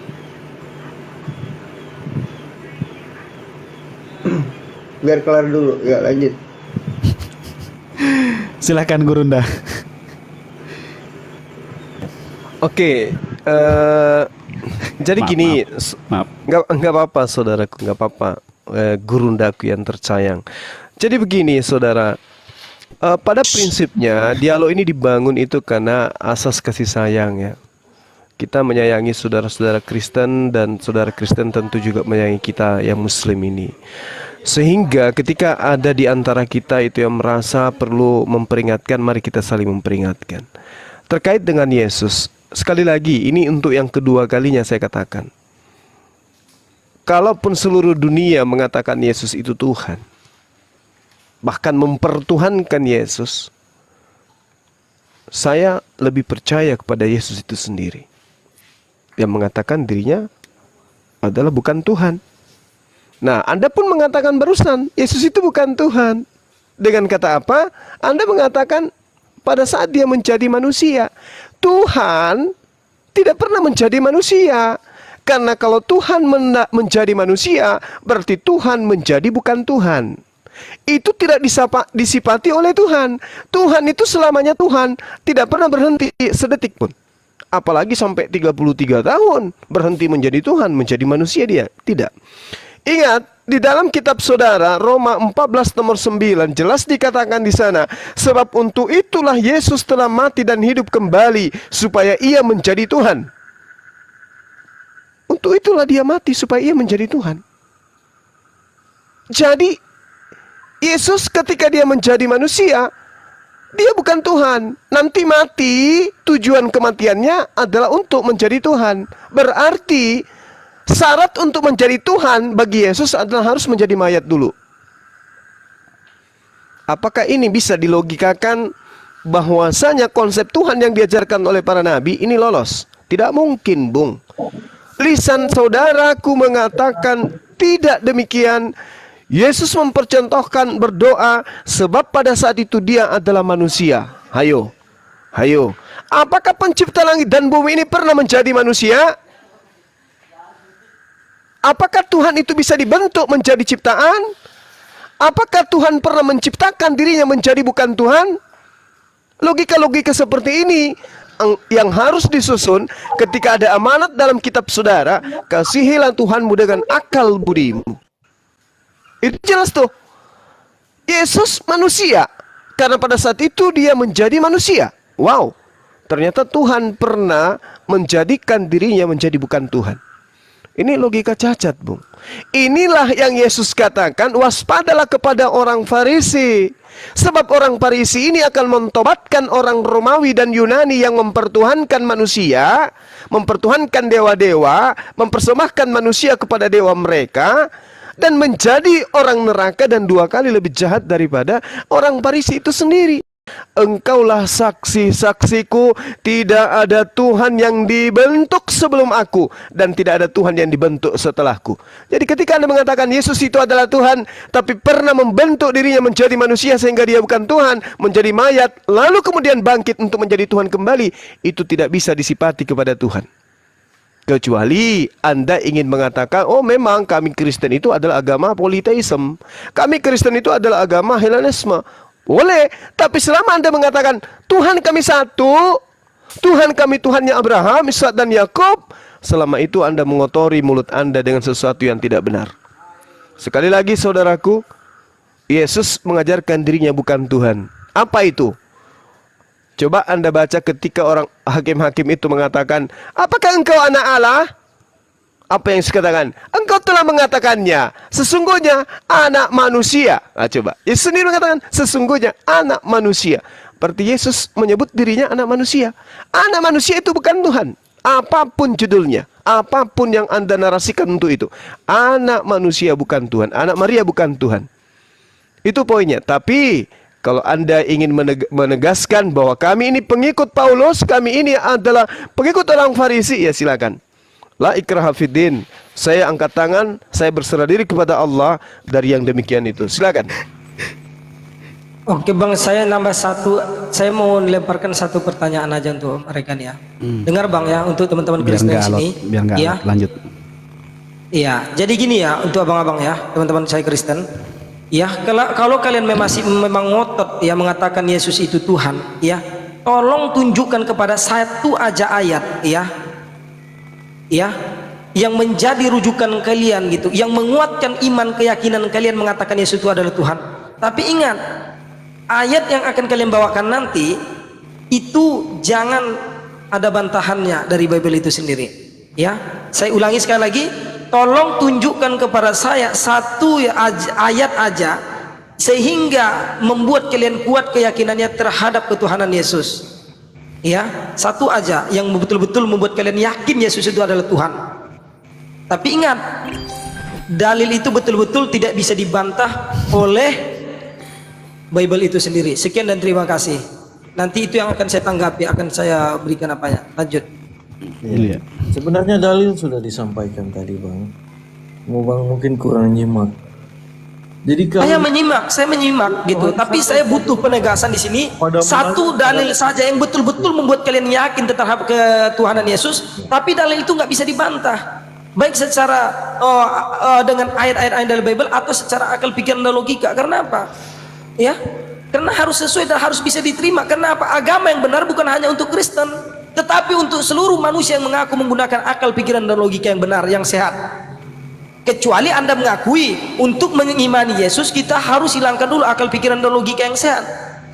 Biar kelar dulu, ya lanjut. Silakan Gurunda. Oke, jadi gini, nggak apa-apa saudaraku, nggak apa-apa, Gurundaku yang tersayang. Jadi begini saudara, pada prinsipnya dialog ini dibangun itu karena asas kasih sayang, ya. Kita menyayangi saudara-saudara Kristen dan saudara Kristen tentu juga menyayangi kita yang Muslim ini. Sehingga ketika ada di antara kita itu yang merasa perlu memperingatkan, mari kita saling memperingatkan. Terkait dengan Yesus, sekali lagi ini untuk yang kedua kalinya saya katakan. Kalaupun seluruh dunia mengatakan Yesus itu Tuhan, bahkan mempertuhankan Yesus, saya lebih percaya kepada Yesus itu sendiri, yang mengatakan dirinya adalah bukan Tuhan. Nah, Anda pun mengatakan barusan, Yesus itu bukan Tuhan. Dengan kata apa? Anda mengatakan pada saat dia menjadi manusia. Tuhan tidak pernah menjadi manusia. Karena kalau Tuhan menjadi manusia, berarti Tuhan menjadi bukan Tuhan. Itu tidak disifati oleh Tuhan. Tuhan itu selamanya Tuhan, tidak pernah berhenti sedetik pun. Apalagi sampai 33 tahun berhenti menjadi Tuhan, menjadi manusia dia. Tidak. Ingat, di dalam kitab saudara Roma 14 nomor 9 jelas dikatakan di sana, sebab untuk itulah Yesus telah mati dan hidup kembali supaya ia menjadi Tuhan. untuk itulah dia mati supaya ia menjadi Tuhan. Jadi Yesus ketika dia menjadi manusia, dia bukan Tuhan. Nanti mati, tujuan kematiannya adalah untuk menjadi Tuhan. Berarti syarat untuk menjadi Tuhan bagi Yesus adalah harus menjadi mayat dulu. Apakah ini bisa dilogikakan bahwasanya konsep Tuhan yang diajarkan oleh para nabi ini lolos? Tidak mungkin, Bung. Lisan saudaraku mengatakan tidak demikian. Yesus mempercontohkan berdoa sebab pada saat itu dia adalah manusia. Hayo. Apakah pencipta langit dan bumi ini pernah menjadi manusia? Apakah Tuhan itu bisa dibentuk menjadi ciptaan? Apakah Tuhan pernah menciptakan dirinya menjadi bukan Tuhan? Logika-logika seperti ini yang harus disusun ketika ada amanat dalam kitab saudara. Kasihilah Tuhanmu dengan akal budimu. Itu jelas tuh. Yesus manusia. Karena pada saat itu dia menjadi manusia. Wow. Ternyata Tuhan pernah menjadikan dirinya menjadi bukan Tuhan. Ini logika cacat, Bung. Inilah yang Yesus katakan, waspadalah kepada orang Farisi. Sebab orang Farisi ini akan mentobatkan orang Romawi dan Yunani yang mempertuhankan manusia, mempertuhankan dewa-dewa, mempersembahkan manusia kepada dewa mereka, dan menjadi orang neraka dan 2 kali lebih jahat daripada orang Farisi itu sendiri. Engkaulah saksi-saksiku, tidak ada Tuhan yang dibentuk sebelum aku, dan tidak ada Tuhan yang dibentuk setelahku. Jadi ketika Anda mengatakan Yesus itu adalah Tuhan, tapi pernah membentuk dirinya menjadi manusia sehingga dia bukan Tuhan, menjadi mayat, lalu kemudian bangkit untuk menjadi Tuhan kembali, itu tidak bisa disifati kepada Tuhan. Kecuali Anda ingin mengatakan, oh memang kami Kristen itu adalah agama politeisme, kami Kristen itu adalah agama Helenisme. Boleh, tapi selama Anda mengatakan Tuhan kami satu, Tuhan kami Tuhannya Abraham, Ishak dan Yakub, selama itu Anda mengotori mulut Anda dengan sesuatu yang tidak benar. Sekali lagi saudaraku, Yesus mengajarkan dirinya bukan Tuhan. Apa itu? Coba Anda baca ketika orang hakim-hakim itu mengatakan, apakah engkau anak Allah? Apa yang dikatakan? Engkau telah mengatakannya. Sesungguhnya anak manusia. Nah, coba. Yesus sendiri mengatakan, sesungguhnya anak manusia. Berarti Yesus menyebut dirinya anak manusia. Anak manusia itu bukan Tuhan. Apapun judulnya, apapun yang Anda narasikan untuk itu, anak manusia bukan Tuhan. Anak Maria bukan Tuhan. Itu poinnya. Tapi kalau Anda ingin menegaskan bahwa kami ini pengikut Paulus, kami ini adalah pengikut orang Farisi, ya silakan. La ikraha fiddin. Saya angkat tangan, saya berserah diri kepada Allah dari yang demikian itu. Silakan. Oke Bang, saya nambah satu. Saya mau lemparkan satu pertanyaan aja untuk mereka nih ya. Dengar Bang ya, untuk teman-teman Kristen di sini. Biar nggak ya. alot, lanjut. Iya, jadi gini ya untuk abang-abang ya, teman-teman saya Kristen. Ya, kalau kalian memang ngotot ya mengatakan Yesus itu Tuhan, ya, tolong tunjukkan kepada satu aja ayat ya, yang menjadi rujukan kalian gitu, yang menguatkan iman keyakinan kalian mengatakan Yesus itu adalah Tuhan. Tapi ingat, ayat yang akan kalian bawakan nanti itu jangan ada bantahannya dari Bible itu sendiri. Ya, saya ulangi sekali lagi, tolong tunjukkan kepada saya satu ayat aja sehingga membuat kalian kuat keyakinannya terhadap ketuhanan Yesus. Ya, satu aja yang betul-betul membuat kalian yakin Yesus itu adalah Tuhan. Tapi ingat, dalil itu betul-betul tidak bisa dibantah oleh Bible itu sendiri. Sekian dan terima kasih. Nanti itu yang akan saya tanggapi, akan saya berikan apanya. Lanjut. Ya. Sebenarnya dalil sudah disampaikan tadi Bang. Bang mungkin kurang nyimak. Jadi kalau saya menyimak gitu, tapi saya butuh penegasan di sini. Satu dalil saja yang betul-betul membuat kalian yakin terhadap ketuhanan Yesus, tapi dalil itu nggak bisa dibantah, baik secara dengan ayat-ayat dari Bible atau secara akal pikiran dan logika. Karena apa? Ya, karena harus sesuai dan harus bisa diterima. Karena apa? Agama yang benar bukan hanya untuk Kristen, tetapi untuk seluruh manusia yang mengaku menggunakan akal pikiran dan logika yang benar, yang sehat. Kecuali Anda mengakui untuk mengimani Yesus kita harus hilangkan dulu akal pikiran dan logika yang sehat.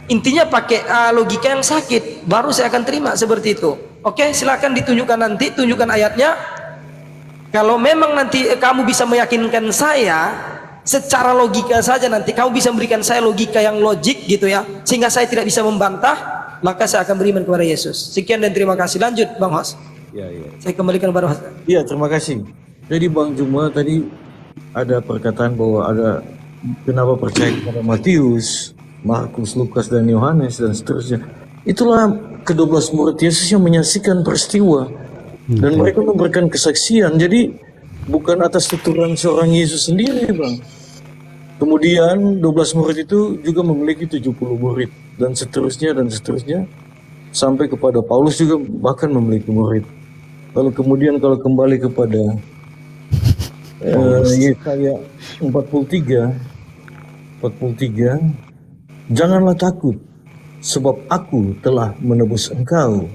Intinya pakai logika yang sakit, baru saya akan terima seperti itu. Oke, silakan ditunjukkan nanti, tunjukkan ayatnya. Kalau memang nanti kamu bisa meyakinkan saya secara logika saja, nanti kamu bisa memberikan saya logika yang logik gitu ya, sehingga saya tidak bisa membantah, maka saya akan beriman kepada Yesus. Sekian dan terima kasih. Lanjut Bang Hos. Ya, ya. Saya kembalikan kepada Hos. Iya, terima kasih. Jadi Bang Juma tadi ada perkataan bahwa ada kenapa percaya kepada Matius, Markus, Lukas, dan Yohanes, dan seterusnya. Itulah ke-12 murid Yesus yang menyaksikan peristiwa. Dan mereka memberikan kesaksian. Jadi bukan atas tuturan seorang Yesus sendiri, Bang. Kemudian 12 murid itu juga memiliki 70 murid. Dan seterusnya, sampai kepada Paulus juga bahkan memiliki murid. Lalu kemudian kalau kembali kepada Yesaya 43, janganlah takut, sebab aku telah menebus engkau.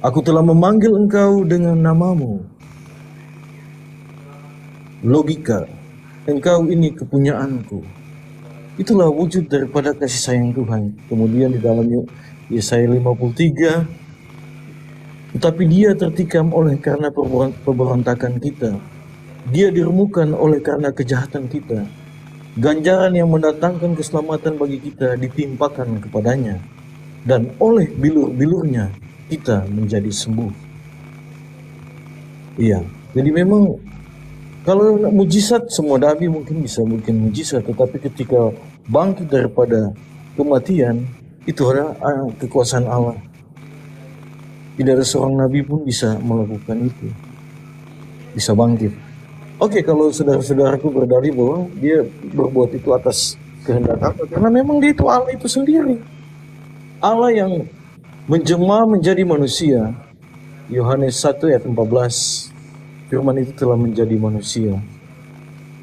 Aku telah memanggil engkau dengan namamu. Logika, engkau ini kepunyaanku. Itulah wujud daripada kasih sayang Tuhan. Kemudian di dalam Yesaya 53, tetapi dia tertikam oleh karena pemberontakan kita. Dia diremukkan oleh karena kejahatan kita. Ganjaran yang mendatangkan keselamatan bagi kita ditimpakan kepadanya. Dan oleh bilur-bilurnya kita menjadi sembuh. Iya, jadi memang kalau mujizat, semua nabi mungkin bisa bikin mujizat, tetapi ketika bangkit daripada kematian, itu adalah kekuasaan Allah. Tidak ada seorang nabi pun bisa melakukan itu, bisa bangkit. Oke, kalau saudara-saudaraku berdalih bahwa dia berbuat itu atas kehendak Allah, karena memang dia itu Allah itu sendiri. Allah yang menjelma menjadi manusia. Yohanes 1 ayat 14, firman itu telah menjadi manusia.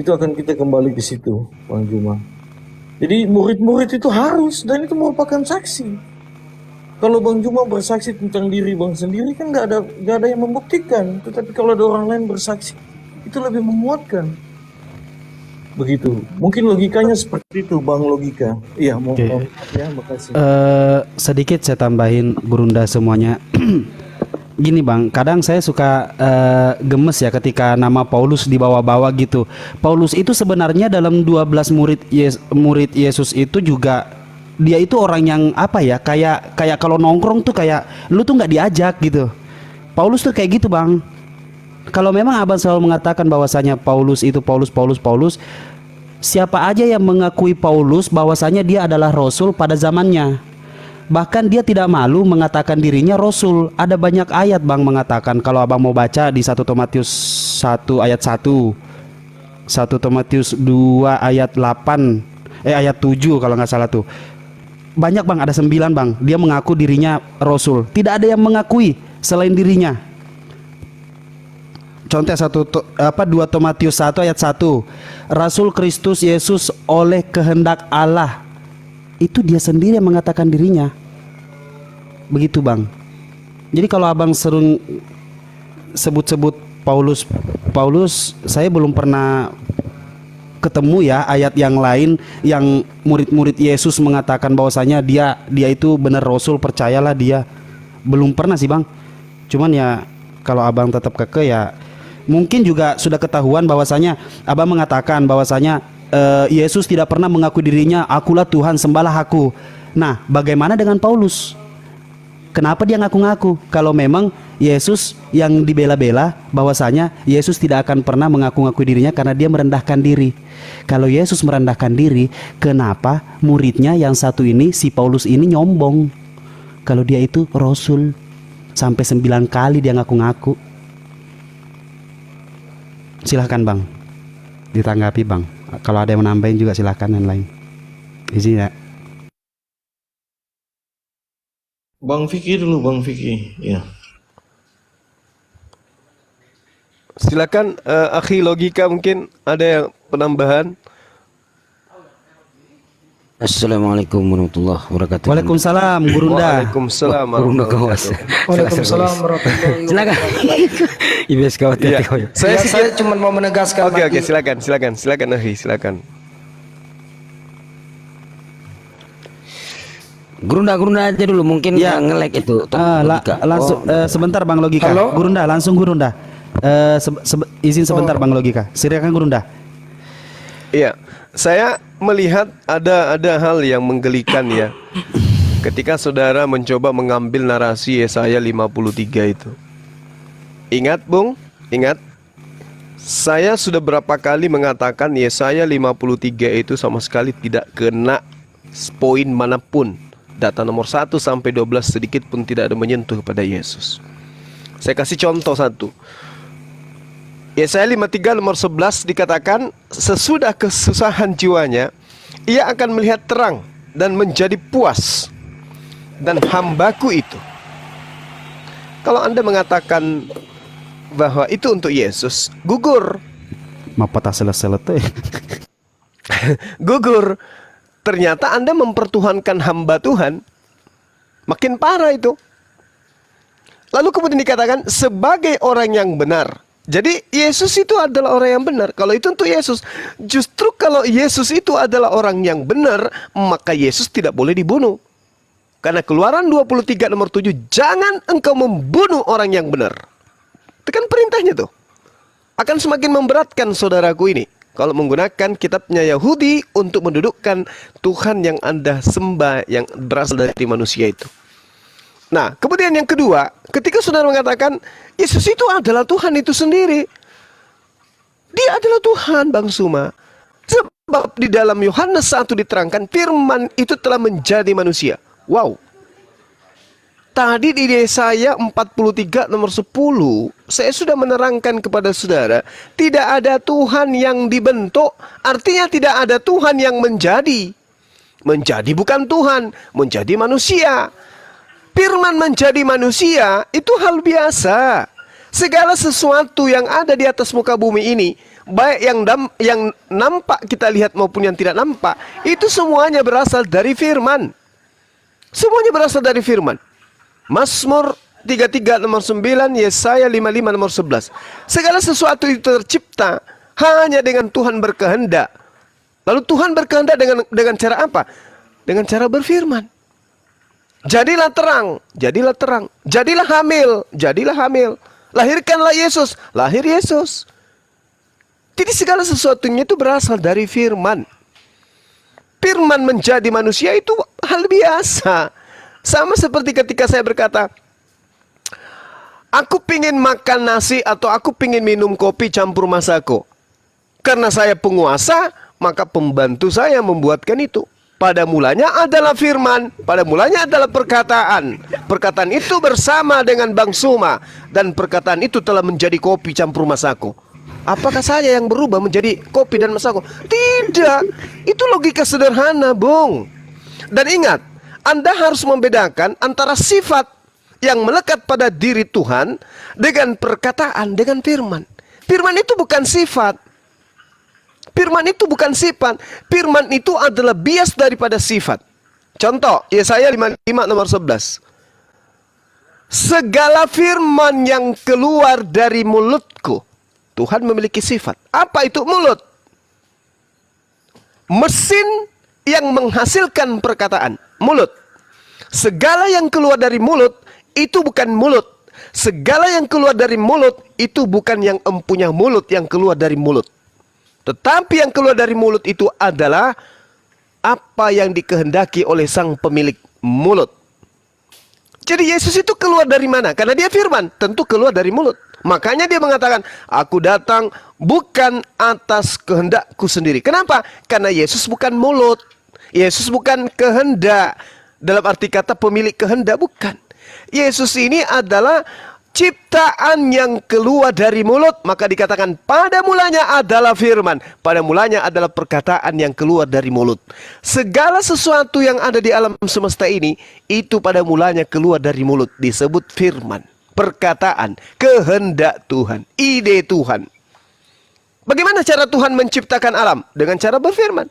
Itu akan kita kembali ke situ, Bang Juma. Jadi murid-murid itu harus, dan itu merupakan saksi. Kalau Bang Juma bersaksi tentang diri Bang sendiri kan nggak ada yang membuktikan. Tetapi kalau ada orang lain bersaksi, itu lebih memuatkan. Begitu. Mungkin logikanya seperti itu, Bang, logika. Iya, ya, makasih. Sedikit saya tambahin Gurunda semuanya. Gini Bang, kadang saya suka gemes ya ketika nama Paulus dibawa-bawa gitu. Paulus itu sebenarnya dalam 12 murid Yesus itu juga dia itu orang yang apa ya, kayak kalau nongkrong tuh kayak lu tuh nggak diajak gitu. Paulus tuh kayak gitu Bang. Kalau memang Abang selalu mengatakan bahwasanya Paulus itu Paulus, siapa aja yang mengakui Paulus bahwasanya dia adalah rasul pada zamannya. Bahkan dia tidak malu mengatakan dirinya rasul. Ada banyak ayat Bang mengatakan, kalau Abang mau baca di 1 Timotius 1 ayat 1, 1 Timotius 2 ayat 8, ayat 7 kalau nggak salah tuh. Banyak Bang, ada 9 Bang. Dia mengaku dirinya rasul. Tidak ada yang mengakui selain dirinya. Contoh 2 Timotius 1 ayat 1, Rasul Kristus Yesus oleh kehendak Allah. Itu dia sendiri yang mengatakan dirinya. Begitu Bang. Jadi kalau Abang sering sebut-sebut Paulus, saya belum pernah ketemu ya ayat yang lain yang murid-murid Yesus mengatakan bahwasanya dia itu benar rasul, percayalah dia. Belum pernah sih Bang. Cuman ya kalau Abang tetap kekeh ya mungkin juga sudah ketahuan bahwasanya Abang mengatakan bahwasanya Yesus tidak pernah mengaku dirinya akulah Tuhan, sembahlah aku. Nah, bagaimana dengan Paulus? Kenapa dia ngaku-ngaku? Kalau memang Yesus yang dibela-bela bahwasanya Yesus tidak akan pernah mengaku-ngaku dirinya karena dia merendahkan diri. Kalau Yesus merendahkan diri, kenapa muridnya yang satu ini, si Paulus ini nyombong? Kalau dia itu rasul, sampai 9 kali dia ngaku-ngaku. Silahkan Bang, ditanggapi Bang. Kalau ada yang menambahin juga silahkan yang lain. Izin ya. Bang Vicky dulu, Bang Vicky. Ya. Silakan akhi logika, mungkin ada yang penambahan. Assalamualaikum warahmatullahi wabarakatuh. Waalaikumsalam Gurunda. Waalaikumsalam Waalaikumsalam warahmatullahi Silakan. IBS kawat ya. Saya cuma mau menegaskan. Oke, silakan akhi, silakan. Gurunda aja dulu mungkin ya. Nge-lag itu. Langsung sebentar Bang logika. Halo? Gurunda langsung Gurunda. Izin sebentar Bang Logika. Silakan Gurunda. Iya, saya melihat ada hal yang menggelikan ya. Ketika saudara mencoba mengambil narasi Yesaya 53 itu. Ingat Bung, ingat. Saya sudah berapa kali mengatakan Yesaya 53 itu sama sekali tidak kena poin manapun. Data nomor 1 sampai 12 sedikit pun tidak ada menyentuh kepada Yesus. Saya kasih contoh satu. Yesaya 53 nomor 11 dikatakan, sesudah kesusahan jiwanya, ia akan melihat terang dan menjadi puas. Dan hambaku itu. Kalau Anda mengatakan bahwa itu untuk Yesus, gugur. Mapata selesai. Gugur. Ternyata Anda mempertuhankan hamba Tuhan. Makin parah itu. Lalu kemudian dikatakan sebagai orang yang benar. Jadi Yesus itu adalah orang yang benar. Kalau itu untuk Yesus. Justru kalau Yesus itu adalah orang yang benar, maka Yesus tidak boleh dibunuh. Karena Keluaran 23 nomor 7, jangan engkau membunuh orang yang benar. Itu kan perintahnya tuh. Akan semakin memberatkan saudaraku ini kalau menggunakan kitabnya Yahudi untuk mendudukkan Tuhan yang Anda sembah yang berasal dari manusia itu. Nah, kemudian yang kedua, ketika saudara mengatakan Yesus itu adalah Tuhan itu sendiri. Dia adalah Tuhan, Bang Suma. Sebab di dalam Yohanes 1 diterangkan firman itu telah menjadi manusia. Wow. Tadi di Yesaya 43 nomor 10, saya sudah menerangkan kepada saudara, tidak ada Tuhan yang dibentuk, artinya tidak ada Tuhan yang menjadi. Menjadi bukan Tuhan, menjadi manusia. Firman menjadi manusia itu hal biasa. Segala sesuatu yang ada di atas muka bumi ini, baik yang nampak kita lihat maupun yang tidak nampak, itu semuanya berasal dari firman. Semuanya berasal dari firman. Mazmur 33 nomor 9, Yesaya 55 nomor 11. Segala sesuatu itu tercipta hanya dengan Tuhan berkehendak. Lalu Tuhan berkehendak dengan cara apa? Dengan cara berfirman. Jadilah terang, jadilah terang. Jadilah hamil, jadilah hamil. Lahirkanlah Yesus, lahir Yesus. Jadi segala sesuatunya itu berasal dari firman. Firman menjadi manusia itu hal biasa. Sama seperti ketika saya berkata, aku pingin makan nasi atau aku pingin minum kopi campur masako. Karena saya penguasa, maka pembantu saya membuatkan itu. Pada mulanya adalah firman, pada mulanya adalah perkataan. Perkataan itu bersama dengan Bang Suma, dan perkataan itu telah menjadi kopi campur masako. Apakah saya yang berubah menjadi kopi dan masako? Tidak. Itu logika sederhana, Bung. Dan ingat, Anda harus membedakan antara sifat yang melekat pada diri Tuhan dengan perkataan, dengan firman. Firman itu bukan sifat. Firman itu bukan sifat. Firman itu adalah bias daripada sifat. Contoh, Yesaya 55 nomor 11. Segala firman yang keluar dari mulutku, Tuhan memiliki sifat. Apa itu mulut? Mesin yang menghasilkan perkataan. Mulut. Segala yang keluar dari mulut itu bukan mulut. Segala yang keluar dari mulut itu bukan yang empunya mulut yang keluar dari mulut. Tetapi yang keluar dari mulut itu adalah apa yang dikehendaki oleh sang pemilik mulut. Jadi Yesus itu keluar dari mana? Karena dia firman, tentu keluar dari mulut. Makanya dia mengatakan, aku datang bukan atas kehendakku sendiri. Kenapa? Karena Yesus bukan mulut. Yesus bukan kehendak. Dalam arti kata pemilik kehendak, bukan. Yesus ini adalah ciptaan yang keluar dari mulut. Maka dikatakan pada mulanya adalah firman. Pada mulanya adalah perkataan yang keluar dari mulut. Segala sesuatu yang ada di alam semesta ini, itu pada mulanya keluar dari mulut. Disebut firman. Perkataan, kehendak Tuhan, ide Tuhan. Bagaimana cara Tuhan menciptakan alam? Dengan cara berfirman.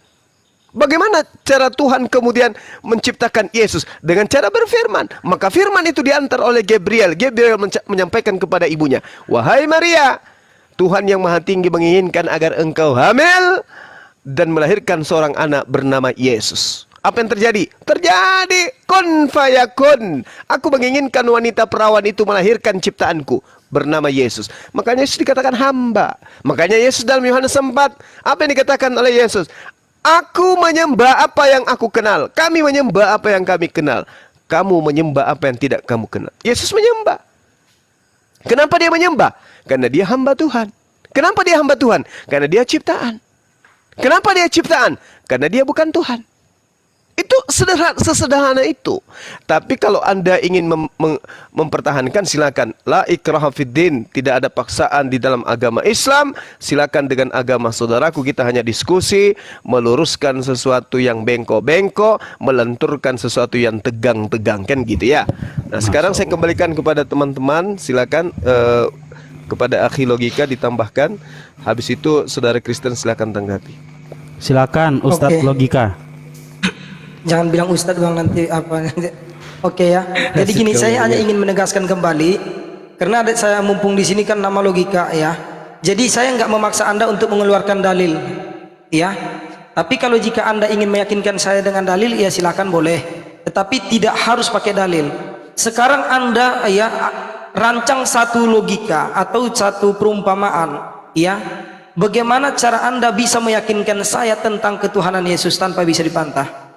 Bagaimana cara Tuhan kemudian menciptakan Yesus? Dengan cara berfirman. Maka firman itu diantar oleh Gabriel. Gabriel menyampaikan kepada ibunya, wahai Maria, Tuhan yang Maha Tinggi menginginkan agar engkau hamil dan melahirkan seorang anak bernama Yesus. Apa yang terjadi? Terjadi kun fayakun. Aku menginginkan wanita perawan itu melahirkan ciptaanku. bernama Yesus. Makanya Yesus dikatakan hamba. Makanya Yesus dalam Yohanes 4, apa yang dikatakan oleh Yesus? Aku menyembah apa yang aku kenal. Kami menyembah apa yang kami kenal. Kamu menyembah apa yang tidak kamu kenal. Yesus menyembah. Kenapa dia menyembah? Karena dia hamba Tuhan. Kenapa dia hamba Tuhan? Karena dia ciptaan. Kenapa dia ciptaan? Karena dia bukan Tuhan. Itu sesederhana itu. Tapi kalau Anda ingin mempertahankan, silakan. La ikraha fiddin, tidak ada paksaan di dalam agama Islam. Silakan dengan agama saudaraku, kita hanya diskusi, meluruskan sesuatu yang bengkok-bengkok, melenturkan sesuatu yang tegang-tegang, kan gitu ya. Nah, sekarang saya kembalikan kepada teman-teman, silakan kepada akhi logika ditambahkan. Habis itu saudara Kristen silakan tanggapi. Silakan Ustadz Oke. logika. Jangan bilang Ustadz bang nanti apa. Oke ya. Jadi gini, saya hanya ingin menegaskan kembali karena saya mumpung di sini kan nama logika ya. Jadi saya nggak memaksa Anda untuk mengeluarkan dalil, ya. Tapi kalau jika Anda ingin meyakinkan saya dengan dalil, ya silakan boleh. Tetapi tidak harus pakai dalil. Sekarang Anda ya rancang satu logika atau satu perumpamaan, ya. Bagaimana cara Anda bisa meyakinkan saya tentang ketuhanan Yesus tanpa bisa dibantah?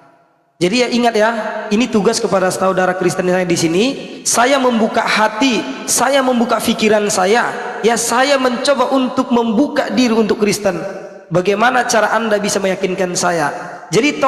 Jadi ya ingat ya, ini tugas kepada saudara Kristen yang di sini. Saya membuka hati, saya membuka pikiran saya. Ya, saya mencoba untuk membuka diri untuk Kristen. Bagaimana cara Anda bisa meyakinkan saya? Jadi